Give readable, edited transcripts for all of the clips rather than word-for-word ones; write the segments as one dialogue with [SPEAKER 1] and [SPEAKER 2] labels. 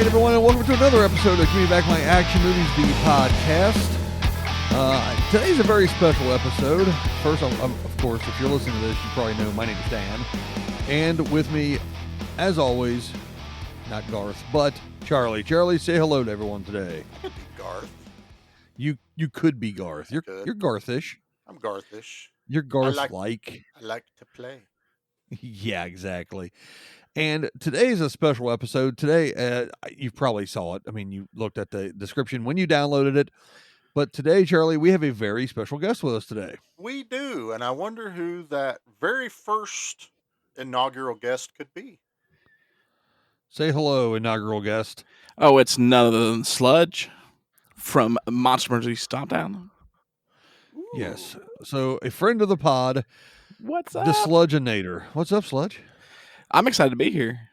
[SPEAKER 1] right, everyone, and welcome to another episode of Give Me Back My Action Movies, the podcast. Today's a very special episode. First, of course, if you're listening to this, you probably know my name is Dan. And with me, as always, not Garth, but Charlie. Charlie, say hello to everyone today.
[SPEAKER 2] I could be Garth.
[SPEAKER 1] You could be Garth. You're Garthish.
[SPEAKER 2] I'm Garthish.
[SPEAKER 1] You're Garth-like.
[SPEAKER 2] I like to play.
[SPEAKER 1] Yeah, exactly. And today's a special episode. Today, you probably saw it. I mean, you looked at the description when you downloaded it. But today, Charlie, we have a very special guest with us today.
[SPEAKER 2] We do, and I wonder who that very first inaugural guest could be.
[SPEAKER 1] Say hello, inaugural guest.
[SPEAKER 3] Oh, it's none other than Sludge from Monster Emergency Stop Down.
[SPEAKER 2] Ooh.
[SPEAKER 1] Yes. So, a friend of the pod.
[SPEAKER 3] What's up?
[SPEAKER 1] The Sludgeinator. What's up, Sludge?
[SPEAKER 3] I'm excited to be here.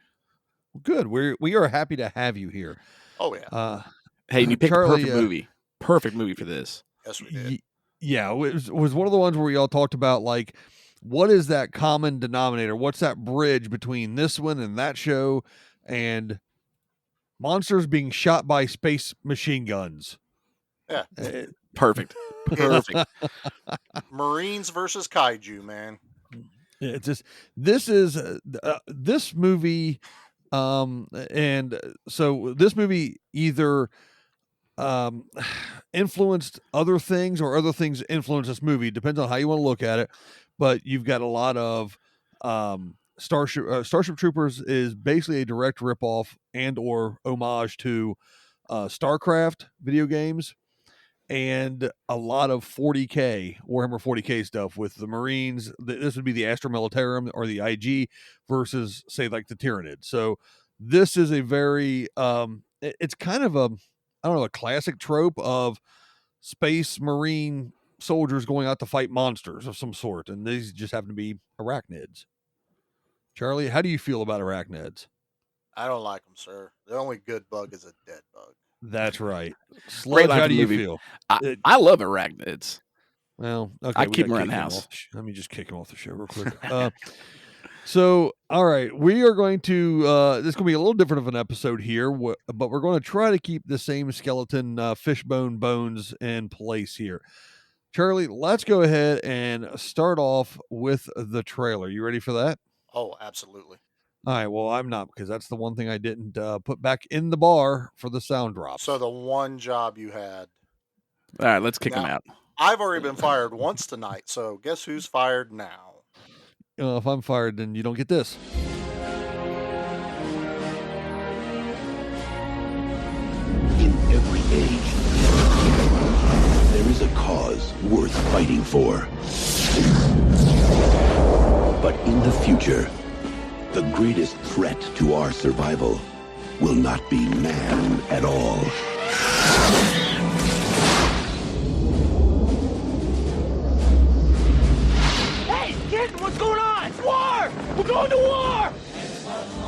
[SPEAKER 1] Good. We are happy to have you here.
[SPEAKER 2] Oh, yeah.
[SPEAKER 3] Hey, you picked
[SPEAKER 1] Charlie,
[SPEAKER 3] a perfect movie. Perfect movie for this.
[SPEAKER 2] Yes, we did.
[SPEAKER 1] Yeah, it was one of the ones where we all talked about, like, what is that common denominator? What's that bridge between this one and that show and monsters being shot by space machine guns?
[SPEAKER 2] Yeah.
[SPEAKER 3] Perfect. Perfect.
[SPEAKER 2] Marines versus Kaiju, man.
[SPEAKER 1] It's just this movie, and so this movie either influenced other things or other things influenced this movie. Depends on how you want to look at it. But you've got a lot of Starship Troopers is basically a direct ripoff and or homage to StarCraft video games. And a lot of 40K, Warhammer 40K stuff with the Marines. This would be the Astra Militarum or the IG versus, say, like the Tyranid. So this is a very, it's kind of a classic trope of space Marine soldiers going out to fight monsters of some sort. And these just happen to be arachnids. Charlie, how do you feel about arachnids?
[SPEAKER 2] I don't like them, sir. The only good bug is a dead bug.
[SPEAKER 1] That's right. Sludge, how do you feel?
[SPEAKER 3] I love arachnids.
[SPEAKER 1] Well, okay.
[SPEAKER 3] I keep them around the house.
[SPEAKER 1] Let me just kick him off the show real quick. So, all right, we are going to, this is going to be a little different of an episode here, but we're going to try to keep the same skeleton fishbone bones in place here. Charlie, let's go ahead and start off with the trailer. You ready for that?
[SPEAKER 2] Oh, absolutely.
[SPEAKER 1] All right, well, I'm not, because that's the one thing I didn't put back in the bar for the sound drop.
[SPEAKER 2] So the one job you had.
[SPEAKER 3] All right, let's kick them out.
[SPEAKER 2] I've already been fired once tonight, so guess who's fired now?
[SPEAKER 1] If I'm fired, then you don't get this.
[SPEAKER 4] In every age, there is a cause worth fighting for. But in the future, the greatest threat to our survival will not be man at all.
[SPEAKER 5] Hey, kids, what's going on? It's war! We're going to war!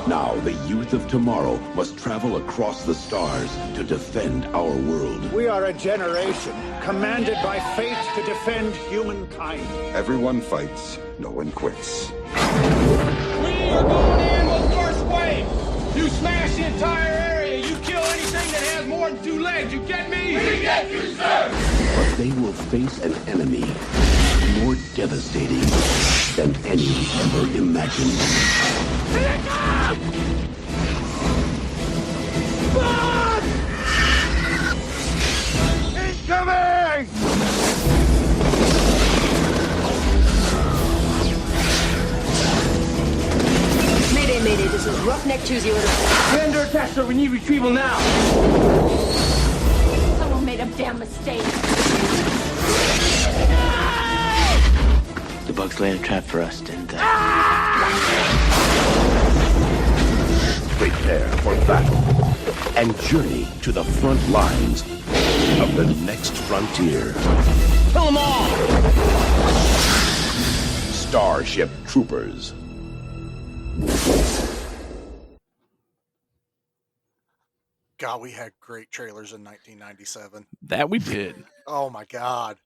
[SPEAKER 4] Now, the youth of tomorrow must travel across the stars to defend our world.
[SPEAKER 6] We are a generation commanded by fate to defend humankind.
[SPEAKER 7] Everyone fights, no one quits.
[SPEAKER 5] We are going in with first wave. You smash the entire area. You kill anything that has more than 2 legs. You get me? We get you, sir!
[SPEAKER 4] But they will face an enemy more devastating than any ever imagined.
[SPEAKER 5] Here they come! Run! Incoming!
[SPEAKER 8] Mayday, this is Roughneck 20.
[SPEAKER 5] We're under attack, sir. We need retrieval now.
[SPEAKER 8] Someone made a damn mistake.
[SPEAKER 9] The bugs laid a trap for us, didn't they?
[SPEAKER 4] Prepare for battle and journey to the front lines of the next frontier.
[SPEAKER 5] Kill them all!
[SPEAKER 4] Starship Troopers.
[SPEAKER 2] God, we had great trailers in 1997.
[SPEAKER 3] That we did.
[SPEAKER 2] Oh, my God.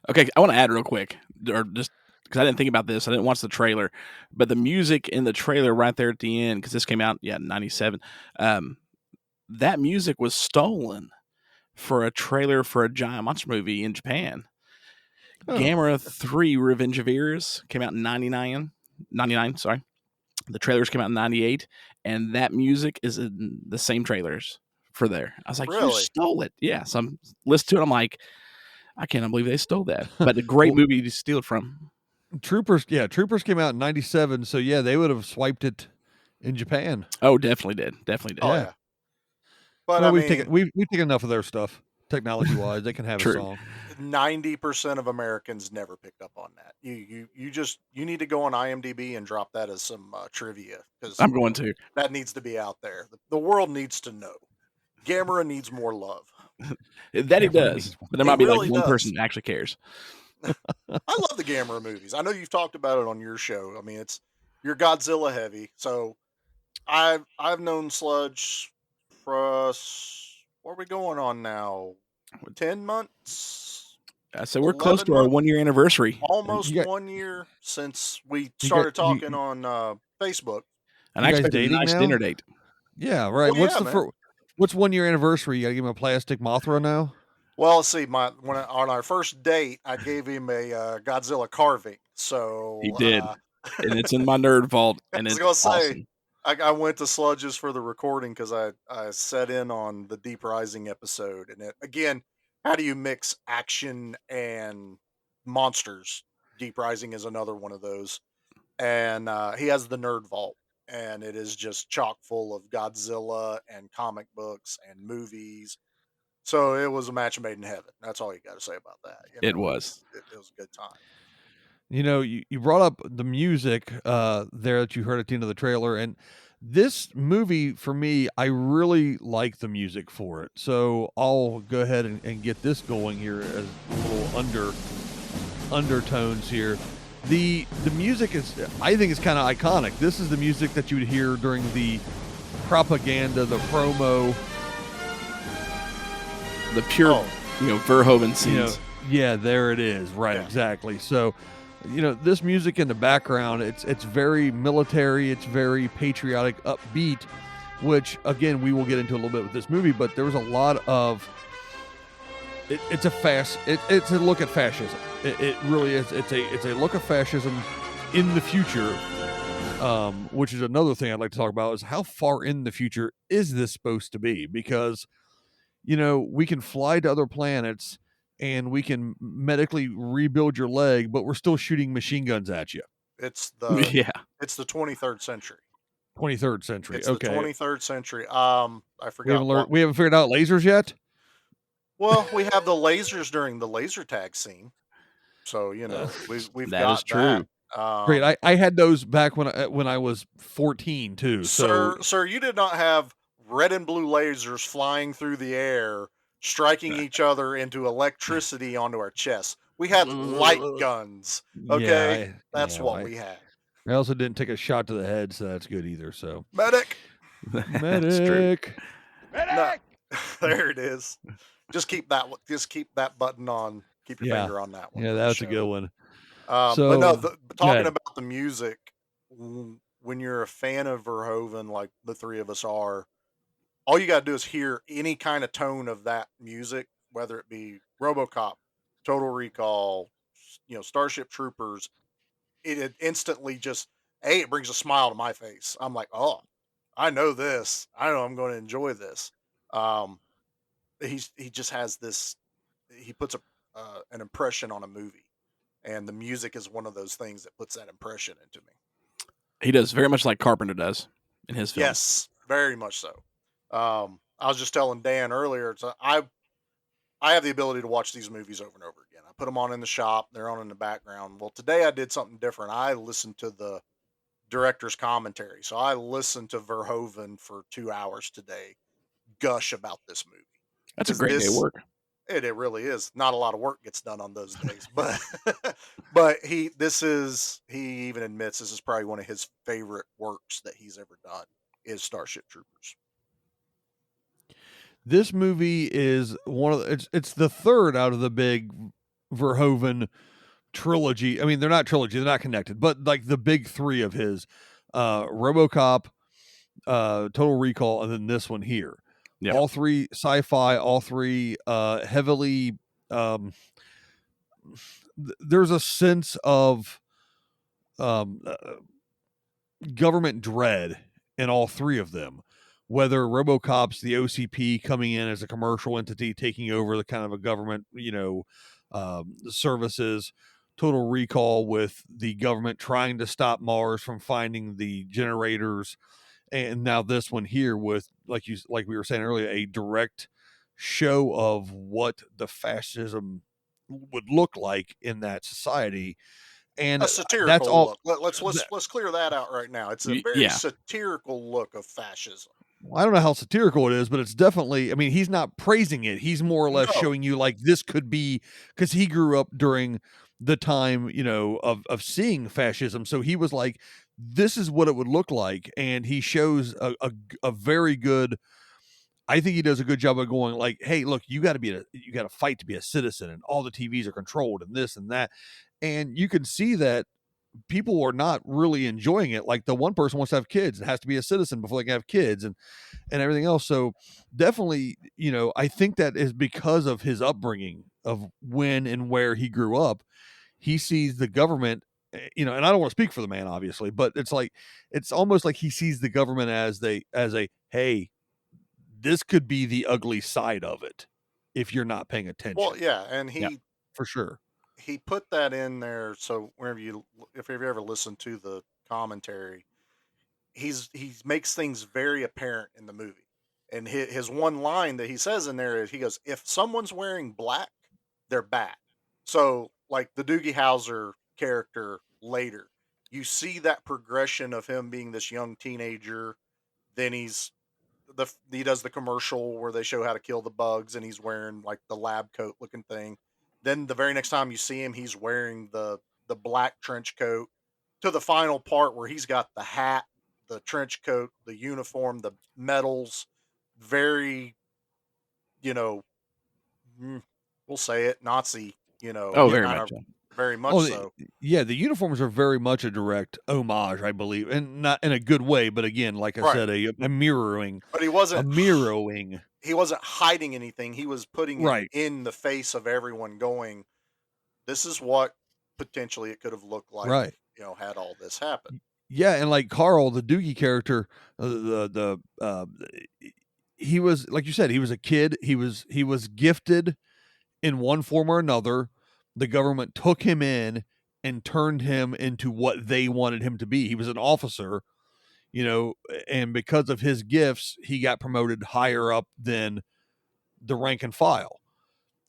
[SPEAKER 3] Okay, I want to add real quick, or just because I didn't think about this. I didn't watch the trailer, but the music in the trailer right there at the end, because this came out, in 97. that music was stolen for a trailer for a giant monster movie in Japan. Gamera 3 Revenge of Ears came out in 99, sorry. The trailers came out in 98, and that music is in the same trailers for there. I was like, you
[SPEAKER 2] Really?
[SPEAKER 3] stole it. Yeah, so I'm listening to it. I'm like, I can't believe they stole that. But a great movie to steal it from.
[SPEAKER 1] Troopers came out in 97, so yeah, they would have swiped it in Japan.
[SPEAKER 3] Oh, definitely did.
[SPEAKER 2] Oh yeah. But
[SPEAKER 1] well,
[SPEAKER 2] I
[SPEAKER 1] we've
[SPEAKER 2] mean,
[SPEAKER 1] taken we've taken enough of their stuff technology wise. They can have a
[SPEAKER 3] True.
[SPEAKER 1] song.
[SPEAKER 2] 90% of Americans never picked up on that. You need to go on IMDb and drop that as some trivia, because
[SPEAKER 3] I'm going to.
[SPEAKER 2] that needs to be out there. The world needs to know. Gamera needs more love.
[SPEAKER 3] That he does. But there
[SPEAKER 2] He
[SPEAKER 3] might be
[SPEAKER 2] really
[SPEAKER 3] like one
[SPEAKER 2] does.
[SPEAKER 3] person that actually cares.
[SPEAKER 2] I love the Gamera movies. I know you've talked about it on your show. I mean, you're Godzilla heavy. So I've known Sludge for what are we going on now? 10 months?
[SPEAKER 3] So we're close to our
[SPEAKER 2] 11
[SPEAKER 3] 1-year anniversary.
[SPEAKER 2] Almost 1 year since we started talking on Facebook.
[SPEAKER 3] And
[SPEAKER 1] You
[SPEAKER 3] I
[SPEAKER 1] guys
[SPEAKER 3] expect a
[SPEAKER 1] dating
[SPEAKER 3] nice
[SPEAKER 1] now?
[SPEAKER 3] dinner date.
[SPEAKER 1] Yeah, right.
[SPEAKER 2] Well, yeah, man.
[SPEAKER 1] What's 1 year anniversary? You gotta give him a plastic Mothra now.
[SPEAKER 2] Well, see, on our first date, I gave him a Godzilla carving. So
[SPEAKER 3] He did. And it's in my nerd vault. And
[SPEAKER 2] I was
[SPEAKER 3] it's
[SPEAKER 2] gonna say,
[SPEAKER 3] awesome.
[SPEAKER 2] I went to Sludge's for the recording because I set in on the Deep Rising episode, and again, how do you mix action and monsters? Deep Rising is another one of those, and he has the nerd vault, and it is just chock full of Godzilla and comic books and movies. So it was a match made in heaven. That's all you got to say about that.
[SPEAKER 3] It was.
[SPEAKER 2] It was a good time.
[SPEAKER 1] You know, you brought up the music there that you heard at the end of the trailer, and this movie for me, I really like the music for it. So I'll go ahead and get this going here as a little undertones here. The music is, I think, it's kind of iconic. This is the music that you would hear during the propaganda, the promo,
[SPEAKER 3] The pure, Verhoeven scenes.
[SPEAKER 1] Yeah, there it is. Right,
[SPEAKER 2] Yeah.
[SPEAKER 1] exactly. So, this music in the background, it's very military, it's very patriotic, upbeat, which again we will get into a little bit with this movie. But there was a lot of it's a look at fascism. It really is. It's a look at fascism in the future, which is another thing I'd like to talk about, is how far in the future is this supposed to be? Because we can fly to other planets and we can medically rebuild your leg, but we're still shooting machine guns at you.
[SPEAKER 2] It's the
[SPEAKER 3] It's
[SPEAKER 2] the 23rd century.
[SPEAKER 1] 23rd century.
[SPEAKER 2] It's
[SPEAKER 1] Okay.
[SPEAKER 2] the 23rd century. I forgot.
[SPEAKER 1] We haven't figured out lasers yet.
[SPEAKER 2] Well, we have the lasers during the laser tag scene, so we've
[SPEAKER 3] That
[SPEAKER 2] got
[SPEAKER 3] is true.
[SPEAKER 2] that.
[SPEAKER 1] Great. I had those back when I was 14 too. So
[SPEAKER 2] Sir, you did not have red and blue lasers flying through the air, striking each other into electricity onto our chests. We had light guns. Okay, that's what we had.
[SPEAKER 1] I also didn't take a shot to the head, so that's good either. So
[SPEAKER 2] Medic.
[SPEAKER 3] That's true.
[SPEAKER 1] medic.
[SPEAKER 2] No. There it is. Just keep that button on. Keep your finger on that one.
[SPEAKER 1] Yeah,
[SPEAKER 2] for the
[SPEAKER 1] that's a
[SPEAKER 2] show.
[SPEAKER 1] good one.
[SPEAKER 2] But no,
[SPEAKER 1] go
[SPEAKER 2] talking
[SPEAKER 1] ahead.
[SPEAKER 2] about the music, when you're a fan of Verhoeven, like the three of us are, all you got to do is hear any kind of tone of that music, whether it be RoboCop, Total Recall, Starship Troopers. It instantly just, it brings a smile to my face. I'm like, oh, I know this. I know I'm going to enjoy this. He just has this. He puts an impression on a movie. And the music is one of those things that puts that impression into me.
[SPEAKER 3] He does very much like Carpenter does in his films.
[SPEAKER 2] Yes, very much so. I was just telling Dan earlier, so I have the ability to watch these movies over and over again. I put them on in the shop; they're on in the background. Well, today I did something different. I listened to the director's commentary, so I listened to Verhoeven for 2 hours today, gush about this movie.
[SPEAKER 3] That's a great day of work.
[SPEAKER 2] It really is. Not a lot of work gets done on those days, but he even admits this is probably one of his favorite works that he's ever done is Starship Troopers.
[SPEAKER 1] This movie is it's the third out of the big Verhoeven trilogy. I mean, they're not trilogy, they're not connected, but like the big three of his, RoboCop, Total Recall, and then this one here.
[SPEAKER 3] Yeah.
[SPEAKER 1] All three sci-fi, all three heavily. There's a sense of government dread in all three of them. Whether RoboCop's the OCP coming in as a commercial entity, taking over the kind of a government, services. Total Recall with the government trying to stop Mars from finding the generators, and now this one here with like we were saying earlier, a direct show of what the fascism would look like in that society. And
[SPEAKER 2] A
[SPEAKER 1] that's
[SPEAKER 2] satirical
[SPEAKER 1] all.
[SPEAKER 2] look. Let's clear that out right now. It's a very
[SPEAKER 3] Yeah.
[SPEAKER 2] satirical look of fascism.
[SPEAKER 1] I don't know how satirical it is, but it's definitely, I mean, he's not praising it. He's more or less
[SPEAKER 2] No.
[SPEAKER 1] showing you like this could be, because he grew up during the time, of seeing fascism. So he was like, this is what it would look like. And he shows a very good, I think he does a good job of going like, hey, look, you got to fight to be a citizen, and all the TVs are controlled and this and that. And you can see that people are not really enjoying it. Like the one person wants to have kids and has to be a citizen before they can have kids and everything else. So definitely, I think that is because of his upbringing of when and where he grew up. He sees the government, and I don't want to speak for the man, obviously, but it's almost like he sees the government as a, hey, this could be the ugly side of it if you're not paying attention.
[SPEAKER 2] Well, yeah, and
[SPEAKER 1] Yeah, for sure.
[SPEAKER 2] he put that in there so if you ever listen to the commentary, he makes things very apparent in the movie. And his one line that he says in there is, he goes, "If someone's wearing black, they're bad." So like the Doogie Howser character later, you see that progression of him being this young teenager. Then he does the commercial where they show how to kill the bugs, and he's wearing like the lab coat looking thing. Then the very next time you see him, he's wearing the black trench coat, to the final part where he's got the hat, the trench coat, the uniform, the medals. Very, you know, we'll say it, Nazi.
[SPEAKER 3] Oh, very
[SPEAKER 2] kind
[SPEAKER 3] much.
[SPEAKER 2] of, very much
[SPEAKER 1] Oh,
[SPEAKER 2] so.
[SPEAKER 1] yeah, the uniforms are very much a direct homage, I believe, and not in a good way, but again, like I
[SPEAKER 2] Right.
[SPEAKER 1] said, a mirroring.
[SPEAKER 2] But he
[SPEAKER 1] A
[SPEAKER 2] wasn't
[SPEAKER 1] mirroring.
[SPEAKER 2] he wasn't hiding anything. He was putting it
[SPEAKER 1] Right.
[SPEAKER 2] in the face of everyone, going, "This is what potentially it could have looked like,
[SPEAKER 1] Right.
[SPEAKER 2] had all this happen."
[SPEAKER 1] Yeah, and like Carl, the Doogie character, he was, like you said, he was a kid. He was gifted in one form or another. The government took him in and turned him into what they wanted him to be. He was an officer, and because of his gifts, he got promoted higher up than the rank and file.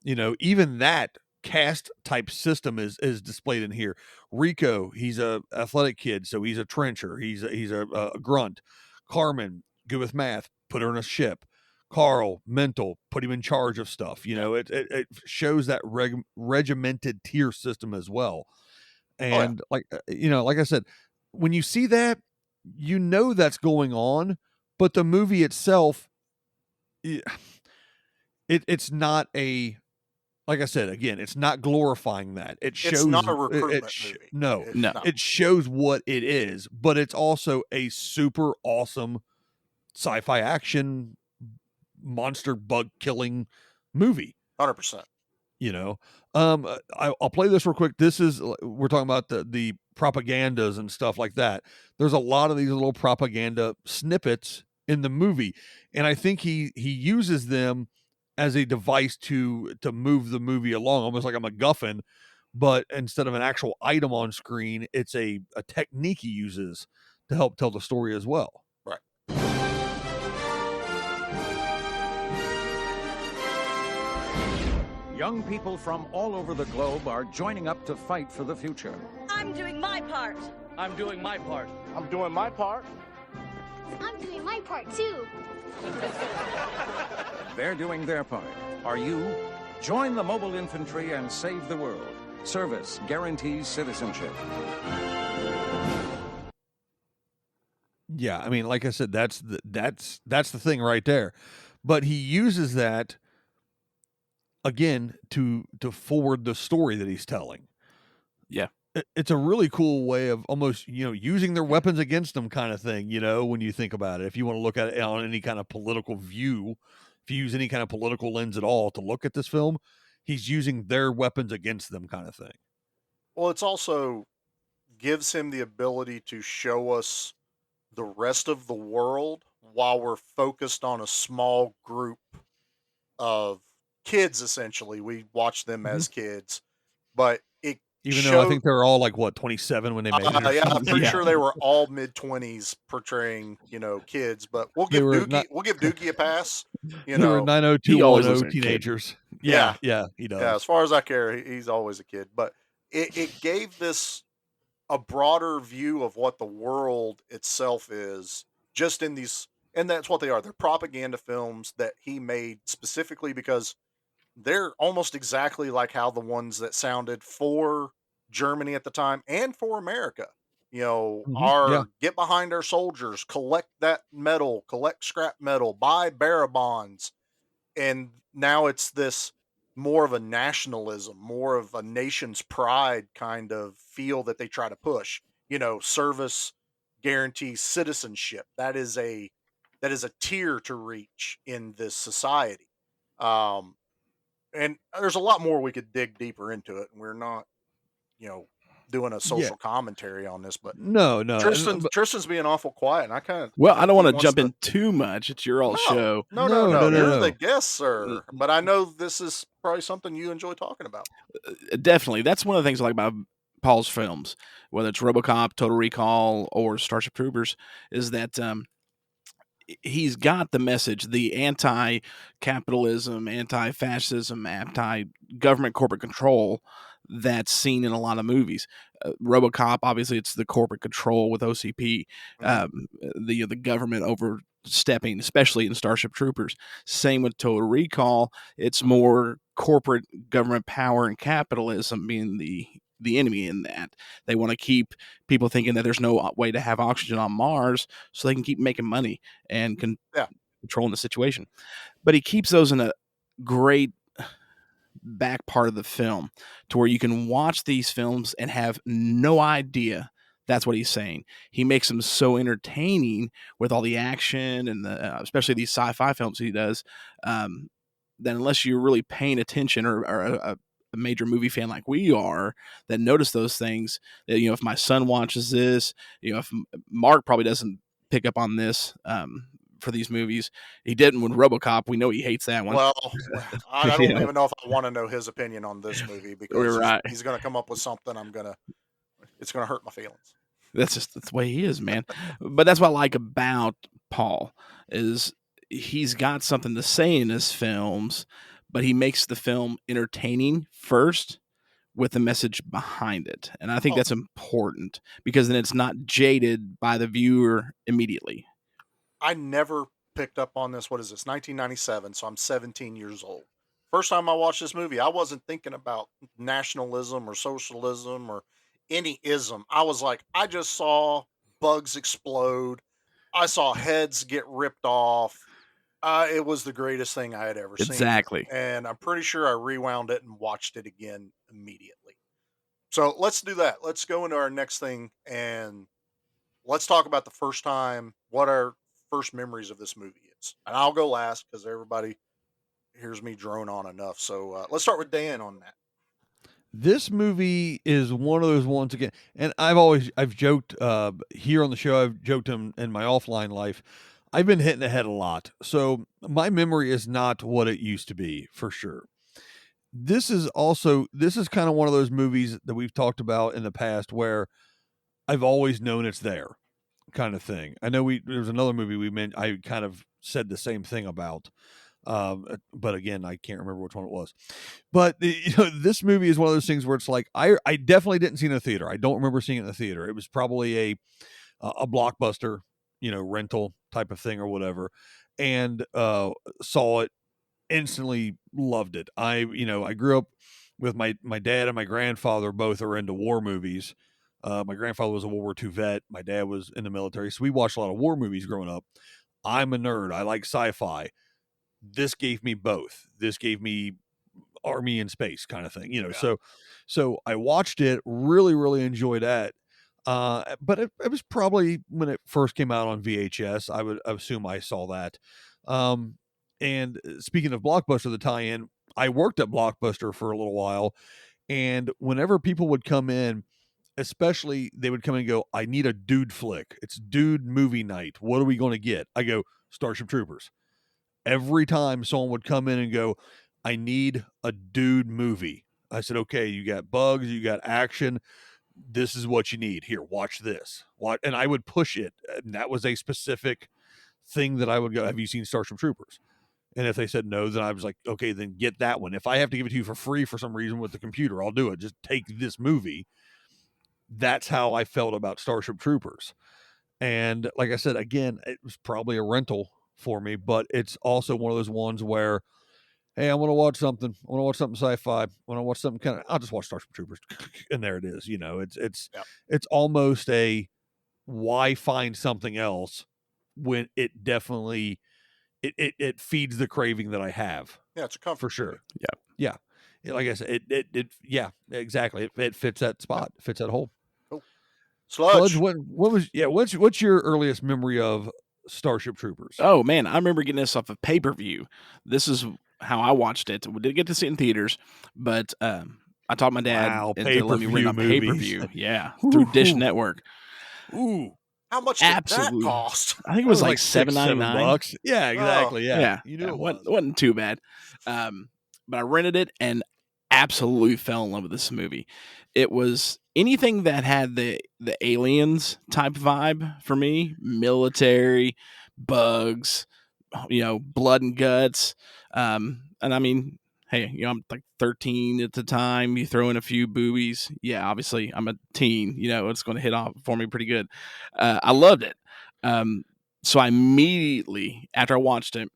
[SPEAKER 1] Even that caste type system is displayed in here. Rico, he's a athletic kid, so he's a trencher. He's a grunt. Carmen, good with math, put her in a ship. Carl, mental, put him in charge of stuff. It shows that regimented tier system as well. And like I said, when you see that, that's going on, but the movie itself, it's not a, like I said, again, it's not glorifying that. It shows
[SPEAKER 2] It's not a recruitment movie.
[SPEAKER 1] No,
[SPEAKER 2] It's
[SPEAKER 3] No.
[SPEAKER 2] not.
[SPEAKER 1] it shows what it is, but it's also a super awesome sci-fi action monster bug killing movie.
[SPEAKER 2] 100%.
[SPEAKER 1] I'll play this real quick. We're talking about the propagandas and stuff like that. There's a lot of these little propaganda snippets in the movie, and I think he uses them as a device to move the movie along, almost like a MacGuffin, but instead of an actual item on screen, it's a technique he uses to help tell the story as well.
[SPEAKER 2] Right.
[SPEAKER 6] Young people from all over the globe are joining up to fight for the future.
[SPEAKER 8] I'm doing my part.
[SPEAKER 5] I'm doing my part.
[SPEAKER 10] I'm doing my part.
[SPEAKER 11] I'm doing my part too.
[SPEAKER 6] They're doing their part. Are you? Join the mobile infantry and save the world. Service guarantees citizenship.
[SPEAKER 1] Yeah, I mean, like I said, that's the thing right there. But he uses that again to forward the story that he's telling.
[SPEAKER 3] Yeah.
[SPEAKER 1] it's a really cool way of almost, using their weapons against them kind of thing, when you think about it. If you want to look at it on any kind of political view, if you use any kind of political lens at all to look at this film, he's using their weapons against them kind of thing.
[SPEAKER 2] Well, it's also gives him the ability to show us the rest of the world while we're focused on a small group of kids. Essentially, we watch them
[SPEAKER 1] Mhm.
[SPEAKER 2] as kids, but it
[SPEAKER 1] Even though I
[SPEAKER 2] showed.
[SPEAKER 1] think they're all like, what, 27 when they made it or
[SPEAKER 2] Yeah, I'm
[SPEAKER 1] something?
[SPEAKER 2] pretty
[SPEAKER 3] Yeah.
[SPEAKER 2] sure they were all mid-20s portraying, kids. But we'll
[SPEAKER 1] They
[SPEAKER 2] give
[SPEAKER 1] were
[SPEAKER 2] Doogie,
[SPEAKER 1] not.
[SPEAKER 2] we'll give Doogie a pass. You
[SPEAKER 1] They were
[SPEAKER 2] know,
[SPEAKER 3] He always was
[SPEAKER 1] 90210
[SPEAKER 3] a kid.
[SPEAKER 1] teenagers.
[SPEAKER 2] Yeah.
[SPEAKER 1] Yeah, he
[SPEAKER 2] yeah.
[SPEAKER 1] does.
[SPEAKER 2] As far as I care, he's always a kid. But it gave this a broader view of what the world itself is, just in these, and that's what they are. They're propaganda films that he made specifically because they're almost exactly like how the ones that sounded for Germany at the time and for America,
[SPEAKER 1] Yeah.
[SPEAKER 2] are get behind our soldiers, collect that metal, collect scrap metal, buy bearer bonds. And now it's this more of a nationalism, more of a nation's pride kind of feel that they try to push. Service guarantees citizenship. That is a tier to reach in this society. Um, and there's a lot more we could dig deeper into it, and we're not, you know, doing a
[SPEAKER 1] Yeah.
[SPEAKER 2] social commentary on this. But
[SPEAKER 1] No.
[SPEAKER 2] Tristan's being awful quiet, and
[SPEAKER 3] Well,
[SPEAKER 2] I
[SPEAKER 3] I don't
[SPEAKER 2] think
[SPEAKER 3] want
[SPEAKER 2] he
[SPEAKER 3] to
[SPEAKER 2] wants
[SPEAKER 3] jump in too much. It's your all
[SPEAKER 2] No,
[SPEAKER 3] show.
[SPEAKER 2] no,
[SPEAKER 1] No.
[SPEAKER 2] You're the guest, sir. But I know this is probably something you enjoy talking about.
[SPEAKER 3] Definitely. That's one of the things I like about Paul's films, whether it's RoboCop, Total Recall, or Starship Troopers, is that he's got the message, the anti-capitalism, anti-fascism, anti-government corporate control that's seen in a lot of movies. RoboCop, obviously, it's the corporate control with OCP, the government overstepping, especially in Starship Troopers. Same with Total Recall. It's more corporate government power and capitalism being the enemy in that. They want to keep people thinking that there's no way to have oxygen on Mars so they can keep making money and controlling the situation. But he keeps those in a great back part of the film to where you can watch these films and have no idea that's what he's saying. He makes them so entertaining with all the action and especially these sci-fi films he does, that unless you're really paying attention or a major movie fan like we are that notice those things, that, if my son watches this, if Mark probably doesn't pick up on this, for these movies. He didn't with RoboCop. We know he hates that one.
[SPEAKER 2] Well, I don't even know if I want to know his opinion on this movie because
[SPEAKER 3] right.
[SPEAKER 2] he's going to come up with something it's going to hurt my feelings.
[SPEAKER 3] That's the way he is, man. But that's what I like about Paul is he's got something to say in his films, but he makes the film entertaining first with the message behind it. And I think that's important because then it's not jaded by the viewer immediately.
[SPEAKER 2] I never picked up on this. What is this? 1997. So I'm 17 years old. First time I watched this movie, I wasn't thinking about nationalism or socialism or any ism. I was like, I just saw bugs explode. I saw heads get ripped off. It was the greatest thing I had ever seen.
[SPEAKER 3] Exactly.
[SPEAKER 2] And I'm pretty sure I rewound it and watched it again immediately. So let's do that. Let's go into our next thing and let's talk about the first time, what our first memories of this movie is. And I'll go last because everybody hears me drone on enough. So let's start with Dan on that.
[SPEAKER 1] This movie is one of those ones again, and I've joked here on the show, I've joked in my offline life, I've been hitting the head a lot. So my memory is not what it used to be, for sure. This is kind of one of those movies that we've talked about in the past where I've always known it's there, kind of thing. I know there was another movie I kind of said the same thing about. But again, I can't remember which one it was. But this movie is one of those things where it's like I definitely didn't see it in a theater. I don't remember seeing it in the theater. It was probably a Blockbuster, rental type of thing or whatever, and saw it, instantly loved it. I grew up with my dad and my grandfather, both are into war movies. My grandfather was a World War II vet. My dad was in the military, so we watched a lot of war movies growing up. I'm a nerd. I like sci-fi. This gave me both. This gave me army in space kind of thing, so I watched it, really enjoyed that. But it was probably when it first came out on VHS. I would assume I saw that. And speaking of Blockbuster, the tie-in, I worked at Blockbuster for a little while, and whenever people would come in, especially they would come in and go, I need a dude flick. It's dude movie night. What are we going to get? I go, Starship Troopers. Every time someone would come in and go, I need a dude movie. I said, okay, you got bugs, you got action. This is what you need. Here, watch this. And I would push it. And that was a specific thing that I would go, have you seen Starship Troopers? And if they said no, then I was like, okay, then get that one. If I have to give it to you for free for some reason with the computer, I'll do it. Just take this movie. That's how I felt about Starship Troopers. And like I said, again, it was probably a rental for me, but it's also one of those ones where, hey, I want to watch something. I want to watch something sci-fi. I want to watch something kind of, I'll just watch Starship Troopers. And there it is. It's almost a, why find something else when it definitely, it feeds the craving that I have.
[SPEAKER 2] Yeah, it's a comfort
[SPEAKER 1] for sure.
[SPEAKER 2] movie.
[SPEAKER 1] Yeah. Like I said, yeah, exactly. It fits that spot, fits that hole.
[SPEAKER 2] Cool. Sludge.
[SPEAKER 1] What's your earliest memory of Starship Troopers?
[SPEAKER 3] Oh man, I remember getting this off of pay-per-view. This is how I watched it. We didn't get to see it in theaters, but I taught my dad to let me rent on pay-per-view. Yeah, through Dish Network.
[SPEAKER 1] Ooh.
[SPEAKER 2] How much did that cost?
[SPEAKER 3] I think it was like $7.99.
[SPEAKER 1] Yeah, exactly. Yeah.
[SPEAKER 3] You knew it wasn't too bad. But I rented it and absolutely fell in love with this movie. It was anything that had the aliens type vibe for me, military, bugs, blood and guts. And I mean, hey, I'm like 13 at the time. You throw in a few boobies. Yeah, obviously I'm a teen. It's going to hit off for me pretty good. I loved it. So I immediately, after I watched it,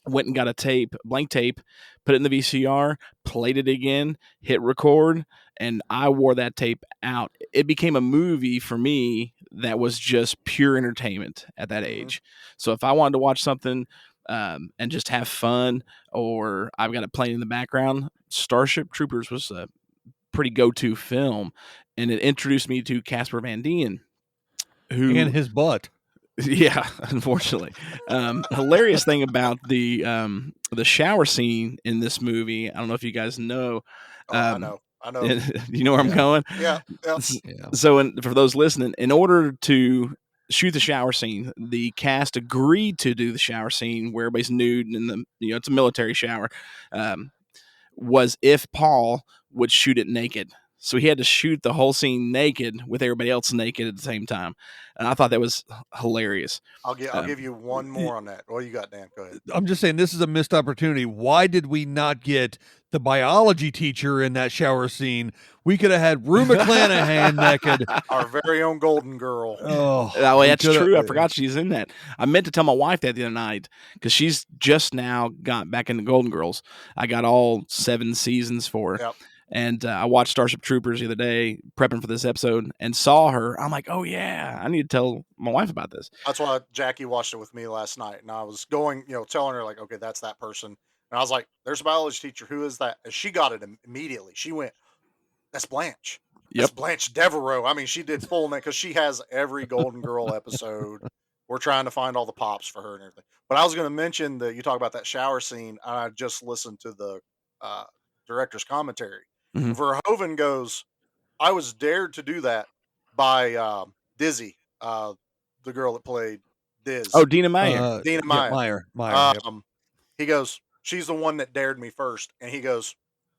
[SPEAKER 3] went and got a blank tape, put it in the VCR, played it again, hit record, and I wore that tape out. It became a movie for me that was just pure entertainment at that age. So if I wanted to watch something and just have fun, or I've got it playing in the background, Starship Troopers was a pretty go-to film, and it introduced me to Casper Van Dien,
[SPEAKER 1] and his butt.
[SPEAKER 3] Yeah, unfortunately. Hilarious thing about the shower scene in this movie. I don't know if you guys know.
[SPEAKER 2] I know.
[SPEAKER 3] You know where I'm going?
[SPEAKER 2] Yeah.
[SPEAKER 3] So for those listening, in order to shoot the shower scene, the cast agreed to do the shower scene where everybody's nude and it's a military shower. Was if Paul would shoot it naked. So he had to shoot the whole scene naked with everybody else naked at the same time. And I thought that was hilarious.
[SPEAKER 2] I'll give you one more on that. What do you got, Dan? Go ahead.
[SPEAKER 1] I'm just saying this is a missed opportunity. Why did we not get the biology teacher in that shower scene? We could have had Rue McClanahan naked.
[SPEAKER 2] Our very own Golden Girl.
[SPEAKER 3] Oh, that's true. I forgot she's in that. I meant to tell my wife that the other night because she's just now got back into Golden Girls. I got all 7 seasons for her.
[SPEAKER 2] Yep.
[SPEAKER 3] And I watched Starship Troopers the other day, prepping for this episode, and saw her. I'm like, oh, yeah, I need to tell my wife about this.
[SPEAKER 2] That's why Jackie watched it with me last night. And I was going, telling her, like, okay, that's that person. And I was like, there's a biology teacher. Who is that? And she got it immediately. She went, that's Blanche. That's Blanche Devereaux. I mean, she did full name because she has every Golden Girl episode. We're trying to find all the pops for her and everything. But I was going to mention that you talk about that shower scene. I just listened to the director's commentary.
[SPEAKER 3] Mm-hmm.
[SPEAKER 2] Verhoeven goes, I was dared to do that by Dizzy, the girl that played Diz.
[SPEAKER 3] Oh, Dina Meyer.
[SPEAKER 2] Dina Meyer.
[SPEAKER 1] Meyer.
[SPEAKER 2] He goes, she's the one that dared me first. And he goes,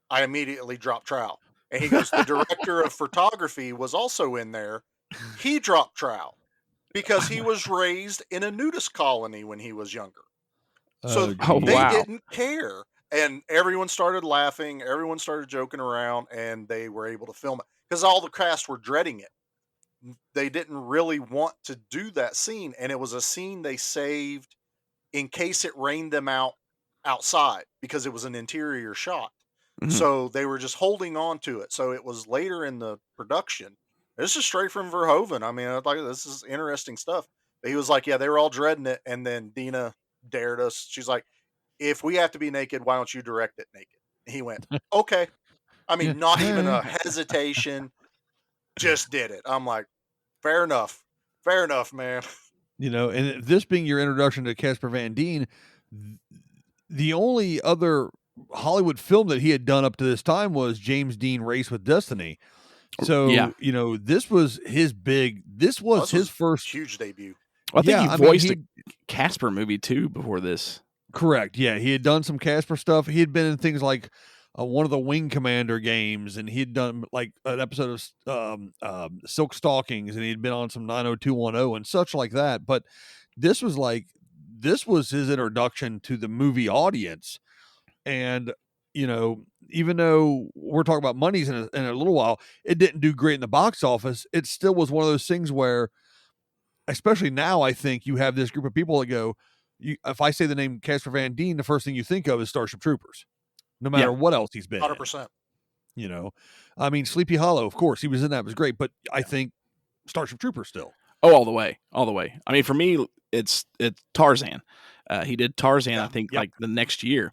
[SPEAKER 2] I immediately dropped trowel. And he goes, the director of photography was also in there. He dropped trowel because he was raised in a nudist colony when he was younger. So they didn't care. And everyone started laughing. Everyone started joking around, and they were able to film it because all the cast were dreading it. They didn't really want to do that scene, and it was a scene they saved in case it rained them out outside because it was an interior shot. Mm-hmm. So they were just holding on to it. So it was later in the production. This is straight from Verhoeven. I mean, I thought this is interesting stuff. But he was like, yeah, they were all dreading it, and then Dina dared us. She's like, if we have to be naked, why don't you direct it naked? He went, okay. I mean,
[SPEAKER 1] Yeah.
[SPEAKER 2] not even a hesitation, just did it. I'm like, fair enough, man.
[SPEAKER 1] And this being your introduction to Casper Van Dien, the only other Hollywood film that he had done up to this time was James Dean Race with Destiny.
[SPEAKER 3] Yeah.
[SPEAKER 1] So, this was his first
[SPEAKER 2] huge debut.
[SPEAKER 3] Well, I think
[SPEAKER 1] Yeah,
[SPEAKER 3] he voiced a Casper movie too before this.
[SPEAKER 1] Correct. Yeah, he had done some Casper stuff. He had been in things like one of the Wing Commander games, and he'd done like an episode of Silk Stalkings, and he'd been on some 90210 and such like that. But this was his introduction to the movie audience, and even though we're talking about monies in a little while, it didn't do great in the box office. It still was one of those things where, especially now, I think you have this group of people that go, if I say the name Casper Van Dien, the first thing you think of is Starship Troopers, no matter what else he's been
[SPEAKER 2] 100%.
[SPEAKER 1] in. I mean, Sleepy Hollow, of course, he was in that, it was great, but I think Starship Troopers still.
[SPEAKER 3] Oh, all the way. I mean, for me, it's Tarzan. He did Tarzan, I think, like the next year.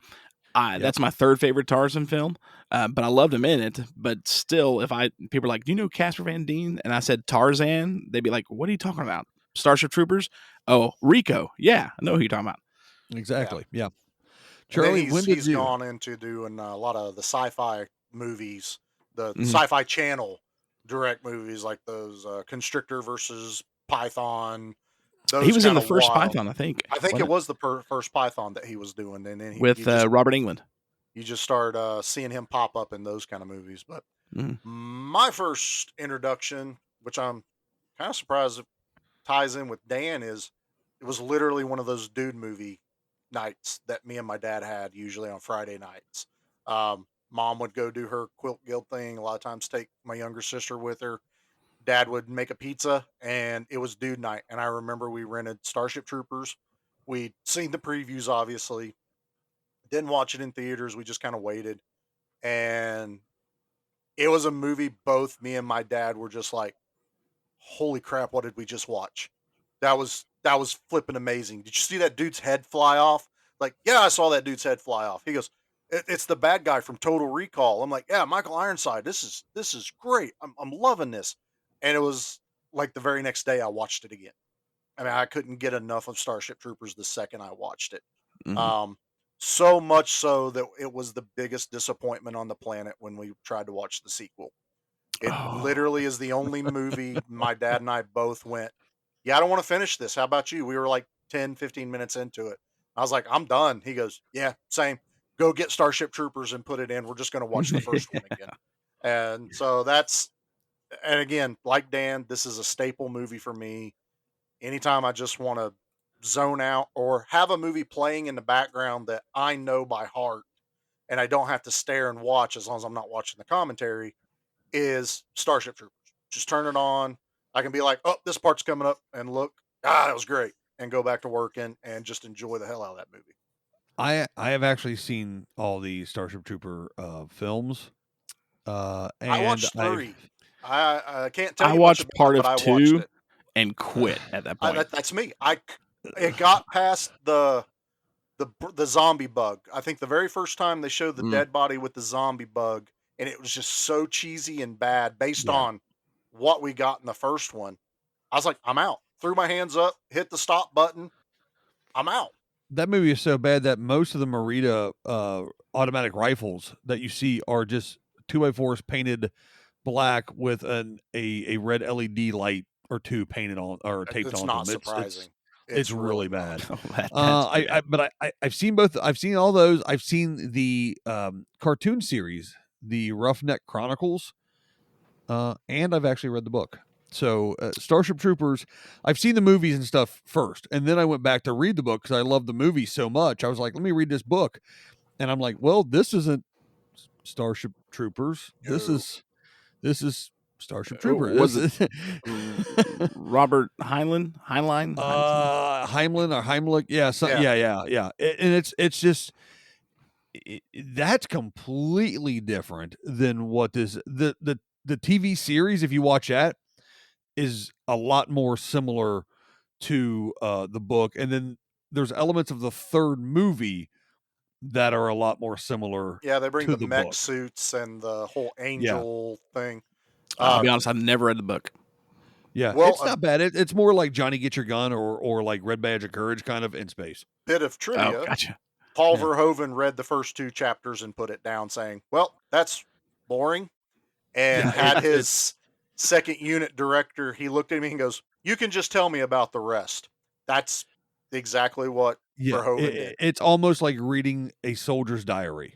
[SPEAKER 3] That's my third favorite Tarzan film, but I loved him in it. But still, people are like, do you know Casper Van Dien? And I said Tarzan, they'd be like, what are you talking about? Starship Troopers? Oh, Rico. Yeah, I know who you're talking about.
[SPEAKER 1] Exactly. Yeah.
[SPEAKER 2] Charlie, he's gone into doing a lot of the sci-fi movies, the Sci-Fi Channel direct movies, like those Constrictor versus Python.
[SPEAKER 3] He was in the first Python, I think.
[SPEAKER 2] I think it was the first Python that he was doing, and then
[SPEAKER 3] with Robert Englund.
[SPEAKER 2] You just start seeing him pop up in those kind of movies. But my first introduction, which I'm kind of surprised it ties in with Dan, it was literally one of those dude movie nights that me and my dad had usually on Friday nights. Mom would go do her quilt guild thing. A lot of times take my younger sister with her. Dad would make a pizza, and it was dude night. And I remember we rented Starship Troopers. We'd seen the previews, obviously. Didn't watch it in theaters. We just kind of waited. And it was a movie both me and my dad were just like, holy crap, what did we just watch? That was flipping amazing. Did you see that dude's head fly off? Like, yeah, I saw that dude's head fly off. He goes, it's the bad guy from Total Recall. I'm like, yeah, Michael Ironside. This is great. I'm loving this. And it was like the very next day I watched it again. I mean, I couldn't get enough of Starship Troopers the second I watched it. So much so that it was the biggest disappointment on the planet when we tried to watch the sequel. It literally is the only movie my dad and I both went, yeah, I don't want to finish this. How about you? We were like 10, 15 minutes into it. I was like, I'm done. He goes, yeah, same. Go get Starship Troopers and put it in. We're just going to watch the first one again. And so and again, like Dan, this is a staple movie for me. Anytime I just want to zone out or have a movie playing in the background that I know by heart and I don't have to stare and watch as long as I'm not watching the commentary, is Starship Troopers. Just turn it on. I can be like, oh, this part's coming up, and look, that was great, and go back to working and just enjoy the hell out of that movie.
[SPEAKER 1] I have actually seen all the Starship Trooper films. And
[SPEAKER 2] I watched 3. I can't tell you.
[SPEAKER 3] I watched part of
[SPEAKER 2] it,
[SPEAKER 3] 2 and quit at that point.
[SPEAKER 2] That's me. It got past the zombie bug. I think the very first time they showed the dead body with the zombie bug, and it was just so cheesy and bad based on what we got in the first one. I was like, I'm out. Threw my hands up, hit the stop button. I'm out.
[SPEAKER 1] That movie is so bad that most of the Merida automatic rifles that you see are just 2x4s painted black with a red LED light or two painted on or taped on them.
[SPEAKER 2] It's not surprising.
[SPEAKER 1] It's really bad. I've seen both. I've seen all those. I've seen the cartoon series, the Roughneck Chronicles, and I've actually read the book. So Starship Troopers, I've seen the movies and stuff first, and then I went back to read the book because I loved the movie so much. I was like, let me read this book, and I'm like, well, this isn't Starship Troopers.
[SPEAKER 2] No.
[SPEAKER 1] This is Starship Troopers.
[SPEAKER 3] Was it Robert Heinlein?
[SPEAKER 1] Heimlin or Heimlich? Yeah. And it's just that's completely different than what this the TV series. If you watch that, is a lot more similar to the book, and then there's elements of the third movie that are a lot more similar.
[SPEAKER 2] Yeah, they bring
[SPEAKER 1] to
[SPEAKER 2] the
[SPEAKER 1] the
[SPEAKER 2] mech
[SPEAKER 1] book.
[SPEAKER 2] suits and the whole angel thing.
[SPEAKER 3] I'll be honest, I've never read the book.
[SPEAKER 1] Yeah,
[SPEAKER 2] Well,
[SPEAKER 1] it's not bad. It's more like Johnny Get Your Gun or like Red Badge of Courage kind of in space.
[SPEAKER 2] Bit of trivia.
[SPEAKER 3] Oh, gotcha.
[SPEAKER 2] Paul
[SPEAKER 1] Yeah.
[SPEAKER 2] Verhoeven read the first 2 chapters and put it down saying, well, that's boring. And
[SPEAKER 1] Yeah,
[SPEAKER 2] had
[SPEAKER 1] it's-
[SPEAKER 2] his second unit director, he looked at me and goes, you can just tell me about the rest. That's exactly what Verhoeven did.
[SPEAKER 1] It's almost like reading a soldier's diary.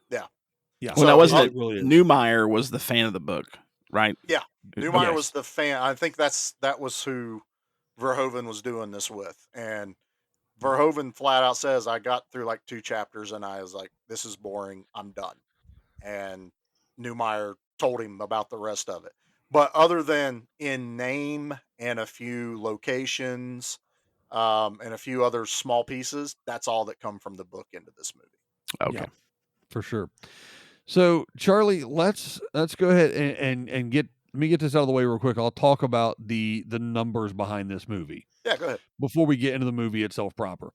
[SPEAKER 2] Yeah.
[SPEAKER 1] Yeah.
[SPEAKER 3] Well,
[SPEAKER 2] So,
[SPEAKER 3] now wasn't
[SPEAKER 1] it
[SPEAKER 3] it
[SPEAKER 1] really is.
[SPEAKER 3] Newmeyer was the fan of the book, right?
[SPEAKER 2] Yeah. Newmeyer
[SPEAKER 1] Yes.
[SPEAKER 2] was the fan. I think that was who Verhoeven was doing this with. And Verhoeven flat out says, I got through like 2 chapters and I was like, this is boring. I'm done. And Newmeyer told him about the rest of it. But other than in name and a few locations and a few other small pieces, that's all that come from the book into this movie.
[SPEAKER 3] Okay.
[SPEAKER 1] Yeah, for sure. So Charlie, let's go ahead and get let me get this out of the way real quick. I'll talk about the numbers behind this movie
[SPEAKER 2] Yeah, go ahead.
[SPEAKER 1] before we get into the movie itself proper.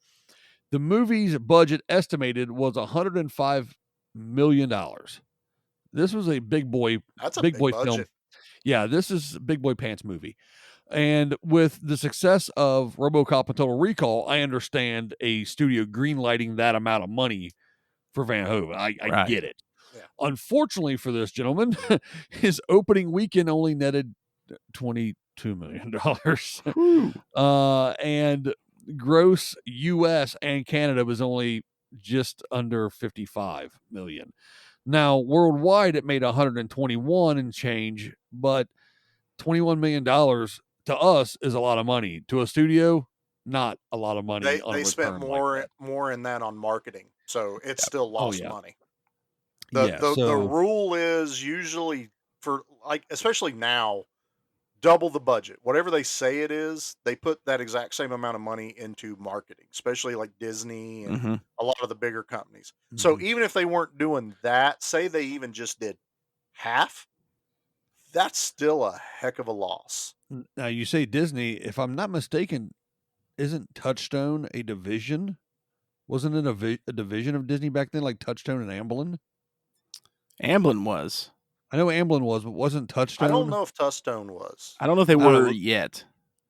[SPEAKER 1] The movie's budget estimated was $105 million. This was a big boy
[SPEAKER 2] That's a
[SPEAKER 1] big
[SPEAKER 2] big
[SPEAKER 1] boy
[SPEAKER 2] budget.
[SPEAKER 1] film. Yeah, this is a big boy pants movie. And with the success of RoboCop and Total Recall, I understand a studio greenlighting that amount of money for Van Hoven. I
[SPEAKER 3] Right.
[SPEAKER 1] get it.
[SPEAKER 2] Yeah.
[SPEAKER 1] Unfortunately for this gentleman, his opening weekend only netted $22 million. And gross US and Canada was only just under 55 million. Now, worldwide it made 121 and change, but $21 million to us is a lot of money. To a studio, not a lot of money.
[SPEAKER 2] They spent more in that on marketing. So it still lost money. The rule is usually for like, especially now, double the budget. Whatever they say it is, they put that exact same amount of money into marketing, especially like Disney and a lot of the bigger companies. So even if they weren't doing that, say they even just did half, that's still a heck of a loss.
[SPEAKER 1] Now you say Disney, if I'm not mistaken, isn't Touchstone a division? Wasn't it a division of Disney back then, like Touchstone and Amblin?
[SPEAKER 3] Amblin was.
[SPEAKER 1] I know Amblin was, but wasn't Touchstone?
[SPEAKER 2] I don't know if Touchstone was.
[SPEAKER 3] I don't know if they were yet.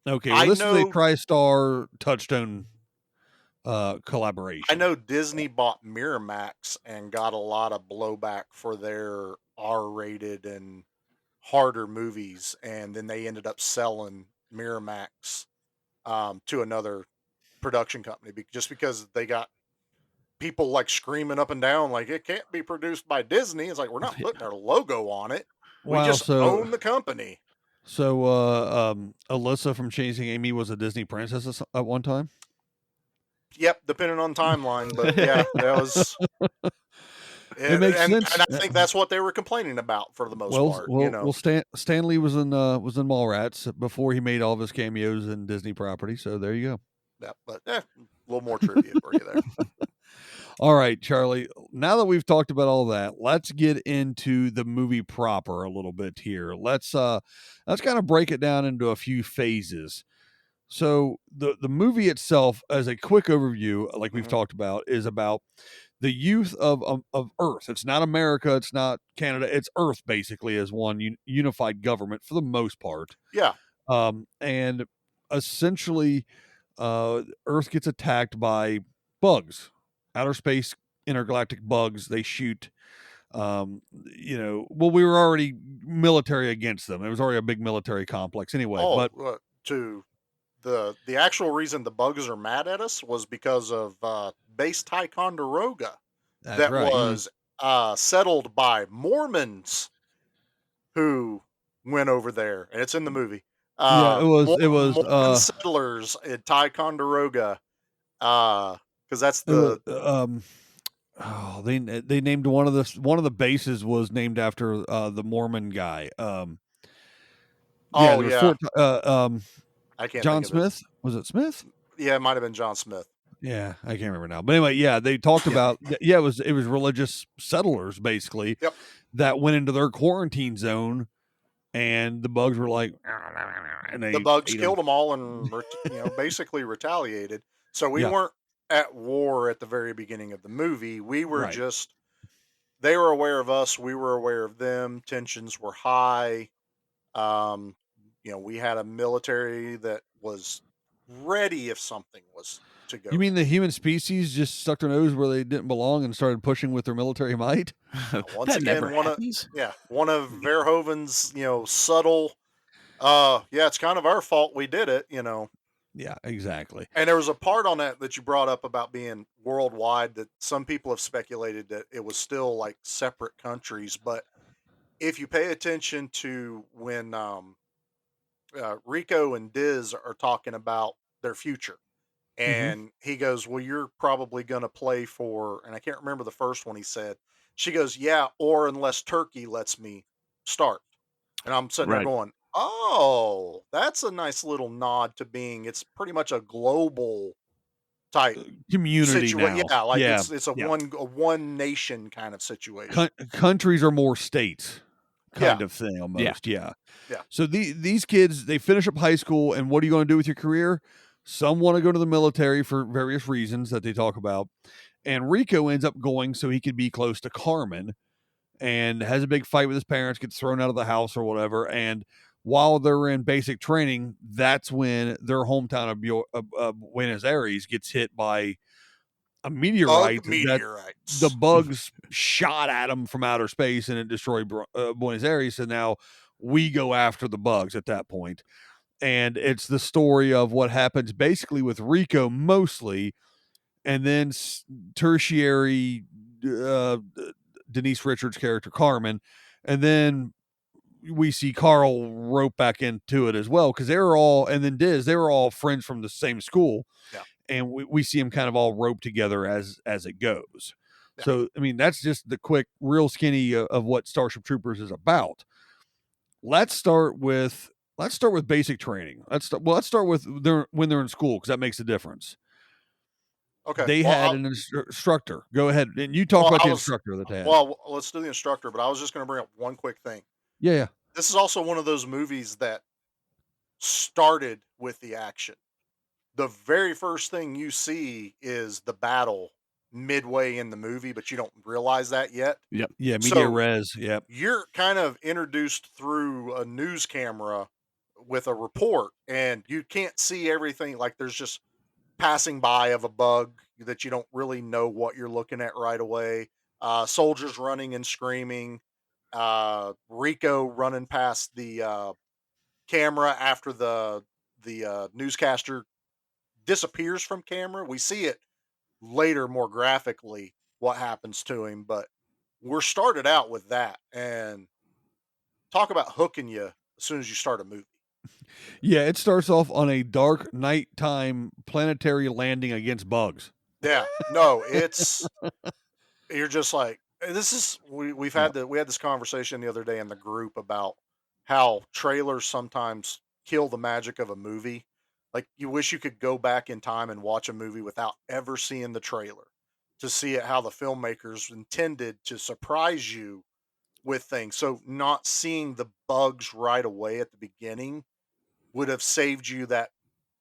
[SPEAKER 1] Okay, well, this is a TriStar Touchstone collaboration.
[SPEAKER 2] I know Disney bought Miramax and got a lot of blowback for their R-rated and harder movies, and then they ended up selling Miramax to another production company just because they got people like screaming up and down like it can't be produced by Disney. It's like, we're not putting our logo on it. We just own the company.
[SPEAKER 1] So Alyssa from Chasing Amy was a Disney princess at one time?
[SPEAKER 2] Yep, depending on timeline, but yeah, that was
[SPEAKER 1] it makes sense.
[SPEAKER 2] And I think that's what they were complaining about for the most part.
[SPEAKER 1] Well, Stanley was in Mallrats before he made all of his cameos in Disney property. So there you go.
[SPEAKER 2] Yeah, but a little more trivia for you there.
[SPEAKER 1] All right, Charlie. Now that we've talked about all that, let's get into the movie proper a little bit here. Let's kind of break it down into a few phases. So the movie itself, as a quick overview, like we've talked about, is about the youth of Earth. It's not America. It's not Canada. It's Earth, basically, as one unified government for the most part.
[SPEAKER 2] Yeah.
[SPEAKER 1] And essentially, Earth gets attacked by bugs, outer space intergalactic bugs. They shoot. We were already military against them. It was already a big military complex anyway.
[SPEAKER 2] To the actual reason the bugs are mad at us was because of base Ticonderoga that was settled by Mormons who went over there, and it's in the movie.
[SPEAKER 1] It was
[SPEAKER 2] Mormon settlers in Ticonderoga, because that's the
[SPEAKER 1] they named one of the bases was named after the Mormon guy.
[SPEAKER 2] I can't.
[SPEAKER 1] John Smith, was it Smith?
[SPEAKER 2] Yeah, it might have been John Smith.
[SPEAKER 1] Yeah, I can't remember now. But anyway, yeah, they talked about it was religious settlers basically that went into their quarantine zone, and the bugs were like, and
[SPEAKER 2] the bugs killed them all and basically retaliated. So we weren't at war at the very beginning of the movie. We were
[SPEAKER 1] Right.
[SPEAKER 2] just, they were aware of us, we were aware of them. Tensions were high. Um, we had a military that was ready if something was to go
[SPEAKER 1] You mean
[SPEAKER 2] down.
[SPEAKER 1] the human species just stuck their nose where they didn't belong and started pushing with their military might?
[SPEAKER 2] Once
[SPEAKER 3] That never
[SPEAKER 2] again,
[SPEAKER 3] happens.
[SPEAKER 2] one of Verhoeven's, subtle, yeah, it's kind of our fault we did it,
[SPEAKER 1] Yeah, exactly.
[SPEAKER 2] And there was a part on that you brought up about being worldwide that some people have speculated that it was still like separate countries. But if you pay attention to when Rico and Diz are talking about their future,
[SPEAKER 1] Mhm.
[SPEAKER 2] and he goes, "Well, you're probably going to play for," and I can't remember the first one he said. She goes, "Yeah, or unless Turkey lets me start." And I'm sitting there
[SPEAKER 3] Right.
[SPEAKER 2] going, "Oh, that's a nice little nod to being it's pretty much a global type
[SPEAKER 1] Community
[SPEAKER 2] situation."
[SPEAKER 1] now.
[SPEAKER 2] Yeah, like
[SPEAKER 1] Yeah.
[SPEAKER 2] it's a
[SPEAKER 1] Yeah.
[SPEAKER 2] one nation kind of situation.
[SPEAKER 1] Countries are more states
[SPEAKER 2] Yeah,
[SPEAKER 1] kind of thing
[SPEAKER 3] Yeah.
[SPEAKER 1] almost. Yeah.
[SPEAKER 2] yeah.
[SPEAKER 1] So these kids, they finish up high school, and what are you going to do with your career? Some want to go to the military for various reasons that they talk about. And Rico ends up going so he could be close to Carmen, and has a big fight with his parents, gets thrown out of the house or whatever. And while they're in basic training, that's when their hometown of Buenos Aires gets hit by a
[SPEAKER 2] Bug
[SPEAKER 1] meteorite that the
[SPEAKER 2] meteorites.
[SPEAKER 1] bugs shot at them from outer space, and it destroyed Buenos Aires. So now we go after the bugs at that point. And it's the story of what happens basically with Rico mostly, and then tertiary Denise Richards' character Carmen, and then we see Carl rope back into it as well, because they were all, and then Diz, they were all friends from the same school,
[SPEAKER 2] Yeah,
[SPEAKER 1] and we see them kind of all roped together as it goes.
[SPEAKER 2] yeah.
[SPEAKER 1] So I mean, that's just the quick, real skinny of what Starship Troopers is about. Let's start with basic training. Let's start with when they're in school, because that makes a difference.
[SPEAKER 2] Okay.
[SPEAKER 1] They
[SPEAKER 2] Well,
[SPEAKER 1] had an instructor. Go ahead, and you talk about
[SPEAKER 2] I
[SPEAKER 1] the
[SPEAKER 2] was
[SPEAKER 1] instructor that they had.
[SPEAKER 2] well. Let's do the instructor, but I was just going to bring up one quick thing.
[SPEAKER 1] Yeah, yeah.
[SPEAKER 2] This is also one of those movies that started with the action. The very first thing you see is the battle midway in the movie, but you don't realize that yet.
[SPEAKER 3] Yep.
[SPEAKER 1] Yeah, media
[SPEAKER 2] So
[SPEAKER 1] res. Yep.
[SPEAKER 2] you're kind of introduced through a news camera with a report, and you can't see everything. Like there's just passing by of a bug that you don't really know what you're looking at right away. Soldiers running and screaming. Rico running past the camera after the newscaster disappears from camera. We see it later more graphically what happens to him, but we're started out with that, and talk about hooking you as soon as you start a movie.
[SPEAKER 1] Yeah, it starts off on a dark nighttime planetary landing against bugs.
[SPEAKER 2] Yeah, no, it's you're just like this is we've
[SPEAKER 1] Yeah.
[SPEAKER 2] had we had this conversation the other day in the group about how trailers sometimes kill the magic of a movie. Like you wish you could go back in time and watch a movie without ever seeing the trailer to see it how the filmmakers intended to surprise you with things. So not seeing the bugs right away at the beginning would have saved you that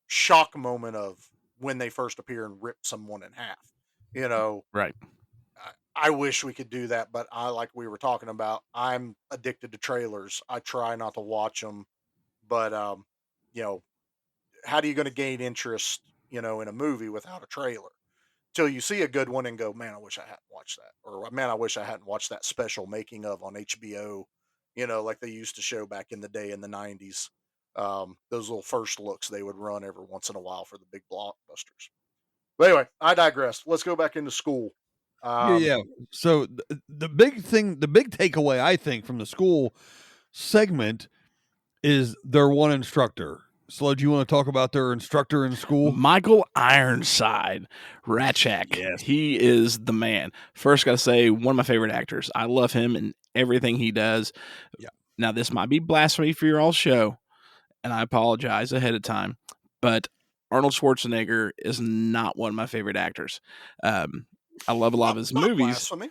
[SPEAKER 2] shock moment of when they first appear and rip someone in half. You know,
[SPEAKER 3] Right.
[SPEAKER 2] I wish we could do that, but I like we were talking about. I'm addicted to trailers. I try not to watch them, but you know, how do you going to gain interest, in a movie without a trailer? Till you see a good one and go, man, I wish I hadn't watched that, or man, I wish I hadn't watched that special making of on HBO. Like they used to show back in the day in the '90s. Those little first looks they would run every once in a while for the big blockbusters. But anyway, I digress. Let's go back into school.
[SPEAKER 1] Yeah, yeah. So the big thing, the big takeaway, I think, from the school segment is their one instructor. Sludge, you want to talk about their instructor in school?
[SPEAKER 3] Michael Ironside, Ratchak.
[SPEAKER 1] Yes.
[SPEAKER 3] He is the man. First, got to say, one of my favorite actors. I love him and everything he does.
[SPEAKER 1] Yeah.
[SPEAKER 3] Now, this might be blasphemy for your all show, and I apologize ahead of time, but Arnold Schwarzenegger is not one of my favorite actors. I love a lot of his
[SPEAKER 2] Not
[SPEAKER 3] movies.
[SPEAKER 2] blasphemy.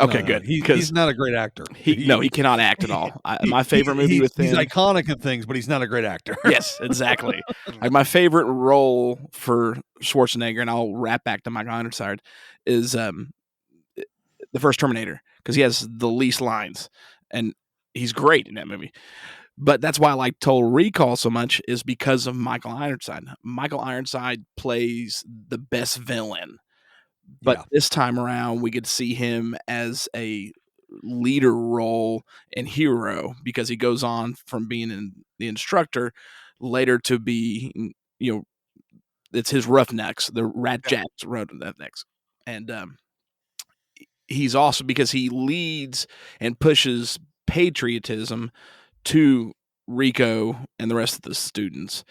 [SPEAKER 3] Okay,
[SPEAKER 1] No,
[SPEAKER 3] good.
[SPEAKER 1] he's not a great actor.
[SPEAKER 3] He cannot act at all. My favorite movie with
[SPEAKER 1] he's
[SPEAKER 3] him.
[SPEAKER 1] iconic in things, but he's not a great actor.
[SPEAKER 3] Yes, exactly. Like my favorite role for Schwarzenegger, and I'll wrap back to Michael Ironside, is the first Terminator, because he has the least lines, and he's great in that movie. But that's why I like Total Recall so much, is because of Michael Ironside. Michael Ironside plays the best villain. But this time around, we get to see him as a leader role and hero, because he goes on from being the instructor later to be, it's his Roughnecks, the Rat Jacks Roughnecks. And he's awesome because he leads and pushes patriotism to Rico and the rest of the students.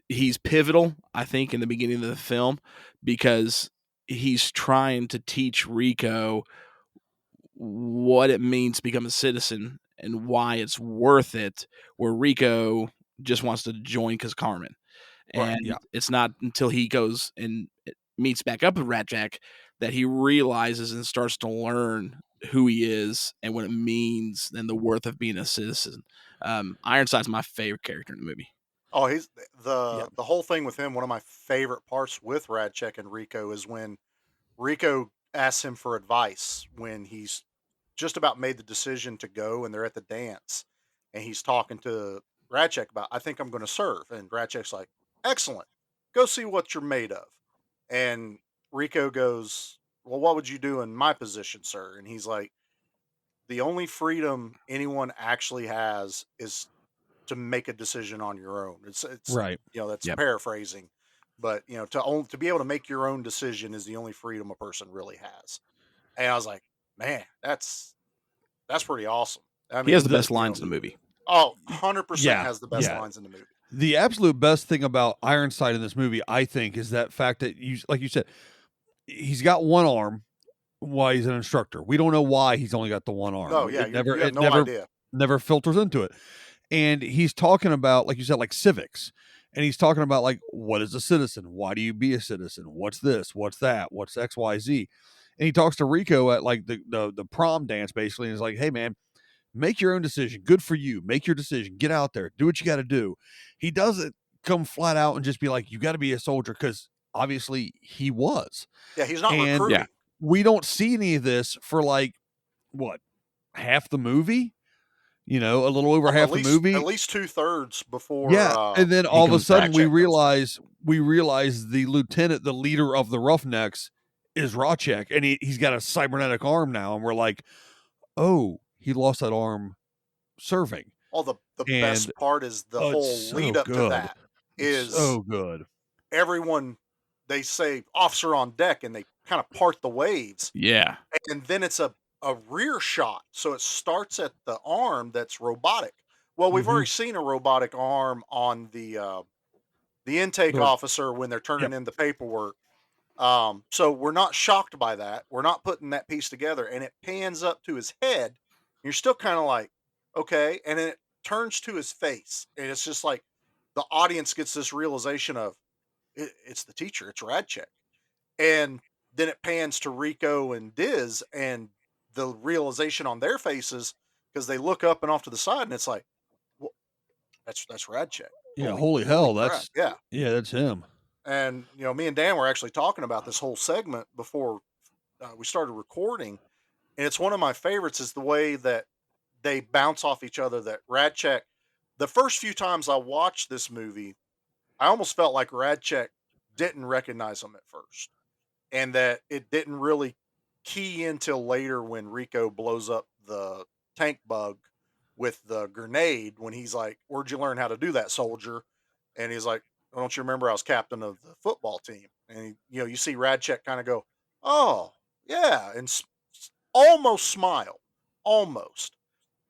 [SPEAKER 3] He's pivotal, I think, in the beginning of the film, because he's trying to teach Rico what it means to become a citizen and why it's worth it, where Rico just wants to join because Carmen. And it's not until he goes and meets back up with Rat Jack that he realizes and starts to learn who he is and what it means and the worth of being a citizen. Ironside's my favorite character in the movie.
[SPEAKER 2] Oh, he's the whole thing with him. One of my favorite parts with Radcheck and Rico is when Rico asks him for advice when he's just about made the decision to go and they're at the dance and he's talking to Radcheck about, I think I'm going to serve. And Radcheck's like, excellent. Go see what you're made of. And Rico goes, well, what would you do in my position, sir? And he's like, the only freedom anyone actually has is to make a decision on your own. It's
[SPEAKER 1] right.
[SPEAKER 2] That's paraphrasing, but to be able to make your own decision is the only freedom a person really has. And I was like, man, that's pretty awesome. I mean,
[SPEAKER 3] he has the best lines in the movie.
[SPEAKER 2] Oh, 100% has the best lines in the movie.
[SPEAKER 1] The absolute best thing about Ironside in this movie, I think, is that fact that like you said, he's got one arm while he's an instructor. We don't know why he's only got the one arm.
[SPEAKER 2] No, yeah, you have no idea.
[SPEAKER 1] Never filters into it. And he's talking about, like you said, like civics. And he's talking about, like, what is a citizen? Why do you be a citizen? What's this? What's that? What's X, Y, Z? And he talks to Rico at, like, the prom dance, basically. And he's like, hey, man, make your own decision. Good for you. Make your decision. Get out there. Do what you got to do. He doesn't come flat out and just be like, you got to be a soldier, because obviously he was.
[SPEAKER 2] Yeah, he's not recruiting. Yeah.
[SPEAKER 1] We don't see any of this for, like, what, half the movie? A little over half the movie.
[SPEAKER 2] At least 2/3 before.
[SPEAKER 1] Yeah, and then all of a sudden we realize the lieutenant, the leader of the Roughnecks, is Radcheck, and he's got a cybernetic arm now, and we're like, oh, he lost that arm serving.
[SPEAKER 2] Oh, the best part is the whole lead up to that is
[SPEAKER 1] so good.
[SPEAKER 2] Everyone, they say officer on deck, and they kind of part the waves.
[SPEAKER 3] Yeah,
[SPEAKER 2] and then it's a rear shot. So it starts at the arm that's robotic. Well, we've already seen a robotic arm on the intake officer when they're turning in the paperwork. So we're not shocked by that. We're not putting that piece together, and it pans up to his head. You're still kind of like, okay. And then it turns to his face. And it's just like the audience gets this realization of it's the teacher. It's Radcheck. And then it pans to Rico and Diz, and the realization on their faces, because they look up and off to the side, and it's like, well, that's Radcheck.
[SPEAKER 1] Yeah, holy hell, that's
[SPEAKER 2] crap.
[SPEAKER 1] that's him.
[SPEAKER 2] And me and Dan were actually talking about this whole segment before we started recording, and it's one of my favorites is the way that they bounce off each other. That Radcheck, the first few times I watched this movie, I almost felt like Radcheck didn't recognize him at first, and that it didn't really key until later when Rico blows up the tank bug with the grenade, when he's like, where'd you learn how to do that, soldier? And he's like, don't you remember I was captain of the football team? And you see Radcheck kind of go, oh yeah, and almost smile, almost.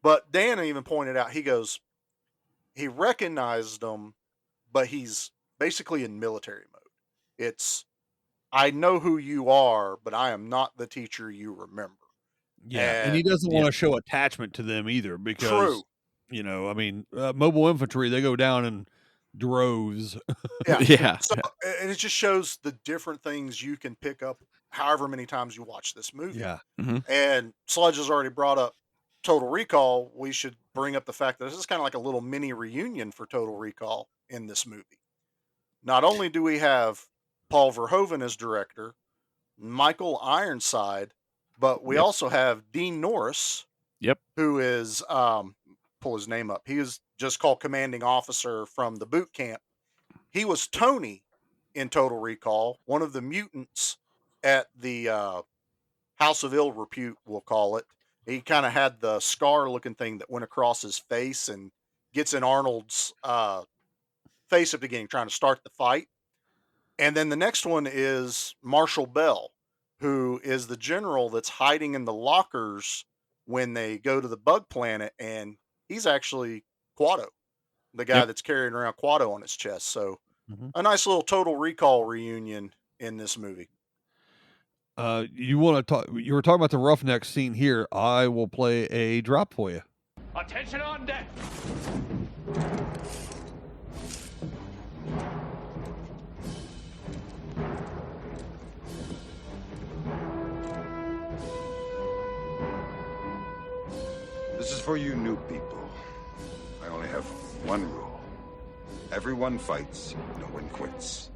[SPEAKER 2] But Dan even pointed out, he goes, he recognized him, but he's basically in military mode. It's, I know who you are, but I am not the teacher you remember.
[SPEAKER 1] Yeah, and he doesn't want to show attachment to them either, because, I mean, mobile infantry, they go down in droves.
[SPEAKER 2] Yeah. So, and it just shows the different things you can pick up however many times you watch this movie.
[SPEAKER 1] Yeah.
[SPEAKER 2] And Sludge has already brought up Total Recall. We should bring up the fact that this is kind of like a little mini reunion for Total Recall in this movie. Not only do we have Paul Verhoeven as director, Michael Ironside, but we also have Dean Norris, who is pull his name up. He is just called commanding officer from the boot camp. He was Tony in Total Recall, one of the mutants at the House of Ill Repute, we'll call it. He kind of had the scar looking thing that went across his face and gets in Arnold's face at the beginning, trying to start the fight. And then the next one is Marshall Bell, who is the general that's hiding in the lockers when they go to the bug planet. And he's actually Quado, the guy that's carrying around Quado on his chest. So a nice little Total Recall reunion in this movie.
[SPEAKER 1] You want to talk? You were talking about the Roughneck scene here. I will play a drop for you.
[SPEAKER 5] Attention on deck.
[SPEAKER 7] This is for you new people. I only have one rule. Everyone fights, no one quits.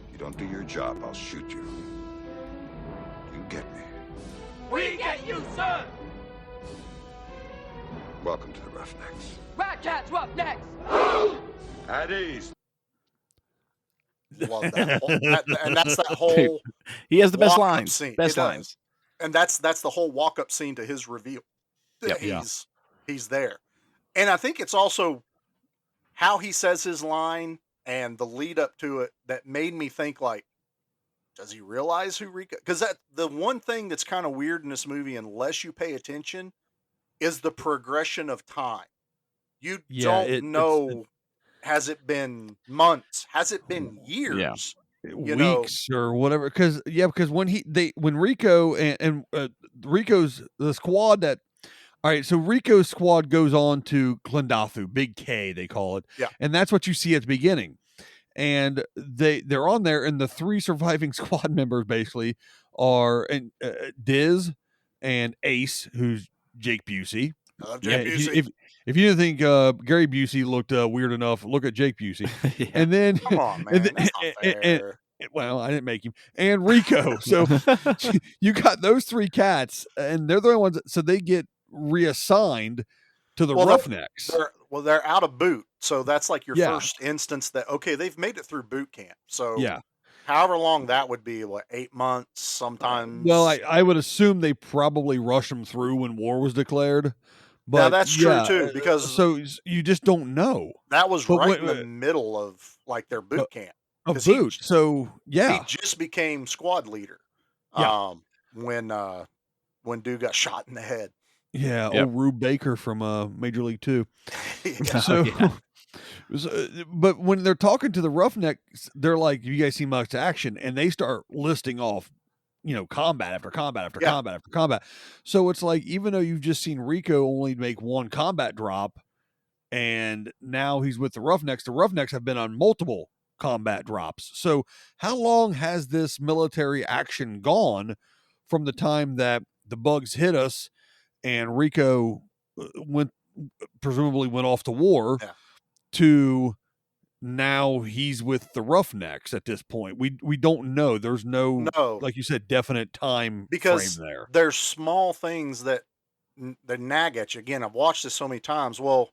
[SPEAKER 7] If you don't do your job, I'll shoot you. You get me.
[SPEAKER 5] We get you, sir.
[SPEAKER 7] Welcome to the Roughnecks.
[SPEAKER 5] Ratcats Roughnecks.
[SPEAKER 7] At ease.
[SPEAKER 2] Love that. And that's that whole.
[SPEAKER 3] He has the best
[SPEAKER 2] walk-up
[SPEAKER 3] lines.
[SPEAKER 2] scene.
[SPEAKER 3] Best
[SPEAKER 2] It does.
[SPEAKER 3] lines.
[SPEAKER 2] And that's the whole walk up scene to his reveal.
[SPEAKER 3] Yep.
[SPEAKER 2] He's there. And I think it's also how he says his line and the lead up to it that made me think, like, does he realize who Rico? Because that the one thing that's kind of weird in this movie, unless you pay attention, is the progression of time. You don't know. Has it been months? Has it been years?
[SPEAKER 1] Weeks or whatever? Because when Rico and Rico's the squad that. All right, so Rico's squad goes on to Klendathu, Big K, they call it.
[SPEAKER 2] Yeah.
[SPEAKER 1] And that's what you see at the beginning. And they're on there, and the three surviving squad members basically are Diz and Ace, who's Jake Busey.
[SPEAKER 2] I love Jake Busey.
[SPEAKER 1] If you didn't think Gary Busey looked weird enough, look at Jake Busey. And then
[SPEAKER 2] come on, man, that's not fair.
[SPEAKER 1] Well, I didn't make him. And Rico. So you got those three cats, and they're the only ones. So they get reassigned to the Roughnecks.
[SPEAKER 2] They're out of boot, so that's like your first instance that they've made it through boot camp. So however long that would be, 8 months sometimes.
[SPEAKER 1] Well, I would assume they probably rushed them through when war was declared. But
[SPEAKER 2] now that's true too, because
[SPEAKER 1] so you just don't know.
[SPEAKER 2] That was in the middle of like their boot camp.
[SPEAKER 1] Of boot. He
[SPEAKER 2] just became squad leader. When dude got shot in the head.
[SPEAKER 1] Yeah, old Rube Baker from Major League 2. But when they're talking to the Roughnecks, they're like, "You guys see much action?" And they start listing off, combat after combat after combat after combat. So it's like, even though you've just seen Rico only make one combat drop, and now he's with the Roughnecks have been on multiple combat drops. So how long has this military action gone from the time that the bugs hit us and Rico presumably went off to war to now he's with the Roughnecks at this point? We don't know. There's no, like you said, definite time frame there.
[SPEAKER 2] There's small things that nag at you. Again, I've watched this so many times. Well,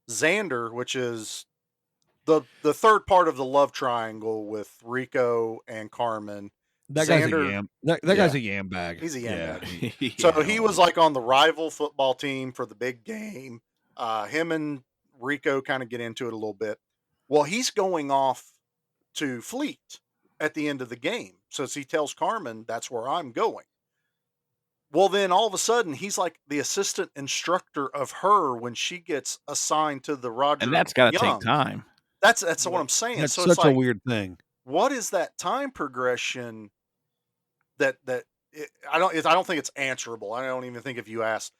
[SPEAKER 2] Xander, which is the third part of the love triangle with Rico and Carmen.
[SPEAKER 1] That guy's a yam. That guy's a yam bag.
[SPEAKER 2] He's a yam bag. So he was like on the rival football team for the big game. Him and Rico kind of get into it a little bit. Well, he's going off to Fleet at the end of the game. So he tells Carmen, that's where I'm going. Well, then all of a sudden, he's like the assistant instructor of her when she gets assigned to the Roger.
[SPEAKER 3] And that's got to take time.
[SPEAKER 2] That's what I'm saying.
[SPEAKER 1] That's
[SPEAKER 2] so
[SPEAKER 1] such
[SPEAKER 2] it's like,
[SPEAKER 1] a weird thing.
[SPEAKER 2] What is that time progression I don't think it's answerable. I don't even think if we asked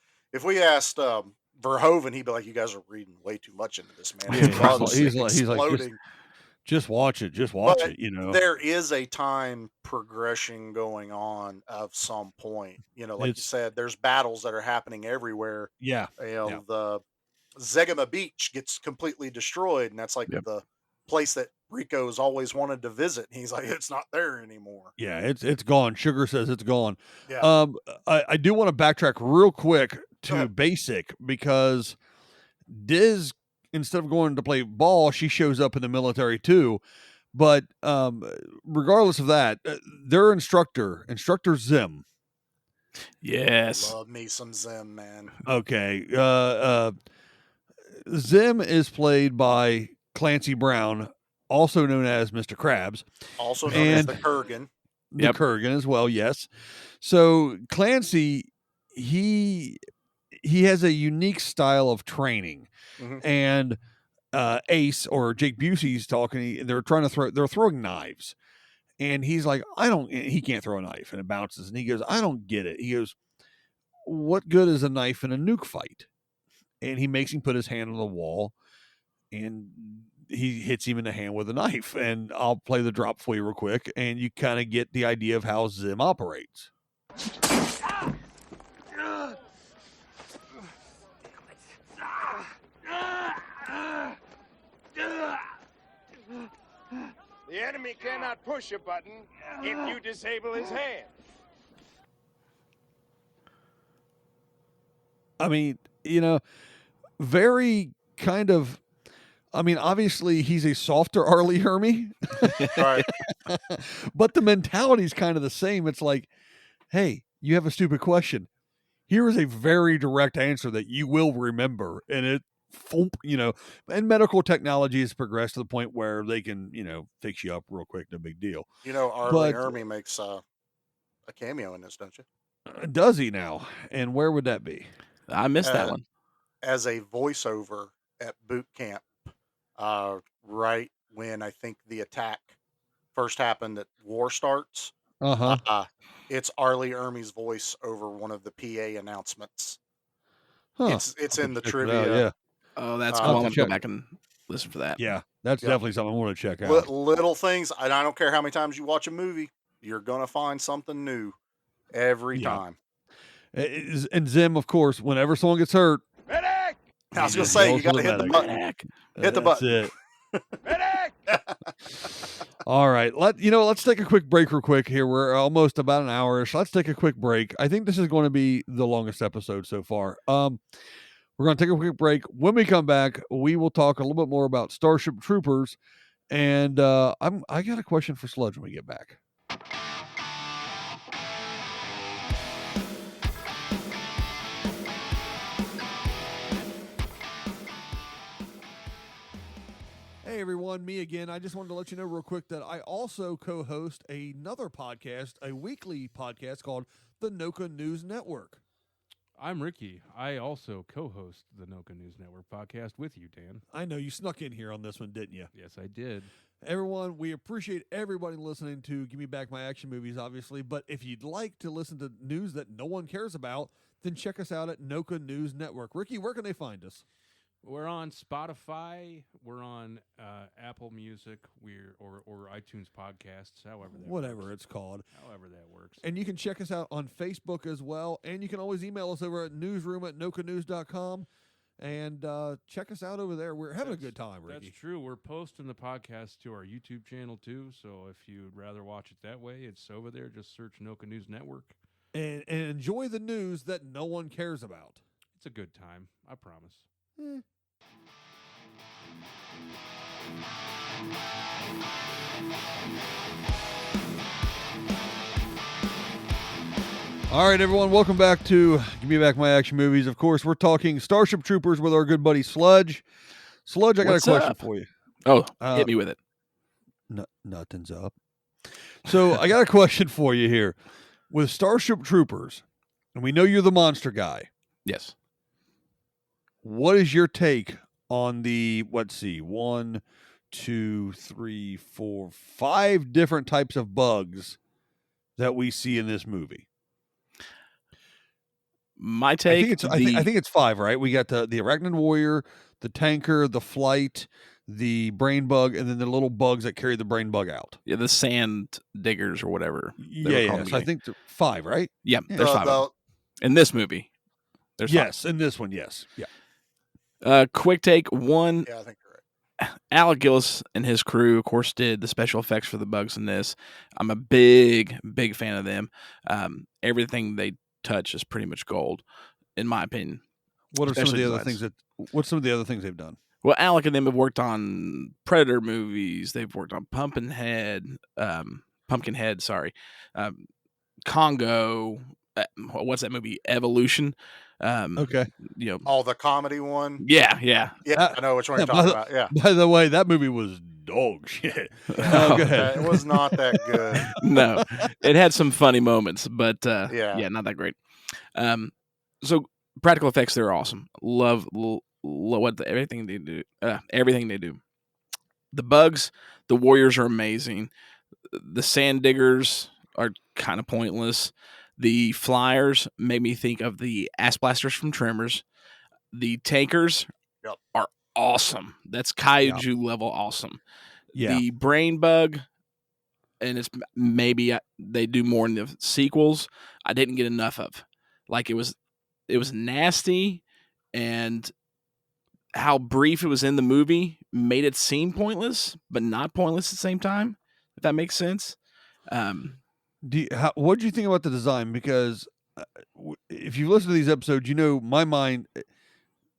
[SPEAKER 2] Verhoeven, he'd be like, "You guys are reading way too much into this, man."
[SPEAKER 1] He's like, just watch it. Just watch
[SPEAKER 2] But
[SPEAKER 1] it. You know,
[SPEAKER 2] there is a time progression going on of some point. Like you
[SPEAKER 1] it's
[SPEAKER 2] said, there's battles that are happening everywhere.
[SPEAKER 1] yeah, yeah.
[SPEAKER 2] The Zegama Beach gets completely destroyed, and that's like
[SPEAKER 3] Yep.
[SPEAKER 2] the place that Rico's always wanted to visit. He's like, it's not there anymore.
[SPEAKER 1] Yeah, it's gone. Sugar says it's gone.
[SPEAKER 2] Yeah.
[SPEAKER 1] I do want to backtrack real quick
[SPEAKER 2] Go
[SPEAKER 1] to
[SPEAKER 2] ahead.
[SPEAKER 1] basic because Diz, instead of going to play ball, she shows up in the military too. But regardless of that, their instructor Zim.
[SPEAKER 3] Yes.
[SPEAKER 2] Love me some Zim, man.
[SPEAKER 1] Okay, Zim is played by Clancy Brown, also known as Mr. Krabs,
[SPEAKER 2] Also known as
[SPEAKER 1] and
[SPEAKER 2] the Kurgan.
[SPEAKER 1] the
[SPEAKER 3] Yep.
[SPEAKER 1] Kurgan as well. Yes. So Clancy, he has a unique style of training,
[SPEAKER 2] Mhm.
[SPEAKER 1] and Ace or Jake Busey's talking. They're throwing knives, and he's like, he can't throw a knife, and it bounces, and he goes, I don't get it. He goes, what good is a knife in a nuke fight? And he makes him put his hand on the wall, and he hits him in the hand with a knife. And I'll play the drop for you real quick, and you kind of get the idea of how Zim operates.
[SPEAKER 5] The enemy cannot push a button if you disable his hand.
[SPEAKER 1] I mean, very kind of. I mean, obviously he's a softer Arlie Hermy,
[SPEAKER 2] Right.
[SPEAKER 1] but the mentality is kind of the same. It's like, hey, you have a stupid question. Here is a very direct answer that you will remember, and it, and medical technology has progressed to the point where they can, fix you up real quick. No big deal.
[SPEAKER 2] Arlie
[SPEAKER 1] But
[SPEAKER 2] Hermy makes a cameo in this, don't you?
[SPEAKER 1] does he now? And where would that be?
[SPEAKER 3] I missed that one.
[SPEAKER 2] As a voiceover at boot camp, right when I think the attack first happened that war starts. It's Arlie Hermy's voice over one of the PA announcements.
[SPEAKER 1] Huh.
[SPEAKER 2] It's in the
[SPEAKER 1] Check it out,
[SPEAKER 2] trivia.
[SPEAKER 1] yeah.
[SPEAKER 3] Oh, that's
[SPEAKER 2] I'll
[SPEAKER 3] cool.
[SPEAKER 1] have
[SPEAKER 3] I'm
[SPEAKER 1] to
[SPEAKER 3] gonna go
[SPEAKER 1] check.
[SPEAKER 3] back and listen for that.
[SPEAKER 1] Yeah, that's
[SPEAKER 2] Yeah.
[SPEAKER 1] definitely something I want to check out.
[SPEAKER 2] Little things. I don't care how many times you watch a movie, you're gonna find something new every
[SPEAKER 1] Yeah.
[SPEAKER 2] time.
[SPEAKER 1] And Zim, of course, whenever someone gets hurt,
[SPEAKER 5] Medic!
[SPEAKER 2] I was
[SPEAKER 1] he
[SPEAKER 2] gonna
[SPEAKER 1] just
[SPEAKER 2] say
[SPEAKER 1] yells
[SPEAKER 2] you gotta
[SPEAKER 1] for the
[SPEAKER 2] hit the
[SPEAKER 1] medic.
[SPEAKER 2] button. Hit the
[SPEAKER 1] That's
[SPEAKER 2] button.
[SPEAKER 1] it.
[SPEAKER 5] Medic!
[SPEAKER 1] All right, let's take a quick break real quick here. We're almost about an hour-ish. Let's take a quick break. I think this is going to be the longest episode so far. We're going to take a quick break. When we come back, we will talk a little bit more about Starship Troopers, and I got a question for Sludge when we get back. Hey everyone, me again. I just wanted to let you know real quick that I also co-host another podcast, a weekly podcast called the Noka News Network.
[SPEAKER 10] I'm Ricky. I also co-host the Noka News Network podcast with you, Dan.
[SPEAKER 1] I know you snuck in here on this one, didn't you?
[SPEAKER 10] Yes, I did.
[SPEAKER 1] Everyone, we appreciate everybody listening to Give Me Back My Action Movies, obviously. But if you'd like to listen to news that no one cares about, then check us out at Noka News Network. Ricky, where can they find us?
[SPEAKER 10] We're on Spotify. We're on Apple Music. Or iTunes Podcasts.
[SPEAKER 1] Whatever
[SPEAKER 10] works.
[SPEAKER 1] it's called.
[SPEAKER 10] However that works.
[SPEAKER 1] And you can check us out on Facebook as well. And you can always email us over at newsroom@nokanews.com. And check us out over there. We're having a good time, Ricky.
[SPEAKER 10] That's true. We're posting the podcast to our YouTube channel, too. So if you'd rather watch it that way, it's over there. Just search Noka News Network.
[SPEAKER 1] And enjoy the news that no one cares about.
[SPEAKER 10] It's a good time. I promise.
[SPEAKER 1] All right, everyone, welcome back to Give Me Back My Action Movies. Of course, we're talking Starship Troopers with our good buddy Sludge. Sludge, I got
[SPEAKER 3] What's
[SPEAKER 1] a question
[SPEAKER 3] up?
[SPEAKER 1] for you.
[SPEAKER 3] Oh, hit me with it.
[SPEAKER 1] Nothing's up. So I got a question for you here. With Starship Troopers, and we know you're the monster guy,
[SPEAKER 3] Yes.
[SPEAKER 1] what is your take on the, let's see, 1, 2, 3, 4, 5 different types of bugs that we see in this movie?
[SPEAKER 3] My take.
[SPEAKER 1] I think it's 5, right? We got the Arachnid Warrior, the Tanker, the Flight, the brain bug, and then the little bugs that carry the brain bug out.
[SPEAKER 3] Yeah, the sand diggers or whatever.
[SPEAKER 1] Yeah. So I think 5, right?
[SPEAKER 3] Yeah, there's 5 of them. In this movie. There's 5.
[SPEAKER 1] In this one, yes. Yeah.
[SPEAKER 3] Quick take one.
[SPEAKER 2] Yeah, I think you're right.
[SPEAKER 3] Alec Gillis and his crew, of course, did the special effects for the bugs in this. I'm a big fan of them. Everything they touch is pretty much gold, in my opinion.
[SPEAKER 1] What's some of the other things they've done?
[SPEAKER 3] Well, Alec and them have worked on Predator movies. They've worked on Pumpkinhead. Congo. What's that movie? Evolution.
[SPEAKER 1] Okay.
[SPEAKER 2] The comedy one.
[SPEAKER 3] Yeah.
[SPEAKER 2] I know which one you're talking about. Yeah.
[SPEAKER 1] By the way, that movie was dog shit. Go ahead.
[SPEAKER 2] It was not that good.
[SPEAKER 3] No, it had some funny moments, but not that great. So practical effects, they're awesome. Love everything they do. Everything they do. The bugs, the warriors are amazing. The sand diggers are kind of pointless. The flyers make me think of the ass blasters from Tremors. The tankers are awesome. That's kaiju level awesome.
[SPEAKER 1] Yeah.
[SPEAKER 3] The brain bug, and it's maybe they do more in the sequels. I didn't get enough of. Like it was nasty, and how brief it was in the movie made it seem pointless, but not pointless at the same time. If that makes sense.
[SPEAKER 1] What do you think about the design? Because if you listen to these episodes, my mind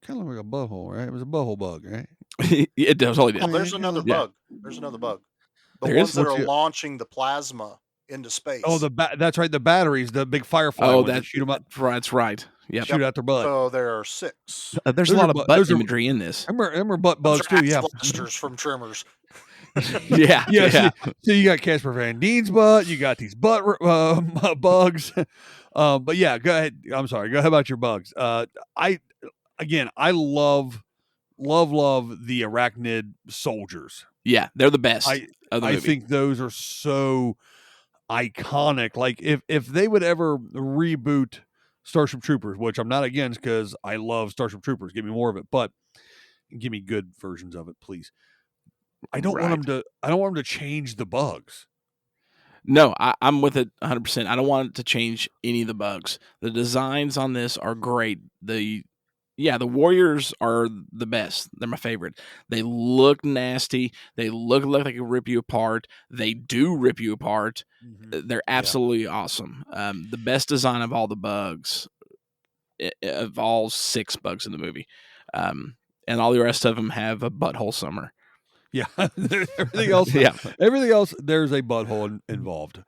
[SPEAKER 1] kind of looked like a butthole, right? It was a butthole bug, right?
[SPEAKER 3] It totally did.
[SPEAKER 2] Oh, there's another bug. There's another bug. The ones that are launching the plasma into space.
[SPEAKER 1] Oh, that's right. The batteries, the big firefly.
[SPEAKER 3] Oh,
[SPEAKER 1] that shoot them up.
[SPEAKER 3] That's right. Yeah,
[SPEAKER 1] shoot out their butt.
[SPEAKER 2] So there are 6.
[SPEAKER 3] There's a lot of butt imagery in this.
[SPEAKER 1] Remember butt bugs too. Yeah,
[SPEAKER 2] blasters from Tremors.
[SPEAKER 3] Yeah.
[SPEAKER 1] So you got Casper Van Dien's butt. You got these butt bugs. But yeah, go ahead. I'm sorry. Go ahead about your bugs. I love the arachnid soldiers.
[SPEAKER 3] Yeah, they're the best.
[SPEAKER 1] I think those are so iconic. Like if they would ever reboot Starship Troopers, which I'm not against because I love Starship Troopers. Give me more of it, but give me good versions of it, please. I don't want them to change the bugs.
[SPEAKER 3] No, I'm with it 100%. I don't want it to change any of the bugs. The designs on this are great. The warriors are the best. They're my favorite. They look nasty. They look like they can rip you apart. They do rip you apart. Mm-hmm. They're absolutely awesome. The best design of all the bugs, of all 6 bugs in the movie. And all the rest of them have a butthole summer.
[SPEAKER 1] Yeah, everything else. Everything else. There's a butthole involved.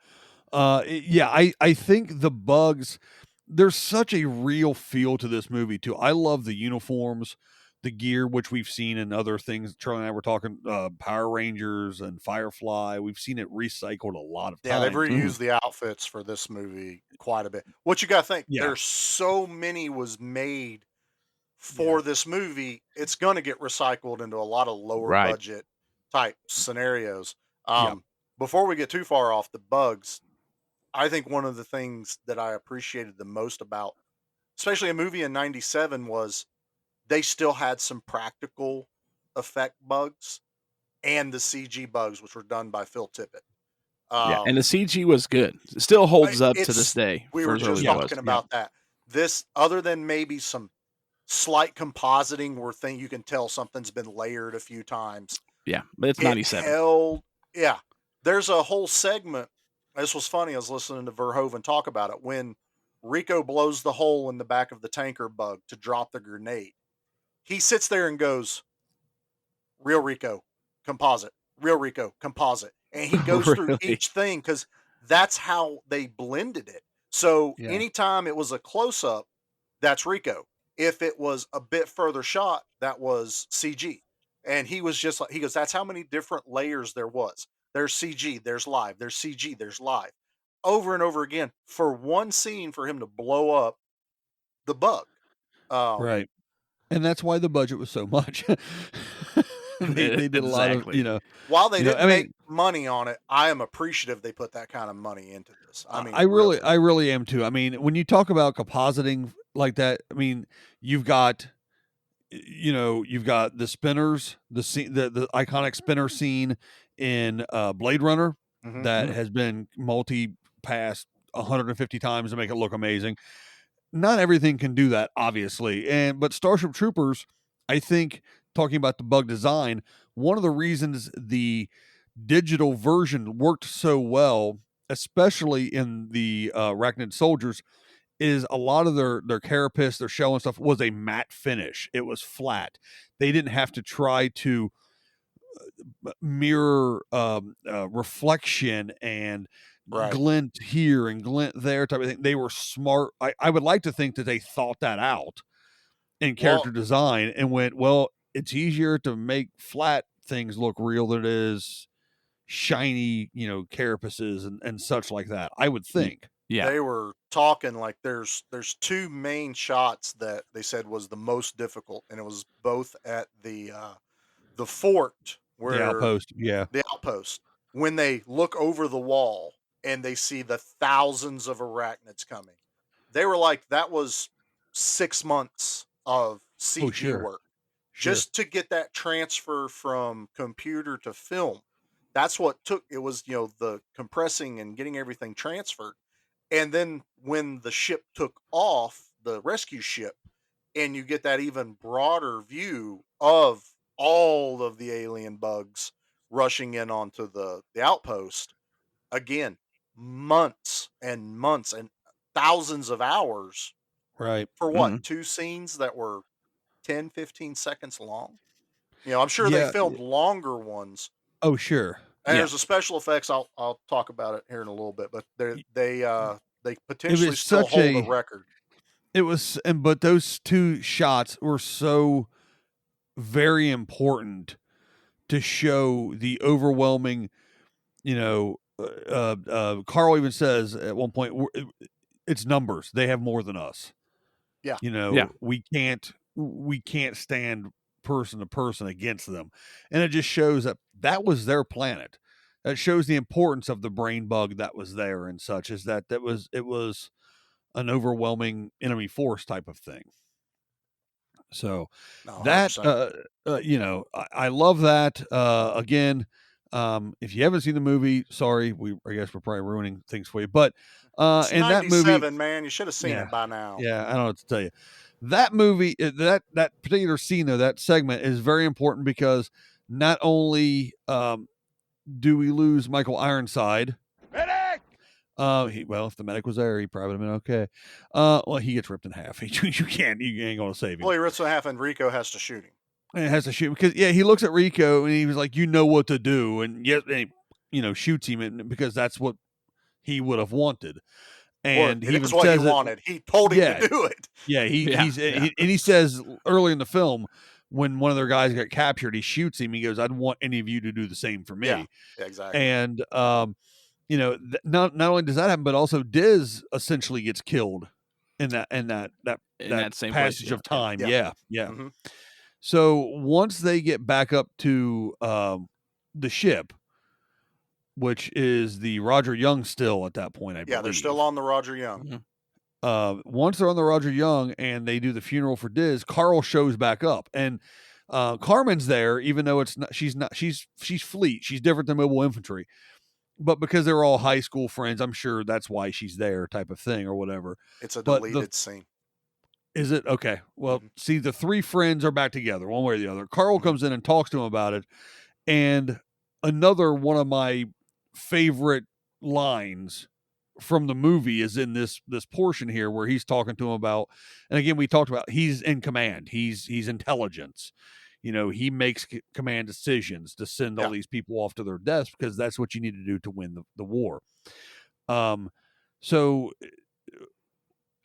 [SPEAKER 1] I think the bugs. There's such a real feel to this movie too. I love the uniforms, the gear, which we've seen in other things. Charlie and I were talking Power Rangers and Firefly. We've seen it recycled a lot of times.
[SPEAKER 2] Yeah, they've reused the outfits for this movie quite a bit. What you got to think? There's so many was made for this movie. It's going to get recycled into a lot of lower budget type scenarios. Before we get too far off the bugs, I think one of the things that I appreciated the most about, especially a movie in '97, was they still had some practical effect bugs and the CG bugs, which were done by Phil Tippett.
[SPEAKER 3] And the CG was good. It still holds up to this day.
[SPEAKER 2] We were just talking about that. This, other than maybe some slight compositing where you can tell something's been layered a few times.
[SPEAKER 3] Yeah, but it's 97.
[SPEAKER 2] There's a whole segment. This was funny. I was listening to Verhoeven talk about it. When Rico blows the hole in the back of the tanker bug to drop the grenade, he sits there and goes, "Real Rico, composite. Real Rico, composite." And he goes through each thing because that's how they blended it. So anytime it was a close-up, that's Rico. If it was a bit further shot, that was CG. And he was just like, he goes, that's how many different layers there was. There's CG, there's live, there's CG, there's live. Over and over again for one scene for him to blow up the bug.
[SPEAKER 1] Right. And that's why the budget was so much. they did a lot of,
[SPEAKER 2] While they didn't make money on it, I am appreciative they put that kind of money into this. I mean,
[SPEAKER 1] I really am too. I mean, when you talk about compositing like that, I mean, you've got you've got the spinners, the iconic spinner scene in Blade Runner that has been multi-passed 150 times to make it look amazing. Not everything can do that, obviously, but Starship Troopers, I think, talking about the bug design, one of the reasons the digital version worked so well, especially in the Arachnid Soldiers, is a lot of their carapace, their shell and stuff was a matte finish. It was flat. They didn't have to try to mirror reflection and glint here and glint there type of thing. They were smart. I would like to think that they thought that out in character design and went, well, it's easier to make flat things look real than it is shiny, carapaces and such like that, I would think.
[SPEAKER 3] Yeah.
[SPEAKER 2] They were talking like there's two main shots that they said was the most difficult, and it was both at the fort where
[SPEAKER 1] The outpost,
[SPEAKER 2] the outpost, when they look over the wall and they see the thousands of arachnids coming. They were like, that was 6 months of CG work just to get that transfer from computer to film. That's what took. It was, the compressing and getting everything transferred. And then when the ship took off, the rescue ship, and you get that even broader view of all of the alien bugs rushing in onto the outpost, again, months and months and thousands of hours.
[SPEAKER 1] Right.
[SPEAKER 2] For what? Two scenes that were 10, 15 seconds long? I'm sure they filmed longer ones.
[SPEAKER 1] Oh, sure.
[SPEAKER 2] And there's a special effects. I'll talk about it here in a little bit, but they potentially still hold a record.
[SPEAKER 1] It was, but those two shots were so very important to show the overwhelming. Carl even says at one point, it's numbers. They have more than us.
[SPEAKER 2] Yeah.
[SPEAKER 1] We can't stand person to person against them, and it just shows that was their planet. That shows the importance of the brain bug that was there and such, is that it was an overwhelming enemy force type of thing. So that I love that. Again, if you haven't seen the movie, sorry, I guess we're probably ruining things for you, but
[SPEAKER 2] it's
[SPEAKER 1] in that movie,
[SPEAKER 2] man, you should have seen it by now.
[SPEAKER 1] Yeah, I don't know what to tell you. That movie, that particular scene though, that segment is very important because not only do we lose Michael Ironside?
[SPEAKER 5] Medic!
[SPEAKER 1] If the medic was there, he probably would have been okay. Well, he gets ripped in half. You ain't going to save him.
[SPEAKER 2] Well, he rips in half, and Rico has to shoot him.
[SPEAKER 1] And has to shoot because he looks at Rico and he was like, what to do, and shoots him because that's what he would have wanted. And he even
[SPEAKER 2] what
[SPEAKER 1] says
[SPEAKER 2] he wanted. He told him to do it.
[SPEAKER 1] Yeah, he says early in the film, when one of their guys got captured, he shoots him. He goes, "I'd want any of you to do the same for me."
[SPEAKER 2] Yeah, exactly.
[SPEAKER 1] And not only does that happen, but also Diz essentially gets killed in that
[SPEAKER 3] same
[SPEAKER 1] passage of time. Yeah.
[SPEAKER 2] Mm-hmm.
[SPEAKER 1] So once they get back up to the ship, which is the Roger Young still at that point, I believe.
[SPEAKER 2] Yeah, they're still on the Roger Young.
[SPEAKER 1] Mm-hmm. Once they're on the Roger Young and they do the funeral for Diz, Carl shows back up, and Carmen's there, even though she's fleet. She's different than mobile infantry, but because they're all high school friends, I'm sure that's why she's there, type of thing or whatever.
[SPEAKER 2] It's a deleted scene.
[SPEAKER 1] Is it? Okay. Well, see, the three friends are back together one way or the other. Carl comes in and talks to him about it. And another one of my favorite lines from the movie is in this portion here where he's talking to him about, and again, we talked about, he's in command. He's intelligence. He makes command decisions to send all these people off to their deaths because that's what you need to do to win the war.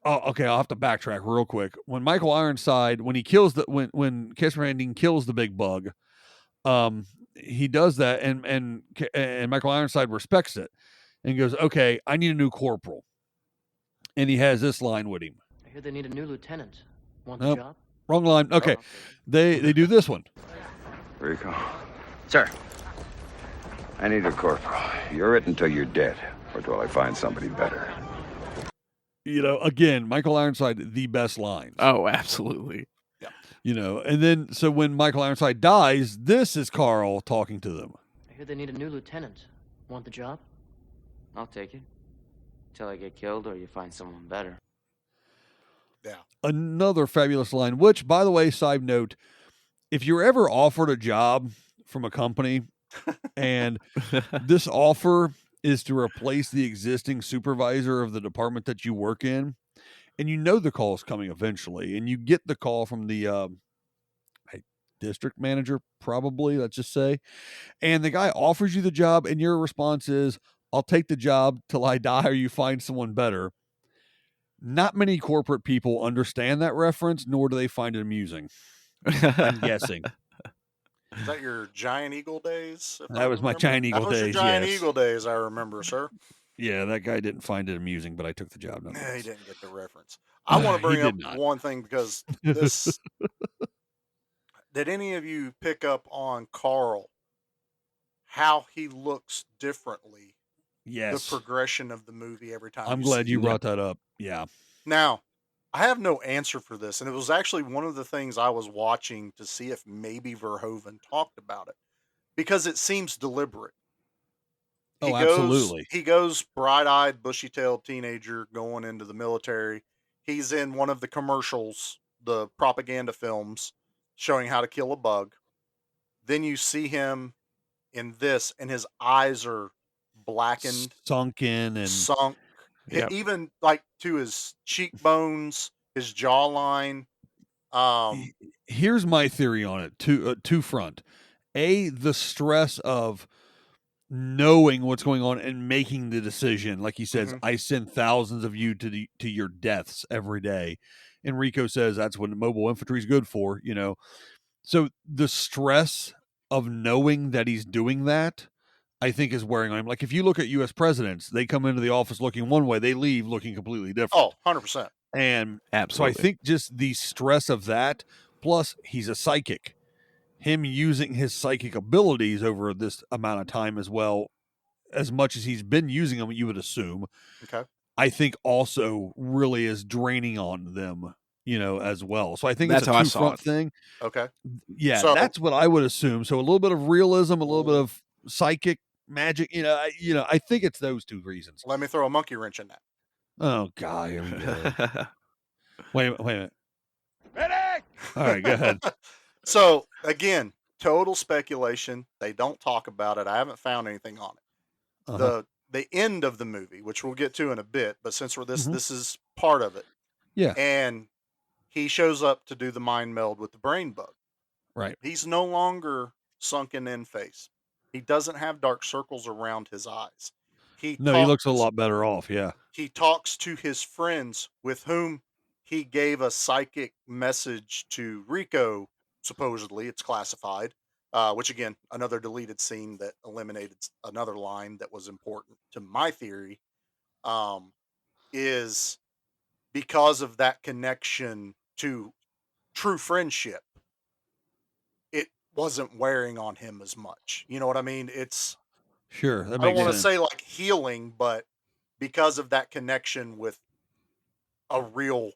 [SPEAKER 1] Okay, I'll have to backtrack real quick. When Michael Ironside, when he kills when Casper Van Dien kills the big bug, he does that, and Michael Ironside respects it and goes, "Okay, I need a new corporal." And he has this line with him.
[SPEAKER 9] I hear they need a new lieutenant. Want the job?
[SPEAKER 1] Wrong line. Okay, they do this one.
[SPEAKER 7] Rico.
[SPEAKER 9] Sir.
[SPEAKER 7] I need a corporal. You're it until you're dead, or till I find somebody better.
[SPEAKER 1] Again, Michael Ironside, the best lines.
[SPEAKER 3] Oh, absolutely.
[SPEAKER 2] Yeah.
[SPEAKER 1] And then so when Michael Ironside dies, this is Carl talking to them.
[SPEAKER 9] I hear they need a new lieutenant. Want the job?
[SPEAKER 12] I'll take it. Till I get killed or you find someone better.
[SPEAKER 2] Yeah.
[SPEAKER 1] Another fabulous line, which, by the way, side note, if you're ever offered a job from a company and this offer is to replace the existing supervisor of the department that you work in, and the call is coming eventually, and you get the call from the district manager, probably, let's just say, and the guy offers you the job, and your response is, I'll take the job till I die or you find someone better. Not many corporate people understand that reference, nor do they find it amusing. I'm guessing.
[SPEAKER 2] Is that your Giant Eagle days?
[SPEAKER 1] That was my Giant Eagle
[SPEAKER 2] That was your
[SPEAKER 1] days,
[SPEAKER 2] Giant
[SPEAKER 1] yes.
[SPEAKER 2] Eagle days, I remember, sir.
[SPEAKER 1] Yeah, that guy didn't find it amusing, but I took the job.
[SPEAKER 2] Nah, he didn't get the reference. I want to bring up one thing because this. Did any of you pick up on Carl? How he looks differently.
[SPEAKER 1] Yes.
[SPEAKER 2] The progression of the movie every time.
[SPEAKER 1] I'm glad you brought that up. Yeah.
[SPEAKER 2] Now, I have no answer for this, and it was actually one of the things I was watching to see if maybe Verhoeven talked about it, because it seems deliberate.
[SPEAKER 1] Absolutely.
[SPEAKER 2] He goes bright-eyed, bushy-tailed teenager going into the military. He's in one of the commercials, the propaganda films, showing how to kill a bug. Then you see him in this, and his eyes are blackened,
[SPEAKER 1] sunken, and
[SPEAKER 2] sunk. Yep. Even like to his cheekbones, his jawline.
[SPEAKER 1] Here's my theory on it. Two front. The stress of knowing what's going on and making the decision. Like he says, I send thousands of you to your deaths every day. And Rico says that's what mobile infantry is good for, So the stress of knowing that he's doing that, I think, is wearing on him. Like if you look at U.S. presidents, they come into the office looking one way, they leave looking completely different.
[SPEAKER 2] Oh, 100%.
[SPEAKER 1] And
[SPEAKER 3] absolutely.
[SPEAKER 1] So I think just the stress of that, plus he's a psychic. Him using his psychic abilities over this amount of time as well, as much as he's been using them, you would assume.
[SPEAKER 2] Okay.
[SPEAKER 1] I think also really is draining on them, as well. So I think
[SPEAKER 3] that's
[SPEAKER 1] it's a two-front thing.
[SPEAKER 2] Okay.
[SPEAKER 1] Yeah, so, that's what I would assume. So a little bit of realism, a little bit of psychic magic. I think it's those two reasons.
[SPEAKER 2] Let me throw a monkey wrench in that.
[SPEAKER 1] Oh God! Here we go. wait a minute.
[SPEAKER 5] Medic!
[SPEAKER 1] All right, go ahead.
[SPEAKER 2] So again, total speculation. They don't talk about it. I haven't found anything on it. The end of the movie, which we'll get to in a bit, but since we're this is part of it.
[SPEAKER 1] Yeah.
[SPEAKER 2] And he shows up to do the mind meld with the brain bug.
[SPEAKER 1] Right.
[SPEAKER 2] He's no longer sunken in face. He doesn't have dark circles around his eyes.
[SPEAKER 1] He looks a lot better off. Yeah.
[SPEAKER 2] He talks to his friends with whom he gave a psychic message to Rico. Supposedly, it's classified. Which again, another deleted scene that eliminated another line that was important to my theory. Is because of that connection to true friendship, it wasn't wearing on him as much. You know what I mean? It's
[SPEAKER 1] sure.
[SPEAKER 2] I don't want to say like healing, but because of that connection with a real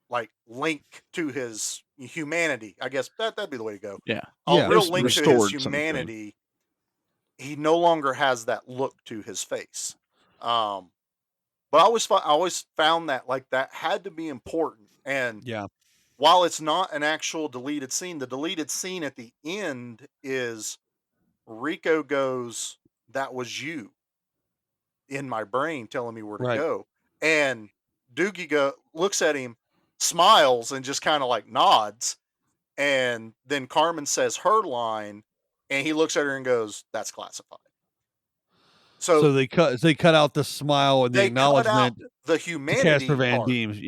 [SPEAKER 2] like link to his humanity, I guess that'd be the way to go.
[SPEAKER 3] Yeah.
[SPEAKER 2] A real link to his humanity. He no longer has that look to his face. But I always found that like that had to be important. And while it's not an actual deleted scene, the deleted scene at the end is Rico goes, "That was you in my brain telling me where to go." And Doogie looks at him, smiles, and just kind of like nods. And then Carmen says her line, and he looks at her and goes, "That's classified."
[SPEAKER 1] So they cut out the smile and the acknowledgement,
[SPEAKER 2] the humanity,
[SPEAKER 1] Casper Van
[SPEAKER 2] part.
[SPEAKER 1] Diems,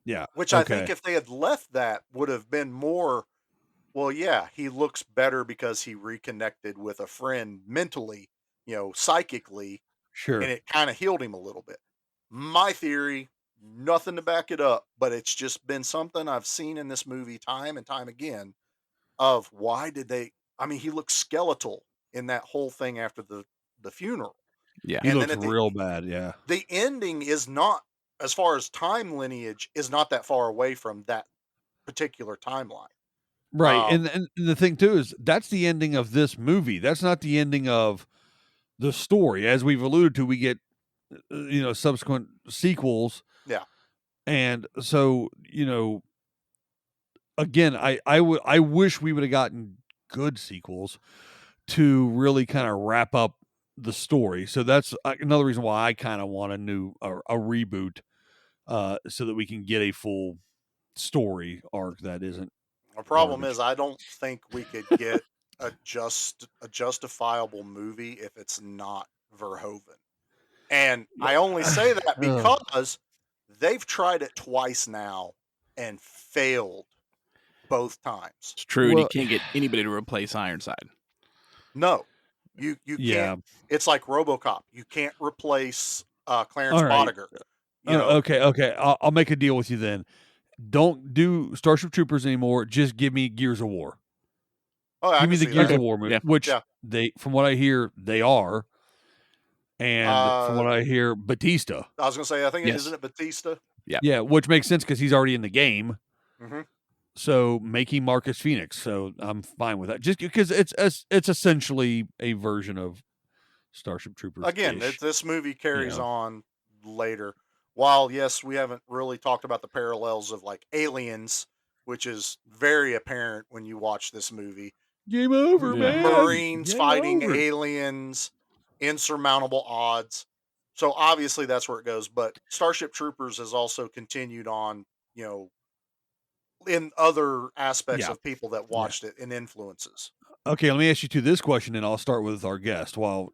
[SPEAKER 1] yeah.
[SPEAKER 2] Which I think if they had left that would have been more. Well, yeah, he looks better because he reconnected with a friend mentally, psychically,
[SPEAKER 1] sure,
[SPEAKER 2] and it kind of healed him a little bit. My theory, nothing to back it up, but it's just been something I've seen in this movie time and time again. Of why did they? I mean, he looks skeletal in that whole thing after the funeral.
[SPEAKER 3] Yeah,
[SPEAKER 1] he looks real bad. Yeah,
[SPEAKER 2] the ending is not, as far as time lineage, is not that far away from that particular timeline.
[SPEAKER 1] Right. And the thing too is that's the ending of this movie. That's not the ending of the story. As we've alluded to, we get subsequent sequels.
[SPEAKER 2] Yeah.
[SPEAKER 1] And so, again, I wish we would have gotten good sequels to really kind of wrap up the story. So that's another reason why I kind of want a reboot, so that we can get a full story arc that isn't.
[SPEAKER 2] The problem is I don't think we could get a justifiable movie if it's not Verhoeven. And I only say that because they've tried it twice now and failed both times.
[SPEAKER 3] It's true, and you can't get anybody to replace Ironside.
[SPEAKER 2] No. You can't. It's like RoboCop. You can't replace Clarence Boddicker.
[SPEAKER 1] Okay. I'll make a deal with you then. Don't do Starship Troopers anymore. Just give me Gears of War.
[SPEAKER 2] Oh,
[SPEAKER 1] give me the Gears of War movie, which they, from what I hear, they are. And from what I hear, Batista.
[SPEAKER 2] I was going to say, I think isn't it Batista?
[SPEAKER 3] Yeah.
[SPEAKER 1] Yeah, which makes sense because he's already in the game.
[SPEAKER 2] Mm-hmm.
[SPEAKER 1] So making Marcus Phoenix. So I'm fine with that. Just because it's essentially a version of Starship Troopers.
[SPEAKER 2] Again, this movie carries on later. While, yes, we haven't really talked about the parallels of like Aliens, which is very apparent when you watch this movie.
[SPEAKER 1] Game over, man.
[SPEAKER 2] Marines fighting aliens, insurmountable odds. So obviously that's where it goes. But Starship Troopers has also continued on, in other aspects of people that watched it and influences.
[SPEAKER 1] Okay, let me ask you this question, and I'll start with our guest.
[SPEAKER 2] Harvey?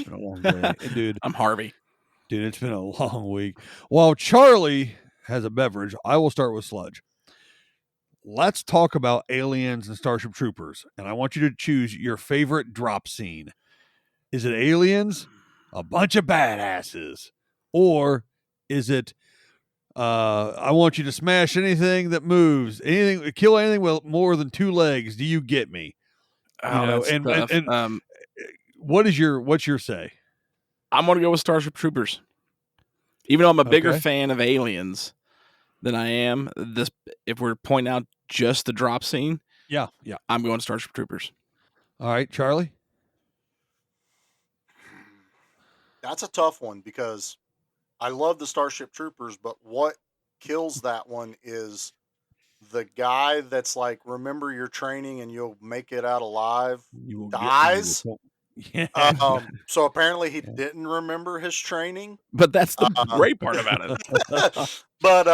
[SPEAKER 1] It's been a long day. Dude,
[SPEAKER 3] I'm Harvey.
[SPEAKER 1] Dude, it's been a long week. While Charlie has a beverage, I will start with Sludge. Let's talk about Aliens and Starship Troopers, and I want you to choose your favorite drop scene. Is it Aliens, a bunch of badasses, or is it I want you to smash anything that moves, kill anything with more than 2 legs? Do you get me? And what's your say?
[SPEAKER 3] I'm going to go with Starship Troopers. Even though I'm a bigger fan of Aliens than I am this, if we're pointing out just the drop scene,
[SPEAKER 1] yeah,
[SPEAKER 3] I'm going Starship Troopers.
[SPEAKER 1] All right, Charlie.
[SPEAKER 2] That's a tough one because I love the Starship Troopers, but what kills that one is the guy that's like, remember your training and you'll make it out alive, dies.
[SPEAKER 1] Yeah.
[SPEAKER 2] So apparently he didn't remember his training.
[SPEAKER 3] But that's the great part about it.
[SPEAKER 2] But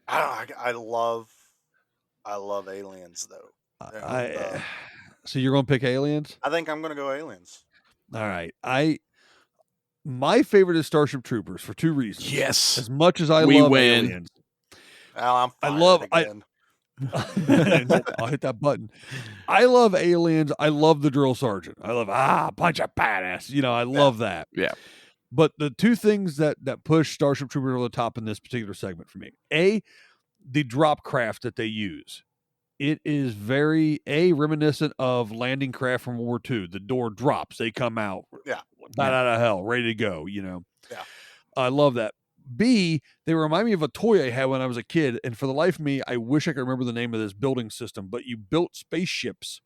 [SPEAKER 2] I love Aliens though.
[SPEAKER 1] So you're going to pick Aliens?
[SPEAKER 2] I think I'm going to go Aliens.
[SPEAKER 1] All right. My favorite is Starship Troopers for 2 reasons.
[SPEAKER 3] Yes.
[SPEAKER 1] As much as I love Aliens.
[SPEAKER 2] Well,
[SPEAKER 1] I'll hit that button. I love Aliens. I love the drill sergeant. I love bunch of badass. I love that.
[SPEAKER 3] Yeah.
[SPEAKER 1] But the 2 things that push Starship Troopers over the top in this particular segment for me. A, the drop craft that they use. It is very reminiscent of landing craft from World War II. The door drops, they come out.
[SPEAKER 2] Yeah.
[SPEAKER 1] Bat out of hell, ready to go,
[SPEAKER 2] Yeah.
[SPEAKER 1] I love that. B, they remind me of a toy I had when I was a kid, and for the life of me, I wish I could remember the name of this building system, but you built spaceships,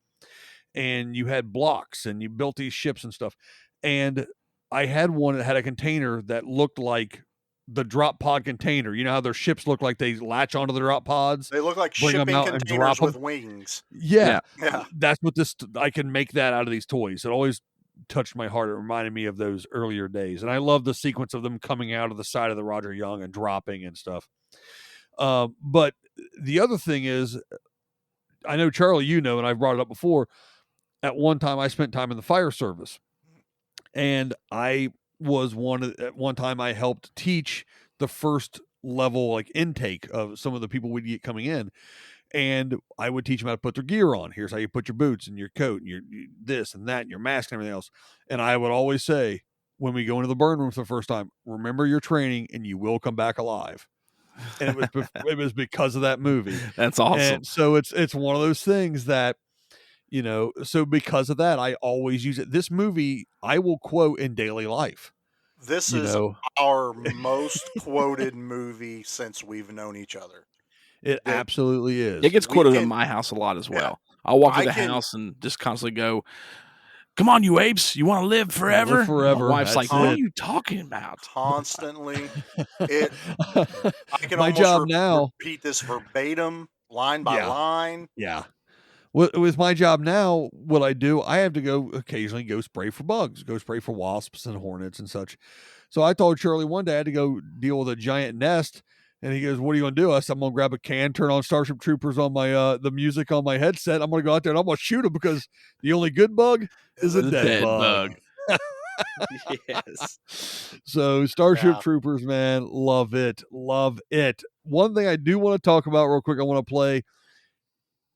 [SPEAKER 1] and you had blocks, and you built these ships and stuff. And I had one that had a container that looked like the drop pod container. You know how their ships look like they latch onto the drop pods?
[SPEAKER 2] They look like
[SPEAKER 1] bring them
[SPEAKER 2] shipping
[SPEAKER 1] out and
[SPEAKER 2] containers
[SPEAKER 1] drop
[SPEAKER 2] with
[SPEAKER 1] them.
[SPEAKER 2] wings.
[SPEAKER 1] Yeah.
[SPEAKER 2] Yeah.
[SPEAKER 1] That's what I can make that out of these toys. It always touched my heart. It reminded me of those earlier days. And I love the sequence of them coming out of the side of the Roger Young and dropping and stuff. But the other thing is, I know, Charlie, and I've brought it up before, at one time I spent time in the fire service. And I was at one time I helped teach the first level like intake of some of the people we'd get coming in, and I would teach them how to put their gear on. Here's how you put your boots and your coat and your this and that and your mask and everything else. And I would always say, when we go into the burn room for the first time, remember your training and you will come back alive. And it was because of that movie.
[SPEAKER 3] That's awesome.
[SPEAKER 1] And so it's one of those things that, so because of that, I always use it. This movie I will quote in daily life.
[SPEAKER 2] This
[SPEAKER 1] You
[SPEAKER 2] is
[SPEAKER 1] know,
[SPEAKER 2] our most quoted movie since we've known each other.
[SPEAKER 1] it
[SPEAKER 2] That
[SPEAKER 1] absolutely is.
[SPEAKER 3] It gets
[SPEAKER 2] we
[SPEAKER 3] quoted in
[SPEAKER 2] can-
[SPEAKER 3] my house a lot as
[SPEAKER 2] Yeah.
[SPEAKER 3] well. I'll walk through
[SPEAKER 2] I
[SPEAKER 3] the
[SPEAKER 2] can-
[SPEAKER 3] house and just constantly go, "Come on, you apes! You want to live forever?"
[SPEAKER 1] Live forever,
[SPEAKER 3] My wife's
[SPEAKER 1] that's
[SPEAKER 3] like, "What are
[SPEAKER 1] it.
[SPEAKER 3] you talking about?"
[SPEAKER 2] Constantly. I can
[SPEAKER 1] My
[SPEAKER 2] almost
[SPEAKER 1] job now.
[SPEAKER 2] repeat this verbatim, line by
[SPEAKER 1] Yeah.
[SPEAKER 2] line.
[SPEAKER 1] Yeah. With my job now, what I do, I have to go occasionally go spray for bugs, go spray for wasps and hornets and such. So I told Shirley one day I had to go deal with a giant nest, and he goes, "What are you going to do?" I said, "I'm going to grab a can, turn on Starship Troopers on my the music on my headset. I'm going to go out there and I'm going to shoot him because the only good bug is a
[SPEAKER 3] The
[SPEAKER 1] dead
[SPEAKER 3] dead
[SPEAKER 1] bug."
[SPEAKER 12] Yes.
[SPEAKER 1] So Starship
[SPEAKER 2] Yeah.
[SPEAKER 1] Troopers, man, love it, love it. One thing I do want to talk about real quick, I want to play.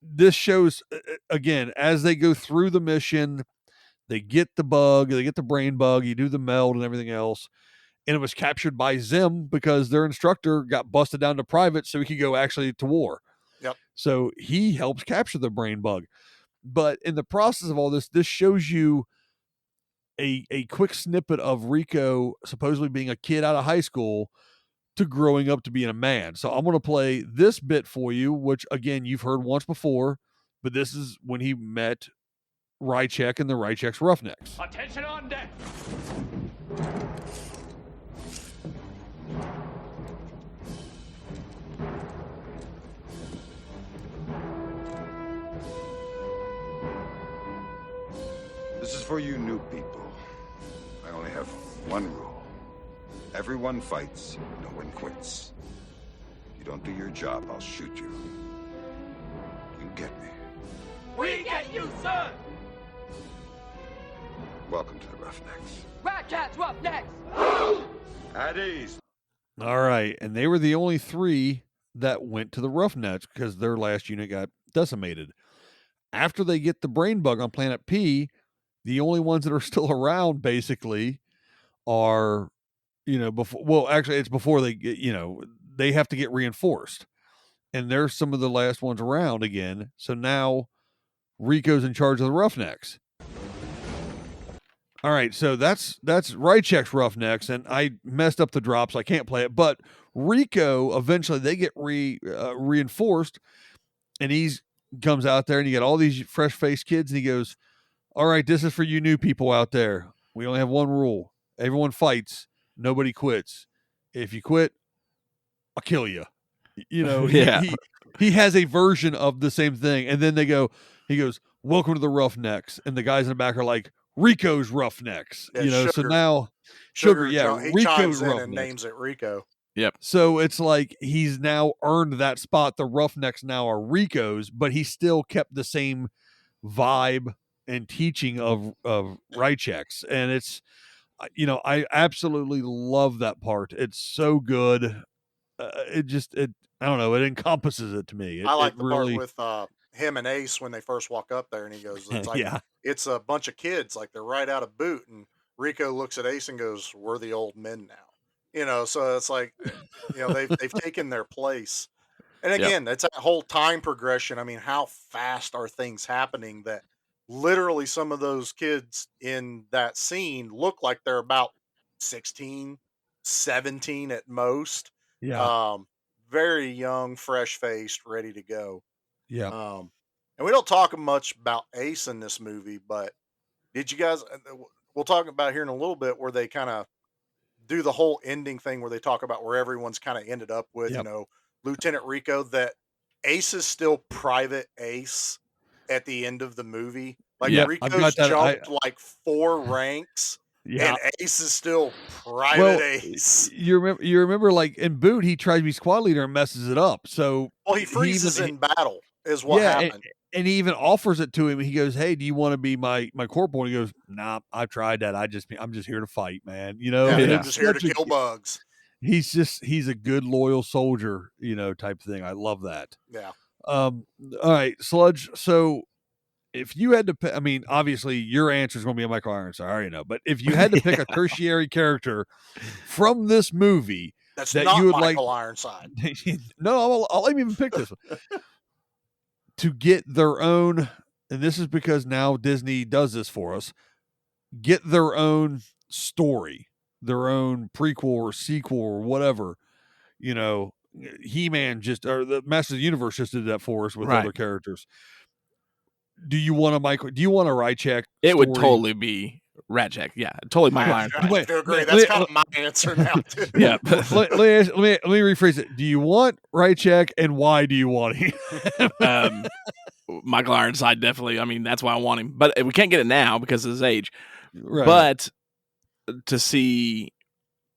[SPEAKER 1] This shows again as they go through the mission, they get the bug, they get the brain bug, you do the meld and everything else. And it was captured by Zim because their instructor got busted down to private so he could go actually to war.
[SPEAKER 2] Yep.
[SPEAKER 1] So he helps capture the brain bug. But in the process of all this, this shows you a quick snippet of Rico supposedly being a kid out of high school to growing up to being a man. So I'm going to play this bit for you, which again, you've heard once before, but this is when he met Rychek and the Rychek's Roughnecks.
[SPEAKER 5] Attention on deck.
[SPEAKER 7] This is for you new people. I only have one rule. Everyone fights, no one quits. You don't do your job, I'll shoot you. You get me.
[SPEAKER 5] We get you, sir.
[SPEAKER 7] Welcome to the Roughnecks.
[SPEAKER 5] Ratcats, Roughnecks.
[SPEAKER 7] At ease.
[SPEAKER 1] All right. And they were the only three that went to the Roughnecks because their last unit got decimated. After they get the brain bug on Planet P, the only ones that are still around basically are, before, well, actually it's before they get, they have to get reinforced. And they're some of the last ones around again. So now Rico's in charge of the Roughnecks. All right, so that's Rychek's Roughnecks, and I messed up the drop, so I can't play it. But Rico, eventually, they get reinforced, and he's comes out there, and you got all these fresh-faced kids, and he goes, "All right, this is for you new people out there. We only have one rule: everyone fights, nobody quits. If you quit, I'll kill you."
[SPEAKER 3] Yeah.
[SPEAKER 1] He has a version of the same thing, and then he goes, "Welcome to the Roughnecks," and the guys in the back are like, "Rico's Roughnecks,"
[SPEAKER 2] Yeah,
[SPEAKER 1] so now Sugar,
[SPEAKER 2] he
[SPEAKER 1] Rico's
[SPEAKER 2] chimes in and
[SPEAKER 1] Roughnecks.
[SPEAKER 2] names it Rico.
[SPEAKER 3] Yep.
[SPEAKER 1] So it's like he's now earned that spot. The Roughnecks now are Rico's, but he still kept the same vibe and teaching of Rychek's, and it's, I absolutely love that part. It's so good. I don't know. It encompasses it to me.
[SPEAKER 2] I like
[SPEAKER 1] it
[SPEAKER 2] the
[SPEAKER 1] really,
[SPEAKER 2] part with him and Ace when they first walk up there, and he goes, "It's like
[SPEAKER 1] yeah,
[SPEAKER 2] it's a bunch of kids, like they're right out of boot." And Rico looks at Ace and goes, "We're the old men now." So it's like, they've taken their place. And
[SPEAKER 3] Yep.
[SPEAKER 2] again, it's that whole time progression. I mean, how fast are things happening that literally some of those kids in that scene look like they're about 16, 17 at most.
[SPEAKER 1] yeah,
[SPEAKER 2] Very young, fresh faced, ready to go.
[SPEAKER 1] yeah.
[SPEAKER 2] And we don't talk much about Ace in this movie, but did you guys? We'll talk about here in a little bit where they kind of do the whole ending thing where they talk about where everyone's kind of ended up with,
[SPEAKER 1] Yep.
[SPEAKER 2] Lieutenant Rico, that Ace is still Private Ace at the end of the movie. Like
[SPEAKER 1] Yep, I've
[SPEAKER 2] Rico's
[SPEAKER 1] got that.
[SPEAKER 2] jumped like 4 ranks,
[SPEAKER 1] Yeah.
[SPEAKER 2] and Ace is still Private
[SPEAKER 1] Well,
[SPEAKER 2] Ace.
[SPEAKER 1] you remember, like in Boot, he tries to be squad leader and messes it up. So
[SPEAKER 2] Well, he freezes
[SPEAKER 1] even-
[SPEAKER 2] in battle, is what
[SPEAKER 1] yeah,
[SPEAKER 2] happened.
[SPEAKER 1] and he even offers it to him. He goes, "Hey, do you want to be my corporal?" And he goes, "Nah, I've tried that. I'm just here to fight, man.
[SPEAKER 2] Yeah,
[SPEAKER 1] And
[SPEAKER 2] I'm
[SPEAKER 1] it's
[SPEAKER 2] just here to
[SPEAKER 1] such a-
[SPEAKER 2] kill bugs.
[SPEAKER 1] He's a good loyal soldier, type thing. I love that.
[SPEAKER 2] Yeah.
[SPEAKER 1] All right, Sludge. So if you had to pick, I mean, obviously your answer is going to be Michael Ironside. I already know, but if you had to pick a tertiary character from this movie
[SPEAKER 2] That's
[SPEAKER 1] that
[SPEAKER 2] not
[SPEAKER 1] you would
[SPEAKER 2] Michael Ironside.
[SPEAKER 1] no, I'll even pick this one to get their own, and this is because now Disney does this for us. Get their own story, their own prequel or sequel or whatever. You know, He-Man or the Masters of the Universe just did that for us with other characters. Do you want a Rychek?
[SPEAKER 3] It would totally be Ratchek. Yeah, totally Michael
[SPEAKER 2] I
[SPEAKER 3] Ironside.
[SPEAKER 2] have to agree. That's kind of my answer now, too.
[SPEAKER 3] Yeah.
[SPEAKER 1] let me rephrase it. Do you want Rychek, and why do you want him?
[SPEAKER 3] Michael Ironside, definitely. I mean, that's why I want him. But we can't get it now because of his age.
[SPEAKER 1] Right.
[SPEAKER 3] But to see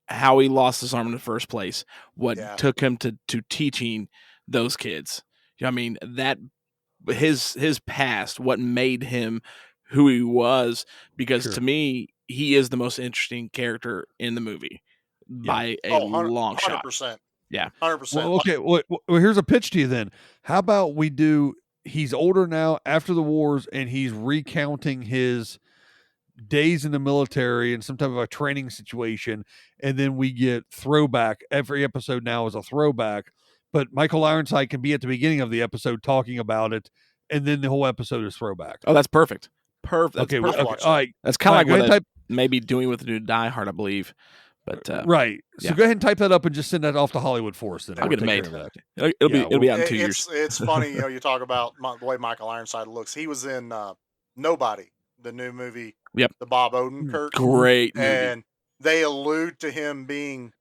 [SPEAKER 3] how he lost his arm in the first place, what took him to teaching those kids. I mean, that his past, what made him who he was, because to me, he is the most interesting character in the movie by a long
[SPEAKER 2] 100%.
[SPEAKER 3] shot. Yeah.
[SPEAKER 2] 100%.
[SPEAKER 1] Well, okay. Well, here's a pitch to you then. How about we do, he's older now after the wars, and he's recounting his days in the military and some type of a training situation, and then we get throwback. Every episode now is a throwback, but Michael Ironside can be at the beginning of the episode talking about it, and then the whole episode is throwback.
[SPEAKER 3] Oh, that's perfect. Perfect. That's
[SPEAKER 1] Okay,
[SPEAKER 3] perfect.
[SPEAKER 1] all right.
[SPEAKER 3] That's kind of like what maybe doing with the new Die Hard, I believe. But
[SPEAKER 1] right. So go ahead and type that up and just send that off to Hollywood for us. Then
[SPEAKER 3] I'll get it made. It'll be out in 2 years.
[SPEAKER 2] It's funny, you talk about the way Michael Ironside looks. He was in Nobody, the new movie.
[SPEAKER 3] Yep.
[SPEAKER 2] The Bob Odenkirk.
[SPEAKER 3] Great movie.
[SPEAKER 2] And they allude to him being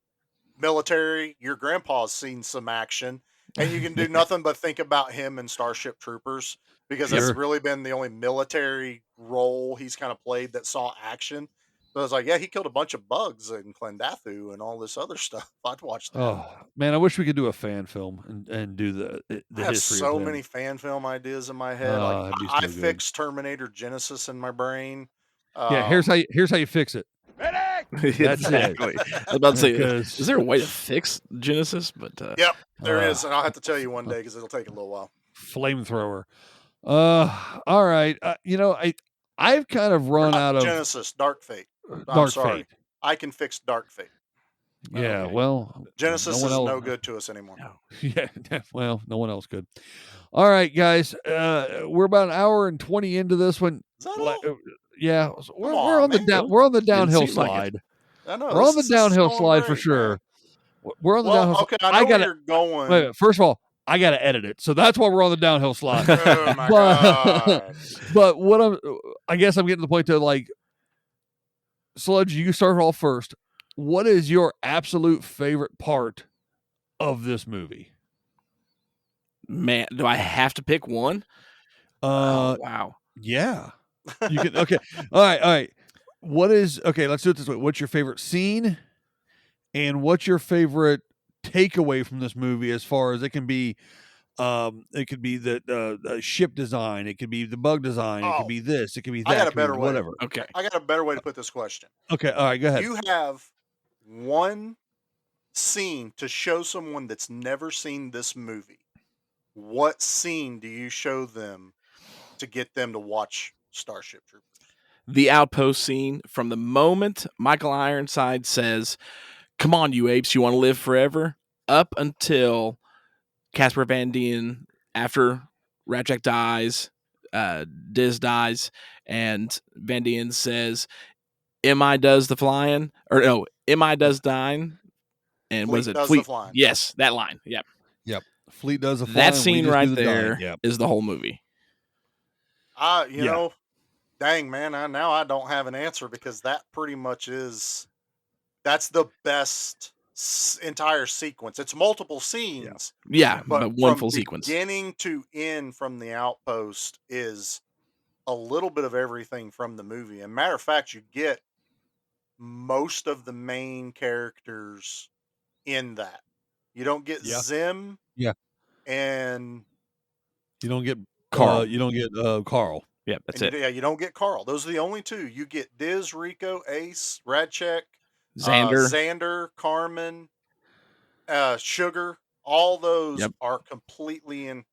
[SPEAKER 2] military. Your grandpa's seen some action, and you can do nothing but think about him in Starship Troopers, because that's really been the only military role he's kind of played that saw action. So I was like, yeah, he killed a bunch of bugs in Clendathu and all this other stuff. I'd watch that.
[SPEAKER 1] Oh man, I wish we could do a fan film and do the
[SPEAKER 2] I have
[SPEAKER 1] history.
[SPEAKER 2] so
[SPEAKER 1] of him.
[SPEAKER 2] many fan film ideas in my head. Like, I fixed Terminator Genesis in my brain.
[SPEAKER 1] Yeah, here's how you fix it. That's
[SPEAKER 3] exactly.
[SPEAKER 1] it.
[SPEAKER 3] I was about to say, is there a way to fix Genesis? But
[SPEAKER 2] yep, there is, and I'll have to tell you one day because it'll take a little while.
[SPEAKER 1] Flamethrower. All right. I've kind of run out of
[SPEAKER 2] Genesis, Dark Fate.
[SPEAKER 1] Dark
[SPEAKER 2] sorry.
[SPEAKER 1] Fate.
[SPEAKER 2] I can fix Dark Fate.
[SPEAKER 1] Yeah, well,
[SPEAKER 2] Genesis is no good to us anymore.
[SPEAKER 1] No. Yeah, well, no one else could. All right, guys, we're about an hour and 20 into this one.
[SPEAKER 2] Is that all?
[SPEAKER 1] Yeah, we're on the downhill slide.
[SPEAKER 2] I know,
[SPEAKER 1] we're on the downhill slide for sure. We're on the downhill.
[SPEAKER 2] Okay, I know where you're going.
[SPEAKER 1] Wait, first of all, I got to edit it, so that's why we're on the downhill slide.
[SPEAKER 2] Oh my god!
[SPEAKER 1] But I guess I'm getting to the point to like, Sludge, you start off first. What is your absolute favorite part of this movie?
[SPEAKER 3] Man, do I have to pick one? Wow.
[SPEAKER 1] Yeah. You can. Okay. All right. Let's do it this way. What's your favorite scene? And what's your favorite takeaway from this movie, as far as it can be? It could be the ship design. It could be the bug design. It could be this. It could be that.
[SPEAKER 2] I got a better way.
[SPEAKER 1] Whatever.
[SPEAKER 3] Okay.
[SPEAKER 2] I got a better way to put this question.
[SPEAKER 1] Okay. All right. Go ahead.
[SPEAKER 2] You have one scene to show someone that's never seen this movie. What scene do you show them to get them to watch Starship Troopers?
[SPEAKER 3] The outpost scene, from the moment Michael Ironside says, "Come on, you apes, you want to live forever?" up until Casper Van Dien, after Ratchek dies, Diz dies, and Van Dien says, "Mi does the flying," or no, "Mi does dying," and was it Fleet? Yes, that line. Yep.
[SPEAKER 1] Fleet does the flying.
[SPEAKER 3] That scene right there is the whole movie.
[SPEAKER 2] You know, dang man, now I don't have an answer, because that pretty much that's the best entire sequence. It's multiple scenes.
[SPEAKER 3] Yeah, but one
[SPEAKER 2] from
[SPEAKER 3] full sequence.
[SPEAKER 2] Beginning to end from the outpost is a little bit of everything from the movie. And matter of fact, you get most of the main characters in that. You don't get Zim.
[SPEAKER 1] Yeah.
[SPEAKER 2] And
[SPEAKER 1] you don't get
[SPEAKER 3] Carl.
[SPEAKER 1] Carl.
[SPEAKER 3] Yeah, that's it.
[SPEAKER 2] Yeah, you don't get Carl. Those are the only two. You get Diz, Rico, Ace, Radchek, Xander, Carmen, Sugar. All those are completely in.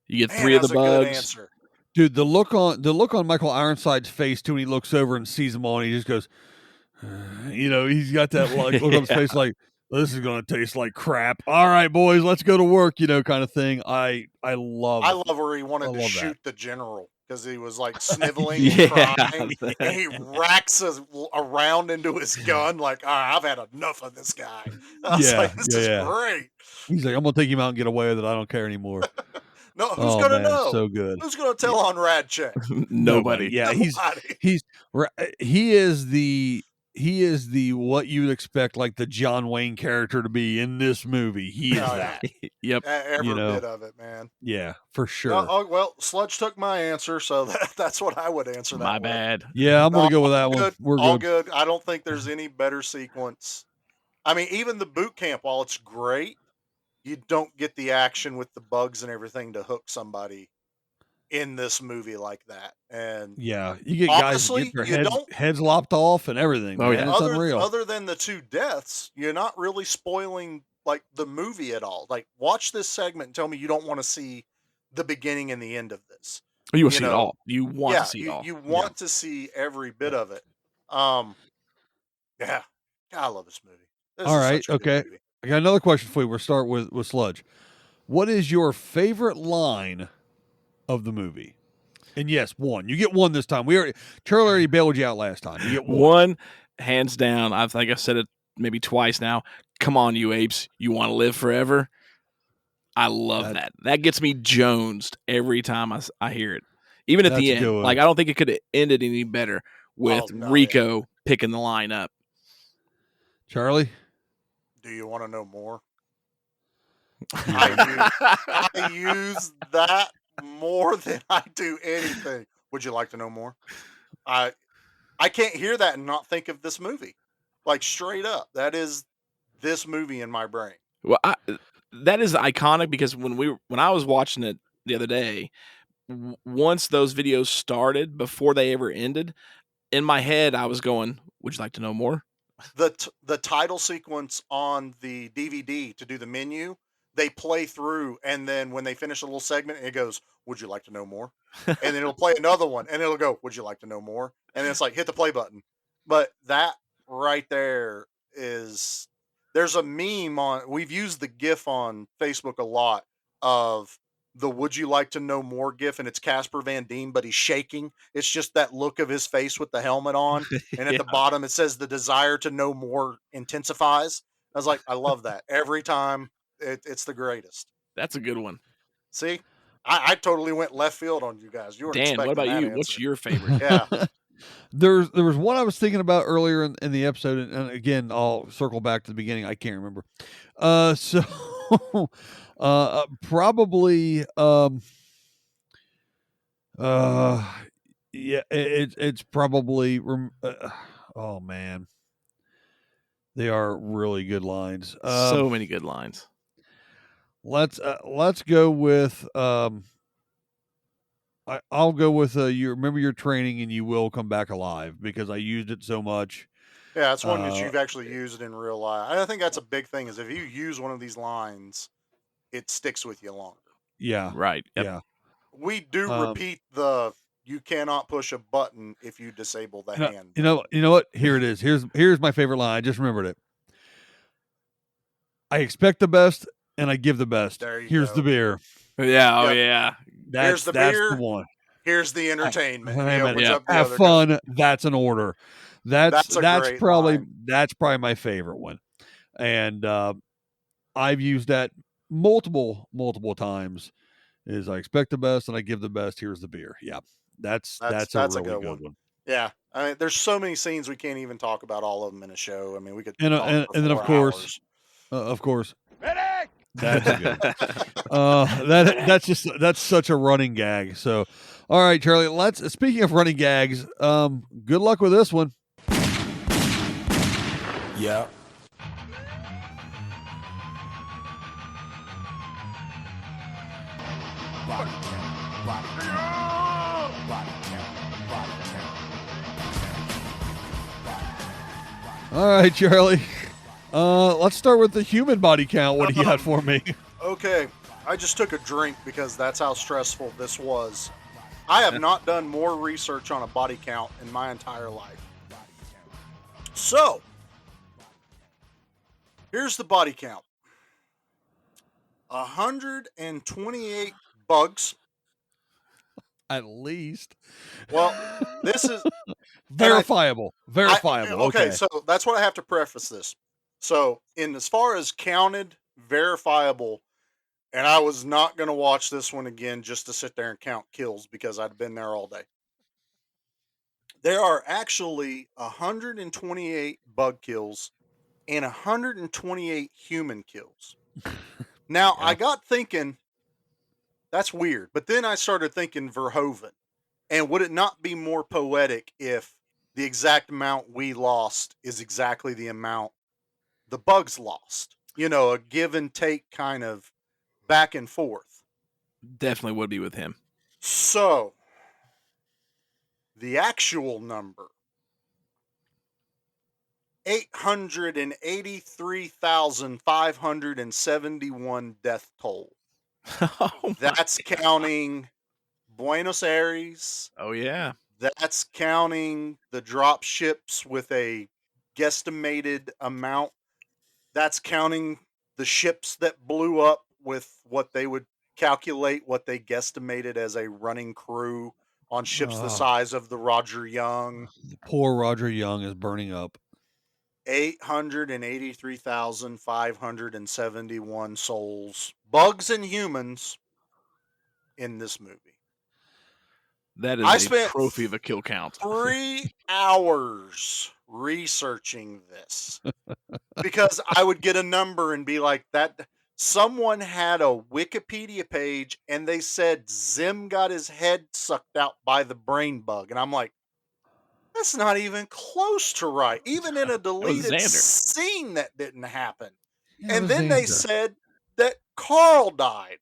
[SPEAKER 3] You get three of the bugs.
[SPEAKER 2] Good answer.
[SPEAKER 1] Dude, the look on Michael Ironside's face too when he looks over and sees them all, and he just goes, he's got that look on his face like, this is going to taste like crap. All right, boys, let's go to work, kind of thing. I love
[SPEAKER 2] where he wanted to shoot the general. because he was like sniveling and
[SPEAKER 3] Yeah.
[SPEAKER 2] crying, and he racks a round into his gun. Like, all right, I've had enough of this guy. I was like, this is great.
[SPEAKER 1] He's like, I'm gonna take him out and get away with it. I don't care anymore.
[SPEAKER 2] No, who's
[SPEAKER 1] Oh
[SPEAKER 2] gonna
[SPEAKER 1] man,
[SPEAKER 2] know?
[SPEAKER 1] so good.
[SPEAKER 2] Who's gonna tell on Rad Check?
[SPEAKER 3] Nobody.
[SPEAKER 1] Yeah,
[SPEAKER 2] Nobody.
[SPEAKER 1] he is the what you would expect like the John Wayne character to be in this movie. He is that.
[SPEAKER 3] Yep.
[SPEAKER 2] Every bit of it, man.
[SPEAKER 1] Yeah, for sure.
[SPEAKER 2] Well, Sludge took my answer, so that's what I would answer that
[SPEAKER 3] My
[SPEAKER 2] with.
[SPEAKER 3] bad.
[SPEAKER 1] Yeah, I'm gonna go with that one.
[SPEAKER 2] Good.
[SPEAKER 1] We're
[SPEAKER 2] All
[SPEAKER 1] good.
[SPEAKER 2] good. I don't think there's any better sequence. I mean, even the boot camp, while it's great, you don't get the action with the bugs and everything to hook somebody in this movie like that. And
[SPEAKER 1] Yeah, you get
[SPEAKER 2] honestly,
[SPEAKER 1] guys get their
[SPEAKER 2] you
[SPEAKER 1] heads lopped off and everything.
[SPEAKER 3] Oh,
[SPEAKER 1] Man.
[SPEAKER 3] yeah.
[SPEAKER 1] It's unreal.
[SPEAKER 2] other than the 2 deaths, you're not really spoiling like the movie at all. Like, watch this segment and tell me you don't want to see the beginning and the end of this.
[SPEAKER 3] You will see it all. You want to see it all.
[SPEAKER 2] You want to see every bit of it. Yeah. God, I love this movie. This
[SPEAKER 1] All
[SPEAKER 2] is
[SPEAKER 1] right,
[SPEAKER 2] such a good
[SPEAKER 1] okay.
[SPEAKER 2] movie.
[SPEAKER 1] I got another question for you. We'll start with Sludge. What is your favorite line of the movie? And yes, one. You get one this time. Charlie already bailed you out last time. You get
[SPEAKER 3] one, hands down. I think I've said it maybe twice now. Come on, you apes. You want to live forever? I love that. That gets me jonesed every time I hear it. Even at the end. Like, I don't think it could have ended any better with Rico picking the line up.
[SPEAKER 1] Charlie?
[SPEAKER 2] Do you want to know more? I use that more than I do anything. Would you like to know more? I can't hear that and not think of this movie. Like, straight up. That is this movie in my brain.
[SPEAKER 3] Well, that is iconic because when I was watching it the other day, once those videos started, before they ever ended, in my head I was going, would you like to know more?
[SPEAKER 2] The title sequence on the DVD to do the menu, they play through, and then when they finish a little segment, it goes, would you like to know more? And then it'll play another one, and it'll go, would you like to know more? And then it's like, hit the play button. But that right there is, there's a meme we've used the GIF on Facebook a lot of the would you like to know more GIF, and it's Casper Van Dien, but he's shaking. It's just that look of his face with the helmet on. And at the bottom, it says the desire to know more intensifies. I was like, I love that. Every time, it's the greatest.
[SPEAKER 3] That's a good one.
[SPEAKER 2] See, I totally went left field on you guys. You weren't
[SPEAKER 3] Dan, what about you?
[SPEAKER 2] answer.
[SPEAKER 3] What's your favorite?
[SPEAKER 2] Yeah.
[SPEAKER 1] There was one I was thinking about earlier in the episode, and again, I'll circle back to the beginning. I can't remember. Probably, yeah, it's probably, oh man, they are really good lines.
[SPEAKER 3] So many good lines.
[SPEAKER 1] Let's go with, I'll go with you remember your training and you will come back alive, because I used it so much.
[SPEAKER 2] Yeah, that's one that you've actually used in real life. I think that's a big thing, is if you use one of these lines, it sticks with you longer.
[SPEAKER 1] Yeah.
[SPEAKER 3] Right. Yep.
[SPEAKER 1] Yeah.
[SPEAKER 2] We do repeat you cannot push a button if you disable the hand.
[SPEAKER 1] You know what? Here it is. Here's my favorite line. I just remembered it. I expect the best and I give the best. Here's the beer.
[SPEAKER 3] Yeah. Oh, yeah.
[SPEAKER 2] Here's the
[SPEAKER 1] that's
[SPEAKER 2] beer.
[SPEAKER 1] The one.
[SPEAKER 2] Here's the entertainment.
[SPEAKER 1] Have fun. That's an order. That's probably
[SPEAKER 2] line.
[SPEAKER 1] That's probably my favorite one. And I've used that multiple times. Is I expect the best and I give the best. Here's the beer. Yeah. That's a really good one.
[SPEAKER 2] Yeah. I mean, there's so many scenes we can't even talk about all of them in a show. I mean, we could
[SPEAKER 1] and then of course,
[SPEAKER 5] Medic!
[SPEAKER 1] That's good. That's such a running gag. So, all right, Charlie. Speaking of running gags, good luck with this one.
[SPEAKER 4] Yeah.
[SPEAKER 1] All right, Charlie. Let's start with the human body count. What do you got for me?
[SPEAKER 2] Okay. I just took a drink because that's how stressful this was. I have not done more research on a body count in my entire life. So, here's the body count. 128 bugs,
[SPEAKER 1] At least.
[SPEAKER 2] Well, this is
[SPEAKER 1] verifiable. Verifiable. Okay.
[SPEAKER 2] So that's what I have to preface this. So, in as far as counted, verifiable, and I was not going to watch this one again just to sit there and count kills because I'd been there all day. There are actually 128 bug kills and 128 human kills. Now, I got thinking, that's weird. But then I started thinking Verhoeven. And would it not be more poetic if the exact amount we lost is exactly the amount the bugs lost? You know, a give and take kind of back and forth.
[SPEAKER 3] Definitely would be with him.
[SPEAKER 2] So, the actual number, 883,571 death toll. That's counting Buenos Aires.
[SPEAKER 3] Oh, yeah.
[SPEAKER 2] That's counting the drop ships with a guesstimated amount. That's counting the ships that blew up with what they would calculate what they guesstimated as a running crew on ships the size of the Roger Young.
[SPEAKER 1] Poor Roger Young is burning up.
[SPEAKER 2] 883,571 souls, bugs and humans, in this movie.
[SPEAKER 3] That is a trophy of a kill count.
[SPEAKER 2] 3 hours researching this because I would get a number and be like, that someone had a Wikipedia page and they said Zim got his head sucked out by the brain bug. And I'm like, that's not even close to right. Even in a deleted scene, that didn't happen.
[SPEAKER 1] Yeah,
[SPEAKER 2] and then they said that Carl died.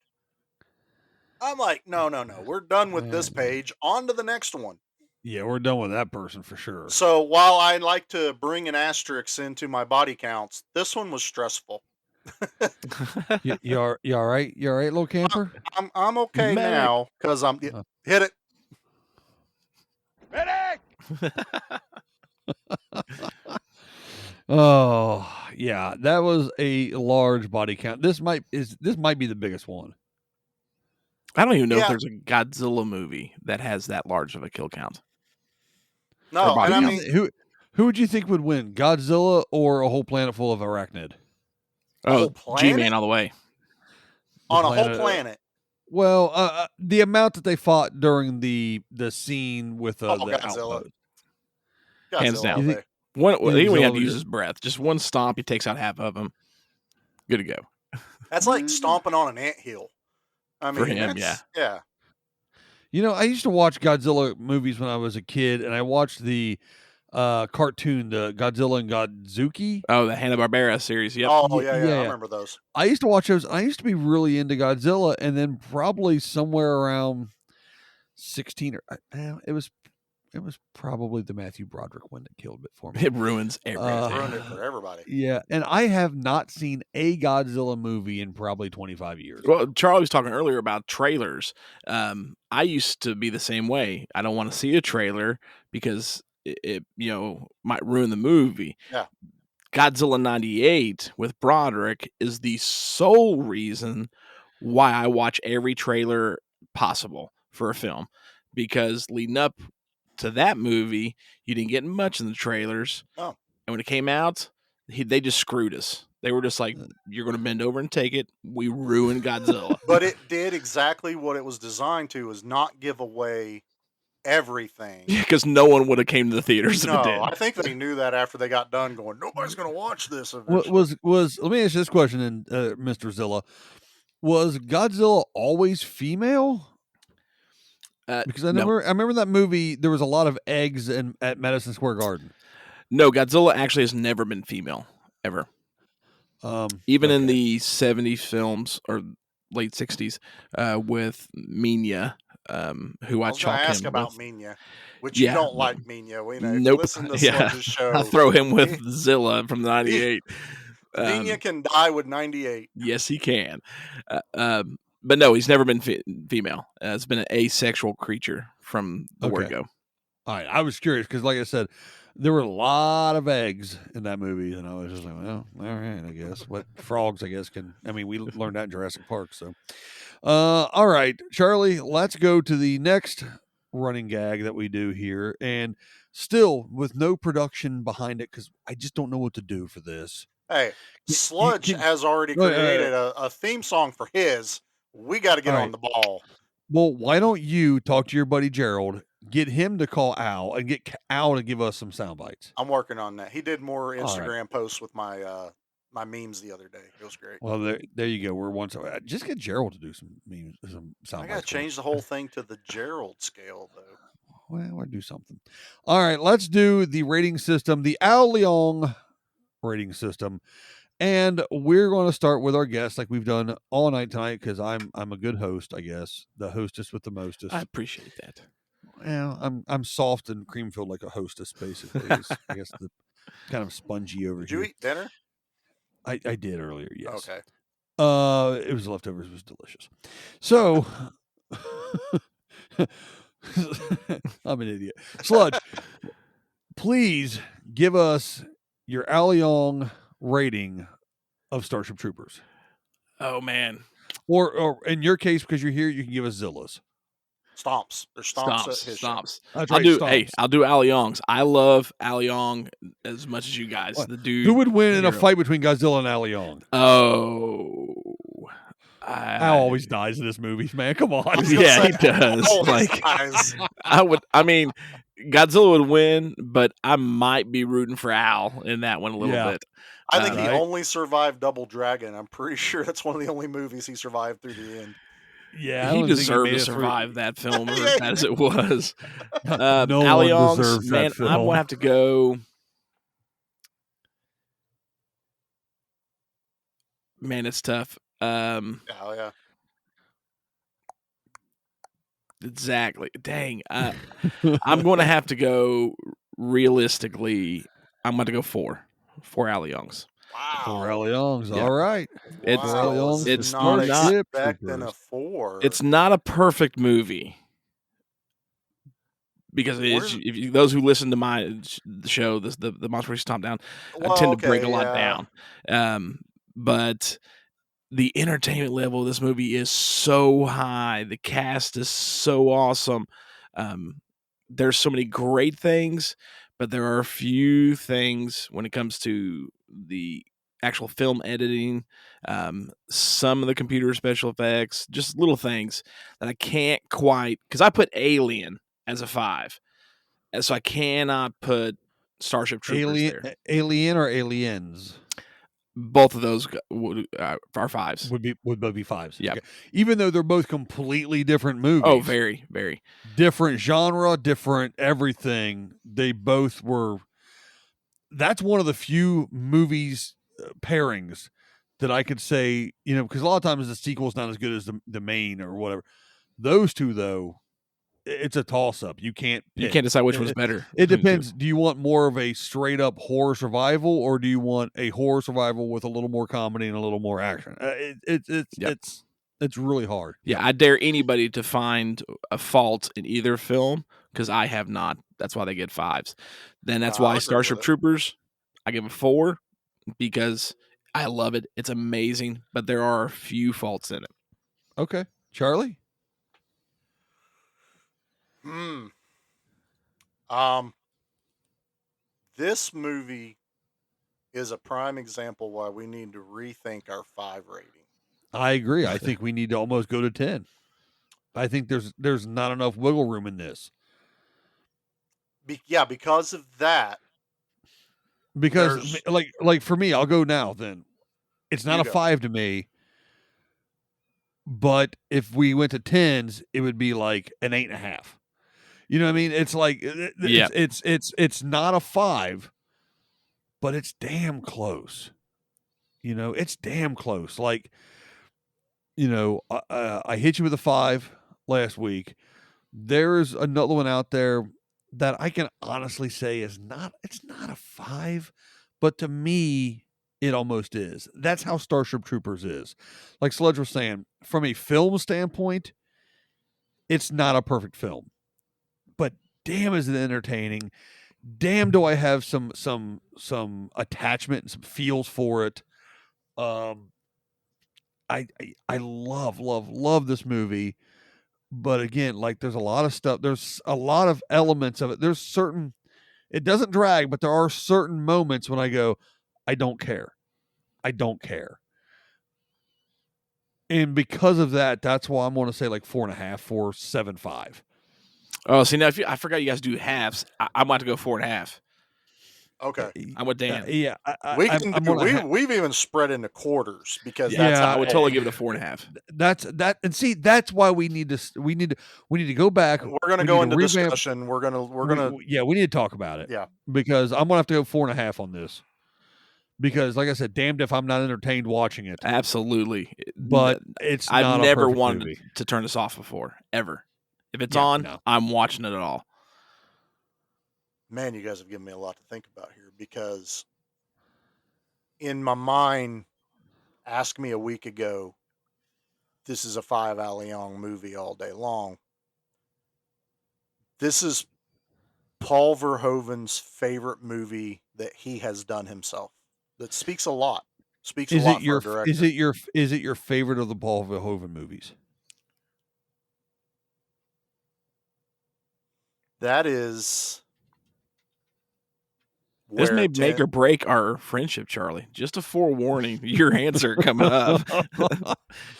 [SPEAKER 2] I'm like, no. We're done with this page. On to the next one.
[SPEAKER 1] Yeah, we're done with that person for sure.
[SPEAKER 2] So while I like to bring an asterisk into my body counts, this one was stressful.
[SPEAKER 1] You all right? You all right, little camper?
[SPEAKER 2] I'm okay now because I'm hit it.
[SPEAKER 5] Medic!
[SPEAKER 1] Oh yeah, that was a large body count. This might be the biggest one.
[SPEAKER 3] I don't even know if there's a Godzilla movie that has that large of a kill count.
[SPEAKER 2] No, and I mean,
[SPEAKER 1] who would you think would win, Godzilla or a whole planet full of arachnid?
[SPEAKER 3] Oh, G-Man all the way.
[SPEAKER 2] On a whole planet.
[SPEAKER 1] Well, the amount that they fought during the scene with the
[SPEAKER 2] Godzilla.
[SPEAKER 1] outpost.
[SPEAKER 3] Hands down.
[SPEAKER 1] You think,
[SPEAKER 3] he wouldn't have to use his breath. Just one stomp, he takes out half of them. Good to go.
[SPEAKER 2] That's like stomping on an anthill. I mean,
[SPEAKER 3] for him, yeah.
[SPEAKER 1] You know, I used to watch Godzilla movies when I was a kid, and I watched the cartoon, the Godzilla and Godzuki.
[SPEAKER 3] Oh, the Hanna-Barbera series. Yep.
[SPEAKER 2] Oh, yeah. I remember those.
[SPEAKER 1] I used to watch those. I used to be really into Godzilla, and then probably somewhere around 16 it was probably the Matthew Broderick one that killed it for me.
[SPEAKER 3] It ruins everything.
[SPEAKER 2] Ruined it for everybody.
[SPEAKER 1] Yeah, and I have not seen a Godzilla movie in probably 25 years.
[SPEAKER 3] Well, Charlie was talking earlier about trailers. I used to be the same way. I don't want to see a trailer because it might ruin the movie.
[SPEAKER 2] Yeah.
[SPEAKER 3] Godzilla 98 with Broderick is the sole reason why I watch every trailer possible for a film, because leading up to that movie, you didn't get much in the trailers.
[SPEAKER 2] Oh.
[SPEAKER 3] And when it came out, they just screwed us. They were just like, you're going to bend over and take it. We ruined Godzilla.
[SPEAKER 2] But it did exactly what it was designed to, is not give away everything.
[SPEAKER 3] Yeah, because no one would have came to the theaters if it did.
[SPEAKER 2] I think they knew that after they got done going, nobody's going to watch this.
[SPEAKER 1] Was let me ask you this question, Mr. Zilla. Was Godzilla always female? Because I remember that movie. There was a lot of eggs at Madison Square Garden.
[SPEAKER 3] No, Godzilla actually has never been female ever. Even in the 70s films or late 60s with Minya, who I chalk him
[SPEAKER 2] ask about
[SPEAKER 3] with.
[SPEAKER 2] Minya, which you don't like Minya. We know.
[SPEAKER 3] Nope.
[SPEAKER 2] Listen to Sludge's show.
[SPEAKER 3] I throw him with Zilla from the 98.
[SPEAKER 2] Minya can die with 98.
[SPEAKER 3] Yes, he can. But no, he's never been female. It's been an asexual creature from the word go.
[SPEAKER 1] All right. I was curious because, like I said, there were a lot of eggs in that movie, and I was just like, well, all right, I guess. What frogs, I guess, can. I mean, we learned that in Jurassic Park. So, All right, Charlie, let's go to the next running gag that we do here, and still with no production behind it because I just don't know what to do for this.
[SPEAKER 2] Hey, Sludge has already created a theme song for his. We got to get on the ball.
[SPEAKER 1] Well, why don't you talk to your buddy Gerald, get him to call Al, and get Al to give us some sound bites?
[SPEAKER 2] I'm working on that. He did more
[SPEAKER 1] All right.
[SPEAKER 2] Instagram posts with my my memes the other day. It was great.
[SPEAKER 1] Well, there you go. We're once just get Gerald to do some memes, some sound
[SPEAKER 2] I
[SPEAKER 1] bites.
[SPEAKER 2] got to change the whole thing to the Gerald scale, though.
[SPEAKER 1] Well, I'll do something. All right, let's do the rating system, the Al Leong rating system. And we're going to start with our guests like we've done all night tonight because I'm a good host, I guess. The hostess with the mostest.
[SPEAKER 3] I appreciate that.
[SPEAKER 1] Well, I'm soft and cream filled like a hostess, basically. I guess the kind of spongy over
[SPEAKER 2] Did
[SPEAKER 1] here.
[SPEAKER 2] you eat dinner?
[SPEAKER 1] I did earlier, yes.
[SPEAKER 2] Okay.
[SPEAKER 1] It was leftovers. It was delicious. So I'm an idiot. Sludge, please give us your Al Leong rating of Starship Troopers.
[SPEAKER 3] Oh man.
[SPEAKER 1] Or in your case, because you're here, you can give us Zillas.
[SPEAKER 2] Stomps. There's stomps at his show.
[SPEAKER 3] Stomps.
[SPEAKER 1] That's
[SPEAKER 3] I'll
[SPEAKER 1] right,
[SPEAKER 3] do.
[SPEAKER 1] Stomps.
[SPEAKER 3] Hey, I'll do Al Leong's. I love Al Leong as much as you guys.
[SPEAKER 1] What?
[SPEAKER 3] The dude.
[SPEAKER 1] Who would win in a
[SPEAKER 3] hero.
[SPEAKER 1] fight between Godzilla and Al Leong?
[SPEAKER 3] Oh,
[SPEAKER 1] Al always dies in this movie, man. Come on.
[SPEAKER 3] Yeah, he does. Like I would. I mean, Godzilla would win, but I might be rooting for Al in that one a little bit.
[SPEAKER 2] I think he only survived Double Dragon. I'm pretty sure that's one of the only movies he survived through the end.
[SPEAKER 1] Yeah,
[SPEAKER 3] he deserved to survive that film as bad as it was.
[SPEAKER 1] No
[SPEAKER 3] Al
[SPEAKER 1] one
[SPEAKER 3] Leong's,
[SPEAKER 1] deserves that
[SPEAKER 3] man,
[SPEAKER 1] film.
[SPEAKER 3] I'm gonna have to go. Man, it's tough.
[SPEAKER 2] Oh yeah.
[SPEAKER 3] Exactly. Dang. I'm going to have to go realistically. I'm going to go 4 Al Leong's.
[SPEAKER 2] Wow.
[SPEAKER 1] 4 Al Leong's.
[SPEAKER 3] Yeah.
[SPEAKER 1] All right.
[SPEAKER 2] Wow.
[SPEAKER 3] It's
[SPEAKER 2] not
[SPEAKER 3] not
[SPEAKER 2] expecting a 4.
[SPEAKER 3] It's not a perfect movie because if those who listen to the show, the Monster Race Stomp Down, I tend to break a lot down. But the entertainment level of this movie is so high. The cast is so awesome. There's so many great things, but there are a few things when it comes to the actual film editing, some of the computer special effects, just little things that I can't quite, because I put Alien as a 5, and so I cannot put Starship Troopers there.
[SPEAKER 1] Alien or Aliens?
[SPEAKER 3] Both of those are 5s.
[SPEAKER 1] Would both be 5s.
[SPEAKER 3] Yeah.
[SPEAKER 1] Okay. Even though they're both completely different movies.
[SPEAKER 3] Oh, very, very
[SPEAKER 1] different genre, different everything. They both were. That's one of the few movies pairings that I could say, because a lot of times the sequel is not as good as the main or whatever. Those two, though, it's a toss-up. You can't pick.
[SPEAKER 3] You can't decide which one's better.
[SPEAKER 1] It depends. Do you want more of a straight-up horror survival, or do you want a horror survival with a little more comedy and a little more action? It's really hard.
[SPEAKER 3] Yeah, I dare anybody to find a fault in either film because I have not. That's why they get 5s. Then that's why Starship Troopers, I give a 4 because I love it. It's amazing, but there are a few faults in it.
[SPEAKER 1] Okay. Charlie?
[SPEAKER 2] This movie is a prime example why we need to rethink our 5 rating.
[SPEAKER 1] I agree. I think we need to almost go to 10. I think there's not enough wiggle room in this.
[SPEAKER 2] Because of that.
[SPEAKER 1] Because like for me, I'll go now then. It's not a 5 to me. But if we went to 10s, it would be like an 8.5. You know what I mean? It's like it's not a 5, but it's damn close. It's damn close. Like, I hit you with a 5 last week. There's another one out there that I can honestly say it's not a 5, but to me, it almost is. That's how Starship Troopers is. Like Sludge was saying, from a film standpoint, it's not a perfect film. But damn is it entertaining. Damn do I have some attachment and some feels for it. I love this movie, but again, like there's a lot of stuff. There's a lot of elements of it. There's certain. It doesn't drag, but there are certain moments when I go, I don't care. I don't care. And because of that, that's why I'm going to say like 4.5, 4.75.
[SPEAKER 3] Oh, see now, I forgot you guys do halves. I'm about to go 4.5.
[SPEAKER 2] Okay,
[SPEAKER 3] I'm with Dan.
[SPEAKER 1] Yeah,
[SPEAKER 2] we've even spread into quarters because
[SPEAKER 3] I would totally give it a 4.5.
[SPEAKER 1] That's why we need to go back.
[SPEAKER 2] We're going to go into discussion. We're gonna
[SPEAKER 1] we need to talk about it.
[SPEAKER 2] Yeah,
[SPEAKER 1] because I'm gonna have to go 4.5 on this. Because, like I said, damned if I'm not entertained watching it.
[SPEAKER 3] Absolutely,
[SPEAKER 1] but
[SPEAKER 3] I've never wanted to turn this off before, ever. If it's on,
[SPEAKER 1] no.
[SPEAKER 3] I'm watching it all.
[SPEAKER 2] Man, you guys have given me a lot to think about here because in my mind, ask me a week ago, this is a 5 Alliong movie all day long. This is Paul Verhoeven's favorite movie that he has done himself. That speaks a lot. Speaks a lot for a director.
[SPEAKER 1] Is it your favorite of the Paul Verhoeven movies?
[SPEAKER 2] That is.
[SPEAKER 3] This may make or break our friendship, Charlie. Just a forewarning, your answer coming up.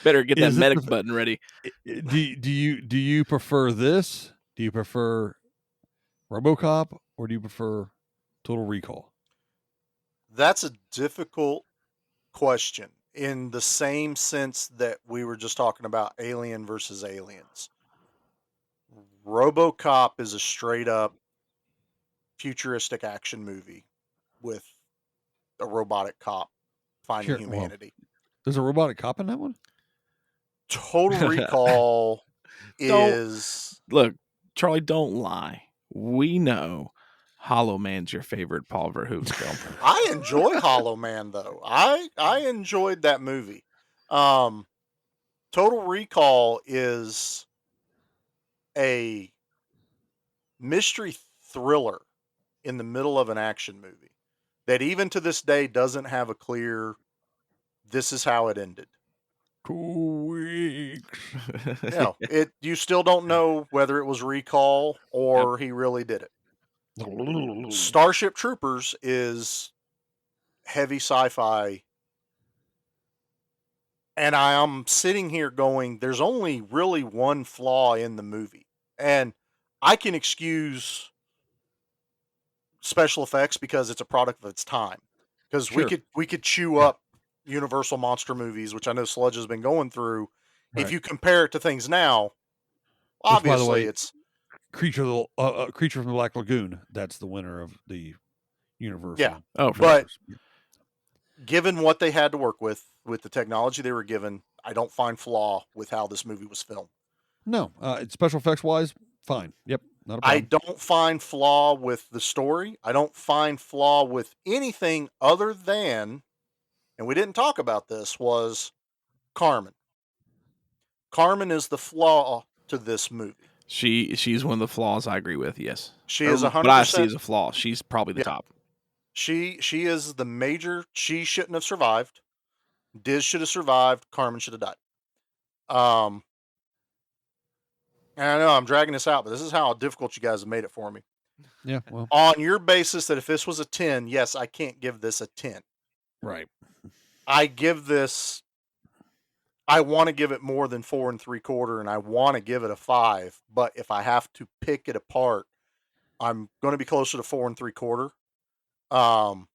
[SPEAKER 3] Better get that medic button ready.
[SPEAKER 1] Do you prefer this? Do you prefer RoboCop or do you prefer Total Recall?
[SPEAKER 2] That's a difficult question in the same sense that we were just talking about Alien versus Aliens. RoboCop is a straight up futuristic action movie with a robotic cop finding humanity.
[SPEAKER 1] Well, there's a robotic cop in that one?
[SPEAKER 2] Total Recall is...
[SPEAKER 3] Look, Charlie, don't lie. We know Hollow Man's your favorite Paul Verhoeven film.
[SPEAKER 2] I enjoy Hollow Man, though. I enjoyed that movie. Total Recall is a mystery thriller in the middle of an action movie that even to this day doesn't have a clear, this is how it ended.
[SPEAKER 1] 2 weeks.
[SPEAKER 2] You still don't know whether it was recall or he really did it. Starship Troopers is heavy sci-fi. And I am sitting here going, there's only really one flaw in the movie. And I can excuse special effects because it's a product of its time. Because we could chew up Universal monster movies, which I know Sludge has been going through. Right. If you compare it to things now, obviously, by the way, it's
[SPEAKER 1] Creature from the Black Lagoon. That's the winner of the Universal.
[SPEAKER 2] Yeah. But given what they had to work with the technology they were given, I don't find flaw with how this movie was filmed.
[SPEAKER 1] No, special effects wise, fine. Yep, not a problem.
[SPEAKER 2] I don't find flaw with the story. I don't find flaw with anything other than, and we didn't talk about this, was Carmen. Carmen is the flaw to this movie.
[SPEAKER 3] She's one of the flaws I agree with, yes.
[SPEAKER 2] She is 100%.
[SPEAKER 3] But I see as a flaw. She's probably the top.
[SPEAKER 2] She is the major. She shouldn't have survived. Diz should have survived. Carmen should have died. And I know I'm dragging this out, but this is how difficult you guys have made it for me.
[SPEAKER 1] Yeah. Well,
[SPEAKER 2] on your basis that if this was a 10, yes, I can't give this a 10.
[SPEAKER 1] Right.
[SPEAKER 2] I want to give it more than 4 3/4, and I want to give it a 5. But if I have to pick it apart, I'm going to be closer to 4 3/4.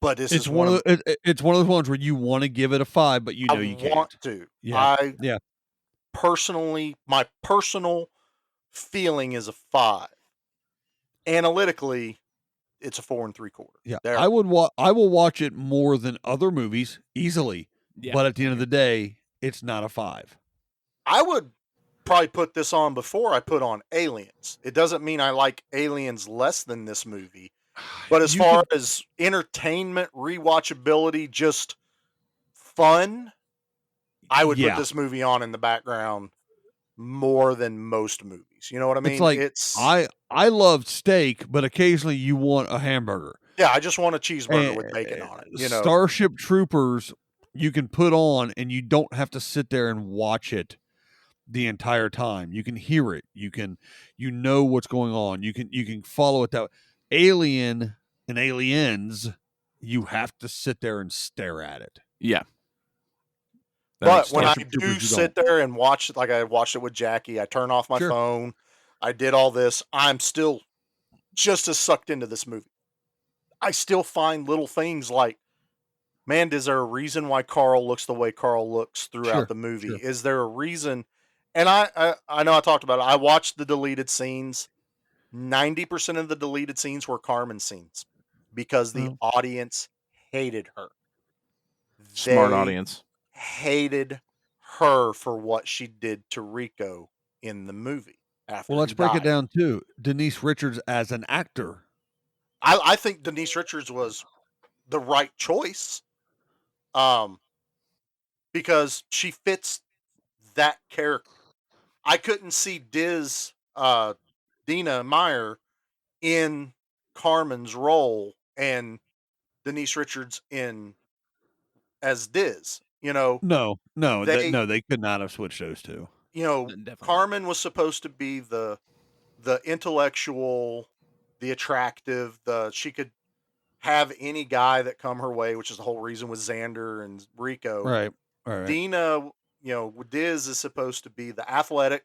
[SPEAKER 2] But this is one of
[SPEAKER 1] those ones where you want to give it a 5, but you know you can't.
[SPEAKER 2] I want to.
[SPEAKER 1] Yeah.
[SPEAKER 2] Personally, my personal feeling is a 5. Analytically, it's a 4 3/4.
[SPEAKER 1] Yeah, I will watch it more than other movies easily. Yeah. But at the end of the day, it's not a 5.
[SPEAKER 2] I would probably put this on before I put on Aliens. It doesn't mean I like Aliens less than this movie. But as far as entertainment, rewatchability, just fun, I would put this movie on in the background more than most movies. You know what I mean?
[SPEAKER 1] It's like I love steak, but occasionally you want a hamburger.
[SPEAKER 2] Yeah, I just want a cheeseburger with bacon on it. You know?
[SPEAKER 1] Starship Troopers, you can put on, and you don't have to sit there and watch it the entire time. You can hear it. You know what's going on. You can follow it that way. Alien and Aliens, you have to sit there and stare at it.
[SPEAKER 3] Yeah.
[SPEAKER 2] But when I do sit there and watch it, like I watched it with Jackie, I turn off my phone, I did all this, I'm still just as sucked into this movie. I still find little things like, man, is there a reason why Carl looks the way Carl looks throughout the movie? Is there a reason? And I know I talked about it. I watched the deleted scenes. 90% of the deleted scenes were Carmen scenes because the audience hated her.
[SPEAKER 3] Smart audience.
[SPEAKER 2] Hated her for what she did to Rico in the movie. After
[SPEAKER 1] Well, let's break it down too. Denise Richards as an actor.
[SPEAKER 2] I think Denise Richards was the right choice. Because she fits that character. I couldn't see Dina Meyer in Carmen's role and Denise Richards as Diz.
[SPEAKER 1] No, they could not have switched those two.
[SPEAKER 2] Carmen was supposed to be the intellectual, the attractive, she could have any guy that come her way, which is the whole reason with Xander and Rico.
[SPEAKER 1] Right.
[SPEAKER 2] Dina, Diz is supposed to be the athletic,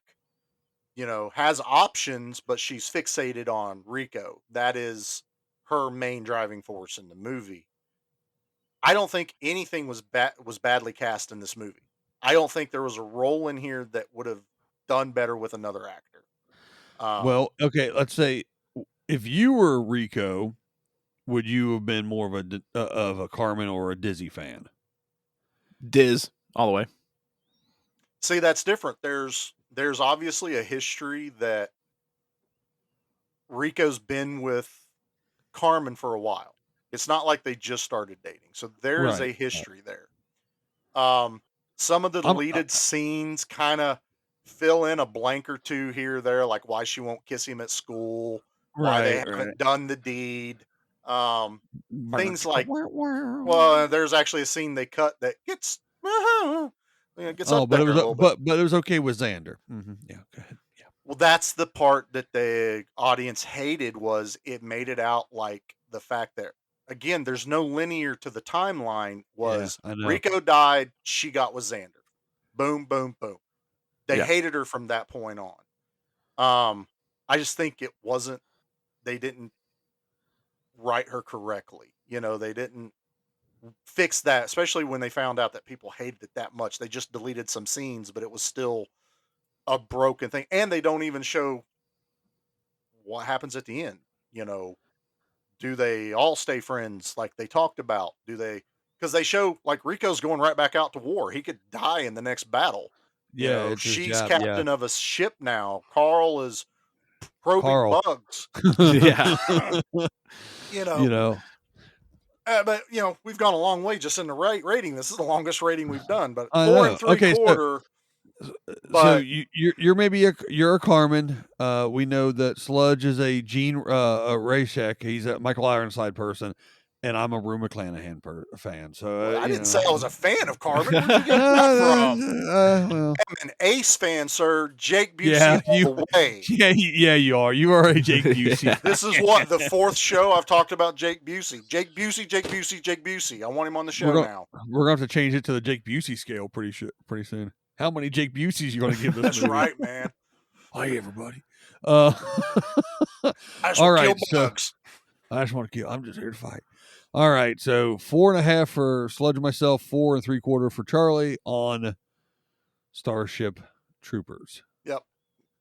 [SPEAKER 2] has options, but she's fixated on Rico. That is her main driving force in the movie. I don't think anything was badly cast in this movie. I don't think there was a role in here that would have done better with another actor.
[SPEAKER 1] Well, okay, let's say if you were Rico, would you have been more of a Carmen or a Dizzy fan?
[SPEAKER 3] Diz all the way.
[SPEAKER 2] See, that's different. There's obviously a history that Rico's been with Carmen for a while. It's not like they just started dating. So there is a history there. Some of the deleted scenes kind of fill in a blank or two here or there, like why she won't kiss him at school, why they haven't done the deed. Things like, well, there's actually a scene they cut that gets up there
[SPEAKER 1] but
[SPEAKER 2] a little bit.
[SPEAKER 1] But it was okay with Xander. Yeah, go ahead. Yeah.
[SPEAKER 2] Well, that's the part that the audience hated, was it made it out like the fact that, again, there's no linear to the timeline, was Rico died, she got with Xander. Boom, boom, boom. They hated her from that point on. I just think they didn't write her correctly. They didn't fix that, especially when they found out that people hated it that much. They just deleted some scenes, but it was still a broken thing. And they don't even show what happens at the end. Do they all stay friends like they talked about? Because they show like Rico's going right back out to war. He could die in the next battle.
[SPEAKER 1] Yeah,
[SPEAKER 2] she's captain of a ship now. Carl is probing bugs.
[SPEAKER 3] Yeah.
[SPEAKER 2] But we've gone a long way just in the rating. This is the longest rating we've done, but 4 3/4.
[SPEAKER 1] So you're maybe you're a Carmen. We know that Sludge is a Gene Rayshek. He's a Michael Ironside person, and I'm a Rue McClanahan fan. So
[SPEAKER 2] I didn't say I was a fan of Carmen. Where'd you get that from? I'm an Ace fan, sir. Jake Busey all the way.
[SPEAKER 1] Yeah, you are. You are a Jake Busey.
[SPEAKER 2] This is what, the 4th show I've talked about Jake Busey. Jake Busey. I want him on the show now.
[SPEAKER 1] We're going to have to change it to the Jake Busey scale pretty soon. How many Jake Buseys you going to give this
[SPEAKER 2] That's
[SPEAKER 1] movie?
[SPEAKER 2] right, man.
[SPEAKER 1] Hi, everybody.
[SPEAKER 2] I just
[SPEAKER 1] all
[SPEAKER 2] want
[SPEAKER 1] right,
[SPEAKER 2] to kill bugs.
[SPEAKER 1] I just want to kill. I'm just here to fight. All right, so 4.5 for Sludge and myself, 4 3/4 for Charlie on Starship Troopers.
[SPEAKER 2] Yep,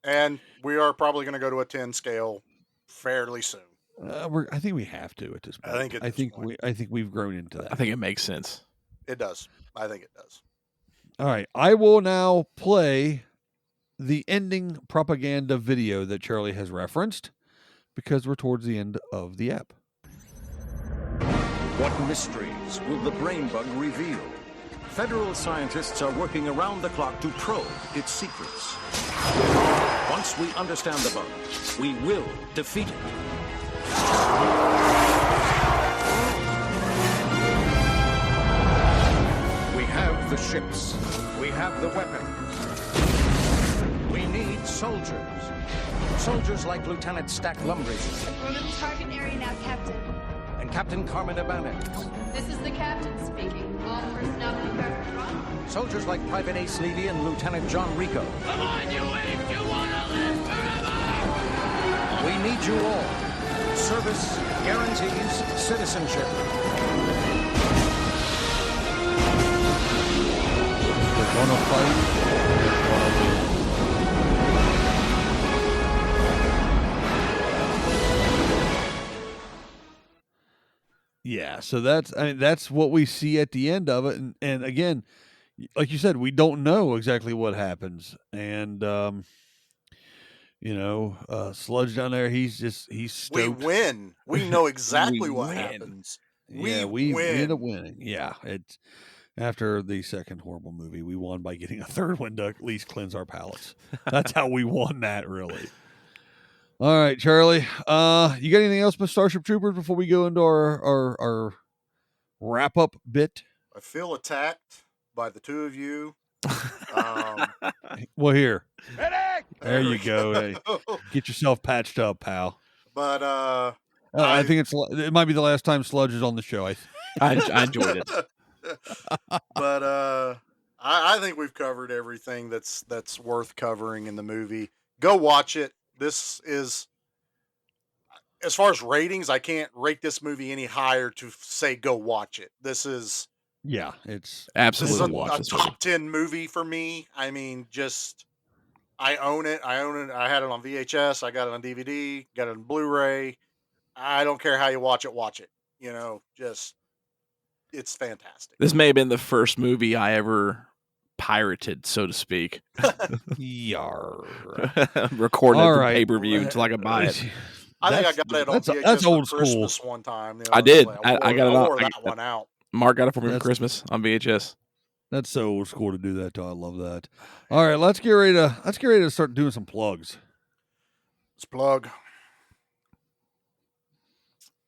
[SPEAKER 2] and we are probably going to go to a 10 scale fairly soon.
[SPEAKER 1] I think we have to at this point. I think we've grown into that.
[SPEAKER 3] I think it makes sense.
[SPEAKER 2] It does. I think it does.
[SPEAKER 1] All right, I will now play the ending propaganda video that Charlie has referenced because we're towards the end of the app.
[SPEAKER 6] What mysteries will the brain bug reveal? Federal scientists are working around the clock to probe its secrets. Once we understand the bug, we will defeat it. We the ships. We have the weapons. We need soldiers. Soldiers like Lieutenant Stack Lumbridge.
[SPEAKER 13] We're in the target area now, Captain.
[SPEAKER 6] And Captain Carmen Ibanez.
[SPEAKER 13] This is the captain speaking. All personnel prepare for drop.
[SPEAKER 6] Soldiers like Private Ace Levy and Lieutenant John Rico.
[SPEAKER 5] Come on, you if you want to live forever!
[SPEAKER 6] We need you all. Service guarantees citizenship.
[SPEAKER 1] They're gonna fight. They're gonna win. Yeah, so that's what we see at the end of it, and again, like you said, we don't know exactly what happens, and Sludge down there, he's stoked.
[SPEAKER 2] We win. We know exactly
[SPEAKER 1] We
[SPEAKER 2] what
[SPEAKER 1] win.
[SPEAKER 2] happens.
[SPEAKER 1] Yeah, we end up winning. Yeah, it's after the second horrible movie, we won by getting a third one to at least cleanse our palates. That's how we won that, really. All right, Charlie. You got anything else with Starship Troopers before we go into our wrap up bit?
[SPEAKER 2] I feel attacked by the two of you.
[SPEAKER 1] Well, here.
[SPEAKER 5] Medic!
[SPEAKER 1] There you go. Hey, get yourself patched up, pal.
[SPEAKER 2] But
[SPEAKER 1] I think it might be the last time Sludge is on the show.
[SPEAKER 3] I enjoyed it.
[SPEAKER 2] But I think we've covered everything that's worth covering in the movie. Go watch it. This is, as far as ratings, I can't rate this movie any higher to say go watch it. This is
[SPEAKER 1] it's
[SPEAKER 3] absolutely
[SPEAKER 2] a top 10 movie for me. I mean, I own it. I had it on VHS. I got it on DVD. Got it on Blu-ray. I don't care how you watch it. Watch it. It's fantastic.
[SPEAKER 3] This may have been the first movie I ever pirated, so to speak.
[SPEAKER 1] Yar.
[SPEAKER 3] Recorded
[SPEAKER 1] All
[SPEAKER 3] the
[SPEAKER 1] right.
[SPEAKER 3] pay-per-view until I could buy it.
[SPEAKER 2] I think I got it on VHS
[SPEAKER 1] that's old
[SPEAKER 2] for Christmas
[SPEAKER 1] school.
[SPEAKER 2] one time.
[SPEAKER 3] I did.
[SPEAKER 2] I
[SPEAKER 3] got it
[SPEAKER 2] wore
[SPEAKER 3] on.
[SPEAKER 2] that one out.
[SPEAKER 3] Mark got it for me for Christmas on VHS.
[SPEAKER 1] That's so old school to do that. Though. I love that. All right, let's get ready to start doing some plugs.
[SPEAKER 2] Let's plug.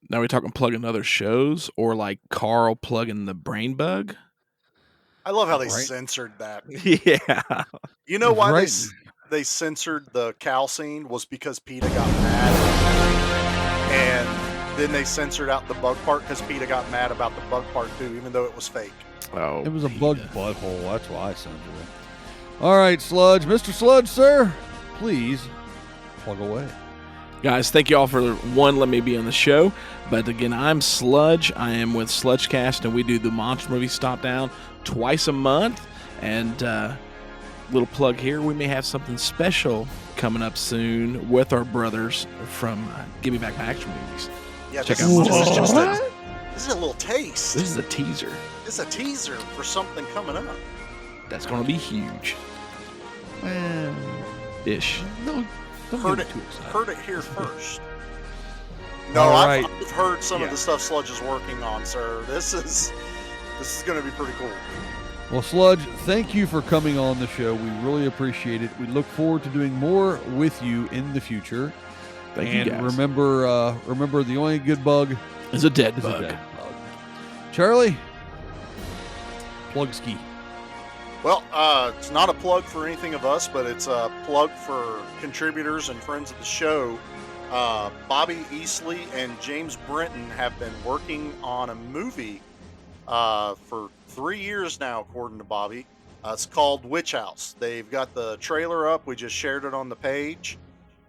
[SPEAKER 3] Now we're talking plugging other shows, or like Carl plugging the Brain Bug.
[SPEAKER 2] I love how they censored that.
[SPEAKER 3] Yeah.
[SPEAKER 2] You know why they censored the cow scene was because PETA got mad, and then they censored out the bug part because PETA got mad about the bug part too, even though it was fake.
[SPEAKER 3] Oh,
[SPEAKER 1] it was a bug butthole. That's why I censored it. All right, Sludge, Mr. Sludge, sir, please plug away.
[SPEAKER 3] Guys, thank you all for letting me be on the show. But again, I'm Sludge. I am with Sludgecast, and we do the Monster Movie Stop Down twice a month. And little plug here, we may have something special coming up soon with our brothers from Give Me Back My Action Movies.
[SPEAKER 2] Yeah,
[SPEAKER 3] check
[SPEAKER 2] this is a little taste.
[SPEAKER 3] This is a teaser.
[SPEAKER 2] It's a teaser for something coming up.
[SPEAKER 3] That's going to be huge. Ish.
[SPEAKER 1] No.
[SPEAKER 2] Heard it here first. No,
[SPEAKER 1] right.
[SPEAKER 2] I've heard some of the stuff Sludge is working on, sir. This is going to be pretty cool.
[SPEAKER 1] Well, Sludge, thank you for coming on the show. We really appreciate it. We look forward to doing more with you in the future.
[SPEAKER 3] Thank you, guys.
[SPEAKER 1] Remember, the only good bug
[SPEAKER 3] is a dead bug.
[SPEAKER 1] Charlie, plug ski.
[SPEAKER 2] Well, it's not a plug for anything of us, but it's a plug for contributors and friends of the show. Bobby Easley and James Brenton have been working on a movie for 3 years now, according to Bobby. It's called Witch House. They've got the trailer up. We just shared it on the page.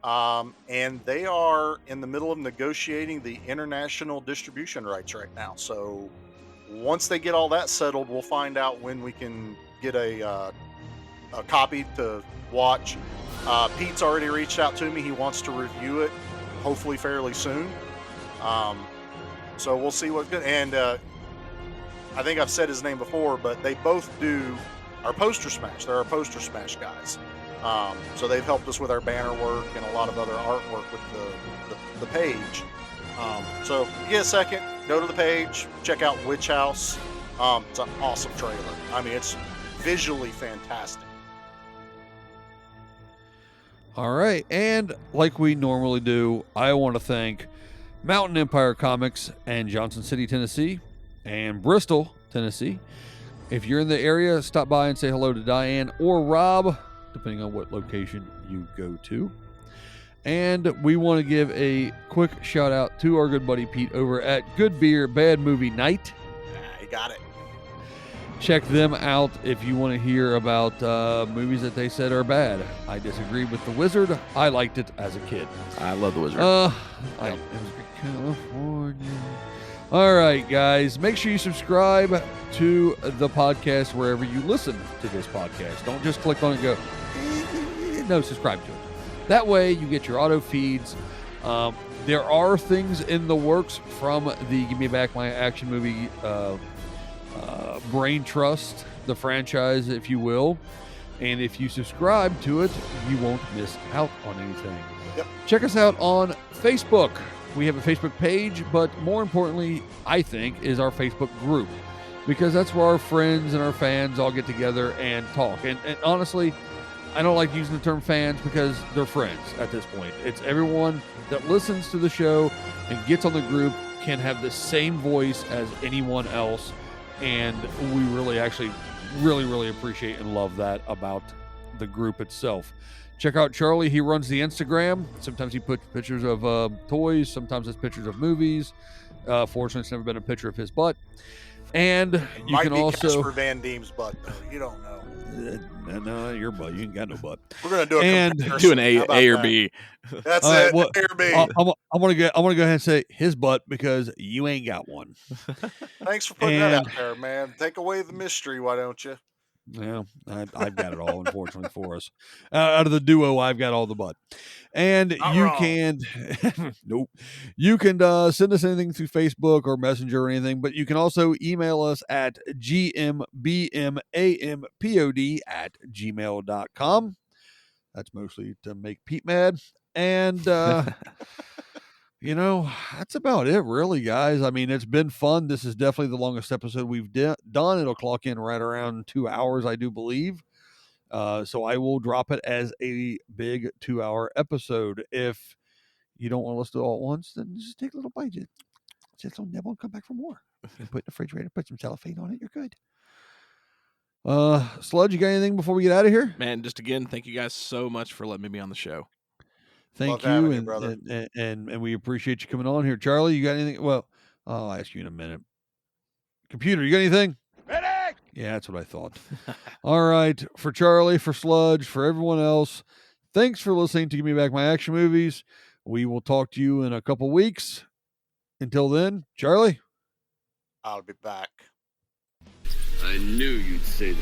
[SPEAKER 2] And they are in the middle of negotiating the international distribution rights right now. So once they get all that settled, we'll find out when we can get a copy to watch. Pete's already reached out to me. He wants to review it, hopefully fairly soon. So we'll see what good. And I think I've said his name before, but they both do our poster smash. They're our poster smash guys. So they've helped us with our banner work and a lot of other artwork with the page. So if you get a second, go to the page, check out Witch House. It's an awesome trailer. I mean, it's visually fantastic.
[SPEAKER 1] All right, and like we normally do, I want to thank Mountain Empire Comics and Johnson City, Tennessee, and Bristol, Tennessee, If you're in the area, stop by and say hello to Diane or Rob, depending on what location you go to. And we want to give a quick shout out to our good buddy Pete over at Good Beer, Bad Movie Night.
[SPEAKER 2] You got it.
[SPEAKER 1] Check them out if you want to hear about movies that they said are bad. I disagree with The Wizard. I liked it as a kid.
[SPEAKER 3] I love The Wizard.
[SPEAKER 1] California. All right, guys. Make sure you subscribe to the podcast wherever you listen to this podcast. Don't just click on it and go, no, subscribe to it. That way you get your auto feeds. There are things in the works from the Give Me Back My Action Movie Brain Trust, the franchise, if you will. And if you subscribe to it, you won't miss out on anything.
[SPEAKER 2] Yep.
[SPEAKER 1] Check us out on Facebook. We have a Facebook page, but more importantly, I think, is our Facebook group. Because that's where our friends and our fans all get together and talk. And honestly, I don't like using the term fans because they're friends at this point. It's everyone that listens to the show and gets on the group can have the same voice as anyone else. And we really appreciate and love that about the group itself. Check out Charlie. He runs the Instagram. Sometimes he puts pictures of toys. Sometimes it's pictures of movies. Fortunately, it's never been a picture of his butt. And you can also...
[SPEAKER 2] Casper Van Dien's butt, though. You don't know.
[SPEAKER 1] No, your butt. You ain't got no butt.
[SPEAKER 2] We're gonna do
[SPEAKER 3] do an A or B.
[SPEAKER 2] That's it.
[SPEAKER 1] Well,
[SPEAKER 2] A or B.
[SPEAKER 1] I'm gonna go ahead and say his butt because you ain't got one.
[SPEAKER 2] Thanks for putting that out there, man. Take away the mystery, why don't you?
[SPEAKER 1] Yeah, I've got it all, unfortunately for us. Out of the duo, I've got all the butt. And can, nope, you can send us anything through Facebook or Messenger or anything, but you can also email us at gmbmampod@gmail.com. That's mostly to make Pete mad. And, that's about it, really, guys. I mean, it's been fun. This is definitely the longest episode we've done. It'll clock in right around 2 hours, I do believe. So I will drop it as a big 2-hour episode. If you don't want to listen to it all at once, then just take a little bite. Just don't never come back for more. And put it in the refrigerator, put some cellophane on it, you're good. Sludge, you got anything before we get out of here?
[SPEAKER 3] Man, just again, thank you guys so much for letting me be on the show.
[SPEAKER 1] Thank you, and we appreciate you coming on here. Charlie, you got anything? Well, I'll ask you in a minute. Computer, you got anything?
[SPEAKER 5] Medic!
[SPEAKER 1] Yeah, that's what I thought. All right, for Charlie, for Sludge, for everyone else, thanks for listening to Give Me Back My Action Movies. We will talk to you in a couple weeks. Until then, Charlie?
[SPEAKER 2] I'll be back.
[SPEAKER 14] I knew you'd say that.